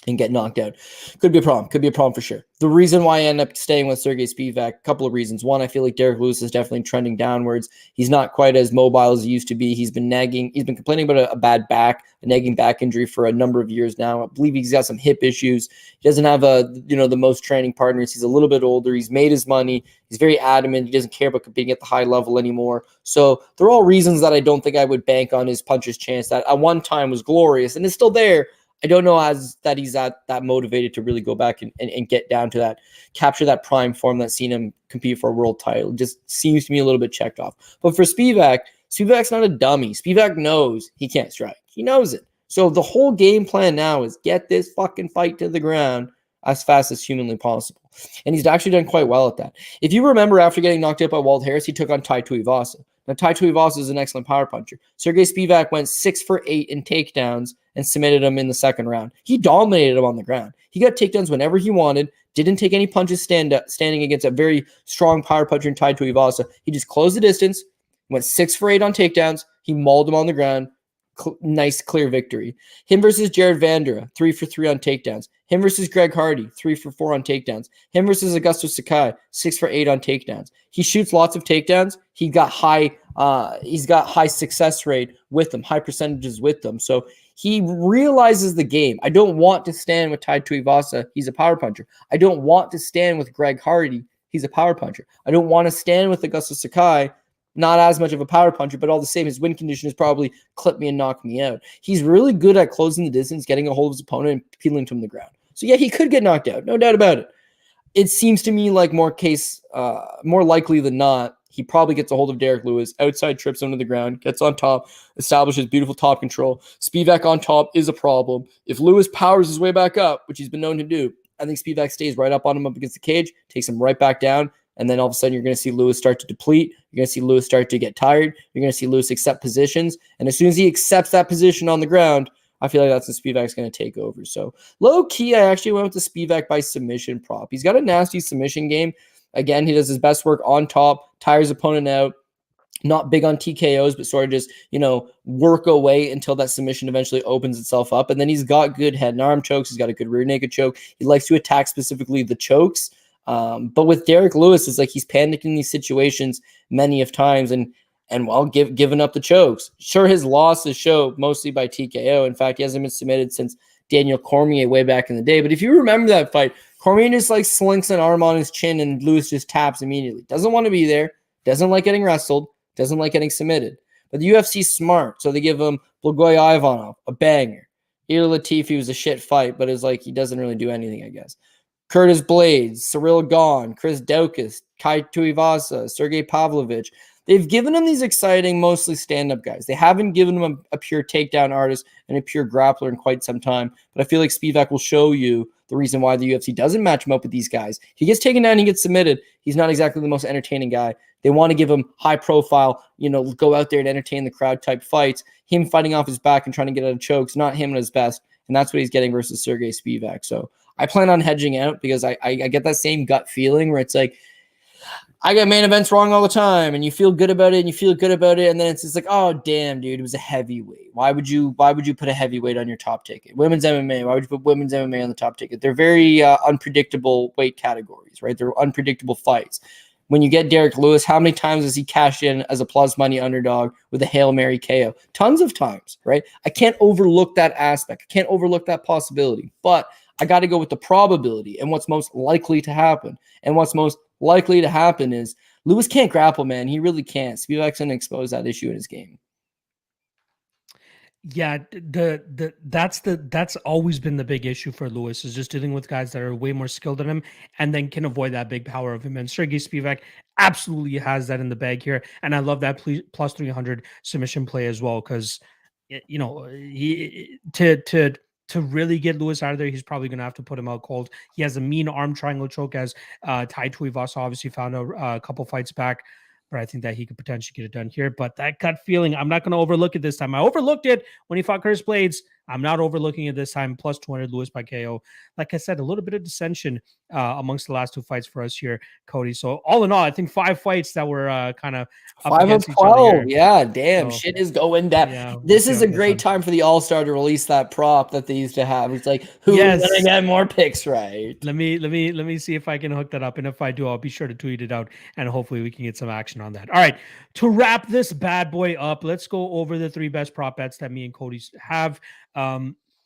and get knocked out. Could be a problem. Could be a problem for sure. The reason why I end up staying with Sergey Spivac, a couple of reasons. One, I feel like Derek Lewis is definitely trending downwards. He's not quite as mobile as he used to be. He's been nagging. He's been complaining about a bad back, a nagging back injury for a number of years now. I believe he's got some hip issues. He doesn't have the most training partners. He's a little bit older. He's made his money. He's very adamant. He doesn't care about competing at the high level anymore. So they're all reasons that I don't think I would bank on his puncher's chance that at one time was glorious and is still there. I don't know that he's that motivated to really go back and get down to that, capture that prime form that's seen him compete for a world title. It just seems to me a little bit checked off. But for Spivac's not a dummy. Spivac knows he can't strike. He knows it. So the whole game plan now is get this fucking fight to the ground as fast as humanly possible. And he's actually done quite well at that. If you remember, after getting knocked out by Walt Harris, he took on Tai Tuivasa. Now, Tai Tuivasa is an excellent power puncher. Sergey Spivac went 6 for 8 in takedowns and submitted him in the second round. He dominated him on the ground. He got takedowns whenever he wanted, didn't take any punches standing against a very strong power puncher in Tai Tuivasa. He just closed the distance, went 6 for 8 on takedowns. He mauled him on the ground. Nice, clear victory. Him versus Jared Vandera, 3 for 3 on takedowns. Him versus Greg Hardy, 3 for 4 on takedowns. Him versus Augusto Sakai, 6 for 8 on takedowns. He shoots lots of takedowns. He's got high success rate with them, high percentages with them. So he realizes the game. I don't want to stand with Tai Tuivasa. He's a power puncher. I don't want to stand with Greg Hardy. He's a power puncher. I don't want to stand with Augusto Sakai. Not as much of a power puncher, but all the same, his win condition is probably clip me and knock me out. He's really good at closing the distance, getting a hold of his opponent, and peeling to him the ground. So yeah, he could get knocked out, no doubt about it. It seems to me like more likely than not, he probably gets a hold of Derek Lewis, outside trips him to the ground, gets on top, establishes beautiful top control. Spivac on top is a problem. If Lewis powers his way back up, which he's been known to do, I think Spivac stays right up on him up against the cage, takes him right back down, and then all of a sudden you're going to see Lewis start to deplete. You're going to see Lewis start to get tired. You're going to see Lewis accept positions. And as soon as he accepts that position on the ground, I feel like that's when Spivac's going to take over. So low-key, I actually went with the Spivac by submission prop. He's got a nasty submission game. Again, he does his best work on top, tires opponent out. Not big on TKOs, but sort of just, work away until that submission eventually opens itself up. And then he's got good head and arm chokes. He's got a good rear naked choke. He likes to attack specifically the chokes. But with Derek Lewis, it's like he's panicked in these situations many of times and giving up the chokes. Sure, his losses show mostly by TKO. In fact, he hasn't been submitted since Daniel Cormier way back in the day. But if you remember that fight, Cormier just slinks an arm on his chin and Lewis just taps immediately. Doesn't want to be there. Doesn't like getting wrestled. Doesn't like getting submitted. But the UFC's smart, so they give him Blagoy Ivanov, a banger. Ilir Latifi was a shit fight, but it's like he doesn't really do anything, I guess. Curtis Blades, Cyril Gahn, Chris Daukaus, Kai Tuivasa, Sergey Pavlovich. They've given him these exciting, mostly stand-up guys. They haven't given him a pure takedown artist and a pure grappler in quite some time. But I feel like Spivac will show you the reason why the UFC doesn't match him up with these guys. He gets taken down, he gets submitted. He's not exactly the most entertaining guy. They want to give him high profile, go out there and entertain the crowd type fights. Him fighting off his back and trying to get out of chokes, not him at his best. And that's what he's getting versus Sergey Spivac. So I plan on hedging out because I get that same gut feeling where it's like, I get main events wrong all the time, and you feel good about it, and you feel good about it, and then it's just like, oh damn, dude, it was a heavyweight. Why would you put a heavyweight on your top ticket? Women's MMA. Why would you put women's MMA on the top ticket? They're very unpredictable weight categories, right? They're unpredictable fights. When you get Derek Lewis, how many times has he cashed in as a plus money underdog with a Hail Mary KO? Tons of times, right? I can't overlook that aspect. I can't overlook that possibility, but I got to go with the probability and what's most likely to happen. And what's most likely to happen is Lewis can't grapple, man. He really can't. Spivac's going to expose that issue in his game. Yeah, that's always been the big issue for Lewis, is just dealing with guys that are way more skilled than him and then can avoid that big power of him. And Sergey Spivak absolutely has that in the bag here. And I love that plus 300 submission play as well, because you know, he to really get Lewis out of there, he's probably going to have to put him out cold. He has a mean arm triangle choke, as Tai Tuivasa obviously found a couple fights back, but I think that he could potentially get it done here. But that gut feeling, I'm not going to overlook it this time. I overlooked it when he fought Curtis Blades. I'm not overlooking it this time. Plus 200 Lewis by KO. Like I said, a little bit of dissension amongst the last two fights for us here, Cody. So all in all, I think 5 fights that were kind of 5 of 12. Yeah, damn, so, shit is going down. Yeah, this is a great time for the All-Star to release that prop that they used to have. It's like, who's gonna get more picks right? Let me see if I can hook that up, and if I do, I'll be sure to tweet it out, and hopefully we can get some action on that. All right, to wrap this bad boy up, let's go over the 3 best prop bets that me and Cody have.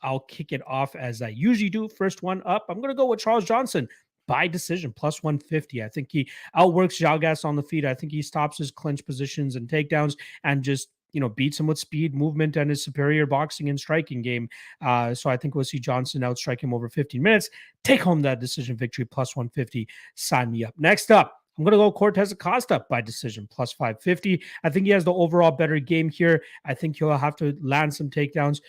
I'll kick it off as I usually do. First one up, I'm going to go with Charles Johnson by decision, plus 150. I think he outworks Jalgas on the feet. I think he stops his clinch positions and takedowns and just, you know, beats him with speed, movement, and his superior boxing and striking game. So I think we'll see Johnson outstrike him over 15 minutes. Take home that decision victory, plus 150. Sign me up. Next up, I'm going to go Cortez Acosta by decision, plus 550. I think he has the overall better game here. I think he'll have to land some takedowns,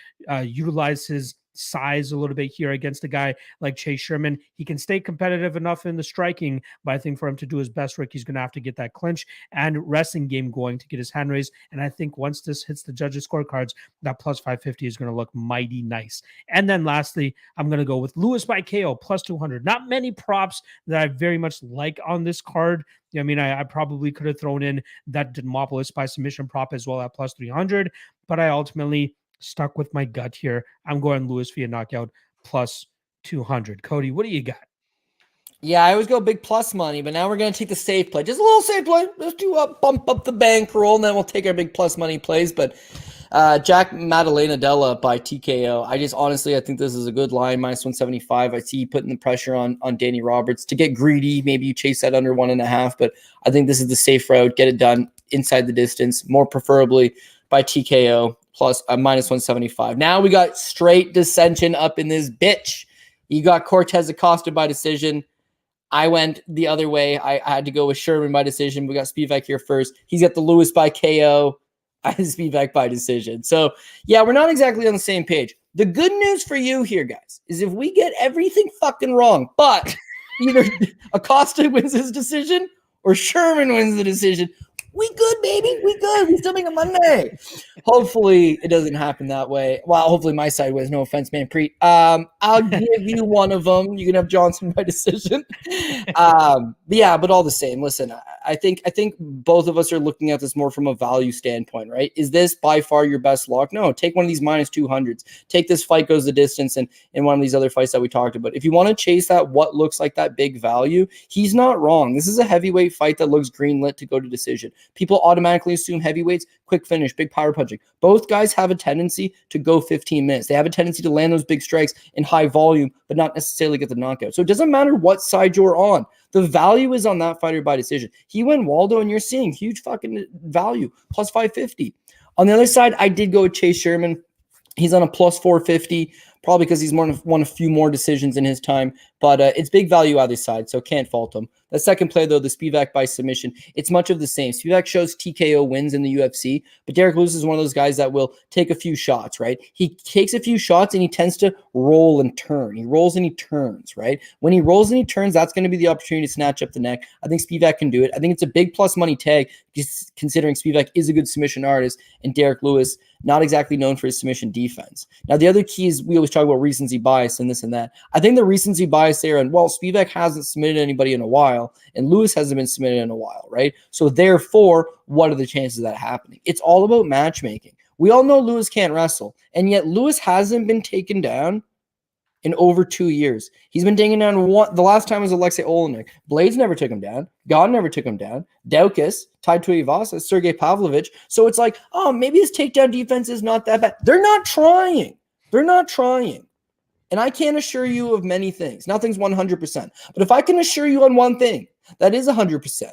utilize his size a little bit here against a guy like Chase Sherman. He can stay competitive enough in the striking, but I think for him to do his best work, he's going to have to get that clinch and wrestling game going to get his hand raised. And I think once this hits the judges' scorecards, that plus 550 is going to look mighty nice. And then lastly, I'm going to go with Lewis by KO, plus 200. Not many props that I very much like on this card. I mean, I probably could have thrown in that Demopolis by submission prop as well at plus 300, but I ultimately stuck with my gut here. I'm going Lewis via knockout plus 200. Cody, what do you got? Yeah, I always go big plus money, but now we're going to take the safe play. Just a little safe play. Just to bump up the bankroll, and then we'll take our big plus money plays. But Jack Maddalena Della by TKO. I think this is a good line, minus 175. I see you putting the pressure on Danny Roberts. To get greedy, maybe you chase that under 1.5, but I think this is the safe route. Get it done inside the distance, more preferably by TKO. Plus minus 175. Now we got straight dissension up in this bitch. You got Cortez Acosta by decision. I went the other way. I had to go with Sherman by decision. We got Spivac here first. He's got the Lewis by KO. I had Spivac by decision. So, yeah, we're not exactly on the same page. The good news for you here, guys, is if we get everything fucking wrong, but either Acosta wins his decision or Sherman wins the decision, we good, baby. We good. We still make a Monday. Hopefully it doesn't happen that way. Well, hopefully my side wins. No offense, man. I'll give you one of them. You can have Johnson by decision. But all the same. Listen, I think both of us are looking at this more from a value standpoint, right? Is this by far your best lock? No, take one of these minus 200s. Take this fight goes the distance and in one of these other fights that we talked about. If you want to chase that, what looks like that big value, he's not wrong. This is a heavyweight fight that looks greenlit to go to decision. People automatically assume heavyweights, quick finish, big power punching. Both guys have a tendency to go 15 minutes. They have a tendency to land those big strikes in high volume, but not necessarily get the knockout. So it doesn't matter what side you're on. The value is on that fighter by decision. He went Waldo, and you're seeing huge fucking value, plus 550. On the other side, I did go with Chase Sherman. He's on a plus 450, probably because he's won a few more decisions in his time. But it's big value either side, so can't fault him. The second play, though, the Spivac by submission, it's much of the same. Spivac shows TKO wins in the UFC, but Derek Lewis is one of those guys that will take a few shots, right? He takes a few shots, and he tends to roll and turn. He rolls and he turns, right? When he rolls and he turns, that's going to be the opportunity to snatch up the neck. I think Spivac can do it. I think it's a big plus money tag, considering Spivac is a good submission artist, and Derek Lewis, not exactly known for his submission defense. Now, the other key is we always talk about recency bias and this and that. I think the recency bias there, and well, Spivac hasn't submitted anybody in a while, while, and Lewis hasn't been submitted in a while, right? So therefore, what are the chances of that happening? It's all about matchmaking. We all know Lewis can't wrestle, and yet Lewis hasn't been taken down in over 2 years. He's been taken down one. The last time was Alexei Olenek. Blades never took him down. God never took him down. Daukus, tied to Ivasa, Sergey Pavlovich. So it's like, oh, maybe his takedown defense is not that bad. They're not trying. They're not trying. And I can't assure you of many things. Nothing's 100%. But if I can assure you on one thing, that is 100%.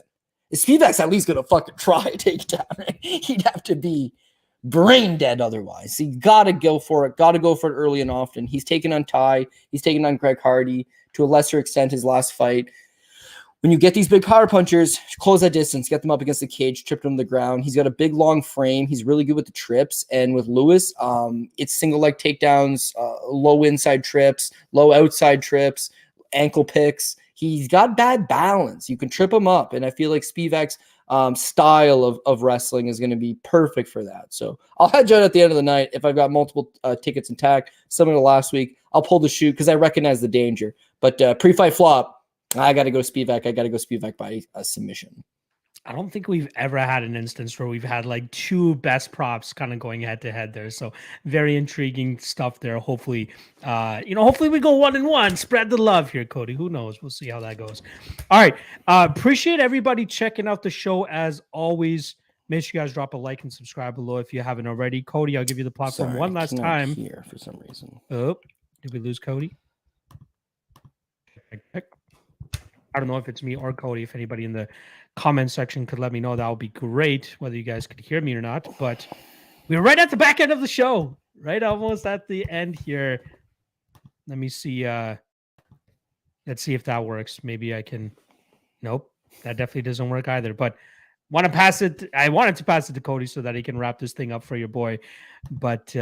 Is Spivac's at least going to fucking try a takedown. He'd have to be brain dead otherwise. So you got to go for it. Got to go for it early and often. He's taken on Ty. He's taken on Greg Hardy. To a lesser extent, his last fight. When you get these big power punchers, close that distance, get them up against the cage, trip them to the ground. He's got a big, long frame. He's really good with the trips. And with Lewis, it's single leg takedowns, low inside trips, low outside trips, ankle picks. He's got bad balance. You can trip him up. And I feel like Spivac's style of wrestling is going to be perfect for that. So I'll hedge out at the end of the night. If I've got multiple tickets intact, similar to last week, I'll pull the shoot because I recognize the danger. But pre-fight flop, I got to go Spivac. I got to go Spivac by submission. I don't think we've ever had an instance where we've had like two best props kind of going head to head there. So very intriguing stuff there. Hopefully, hopefully we go 1-1. Spread the love here, Cody. Who knows? We'll see how that goes. All right. Appreciate everybody checking out the show as always. Make sure you guys drop a like and subscribe below if you haven't already. Cody, I'll give you the platform one last time. Here for some reason. Oh, did we lose Cody? I don't know if it's me or Cody. If anybody in the comment section could let me know, that would be great, whether you guys could hear me or not. But we're right at the back end of the show, right? Almost at the end here. Let me see. Let's see if that works. Maybe I can. Nope, that definitely doesn't work either. But want to pass it. I wanted to pass it to Cody so that he can wrap this thing up for your boy. But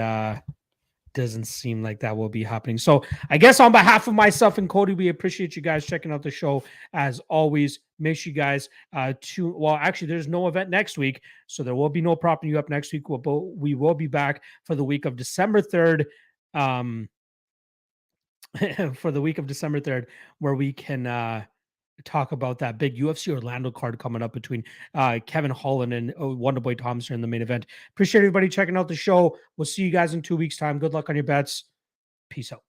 doesn't seem like that will be happening. So I guess on behalf of myself and Cody, we appreciate you guys checking out the show as always. Make sure you guys actually there's no event next week, so there will be no propping you up next week. We will be back for the week of December 3rd. For the week of December 3rd, where we can talk about that big UFC Orlando card coming up between Kevin Holland and Wonderboy Thompson in the main event. Appreciate everybody checking out the show. We'll see you guys in 2 weeks' time. Good luck on your bets. Peace out.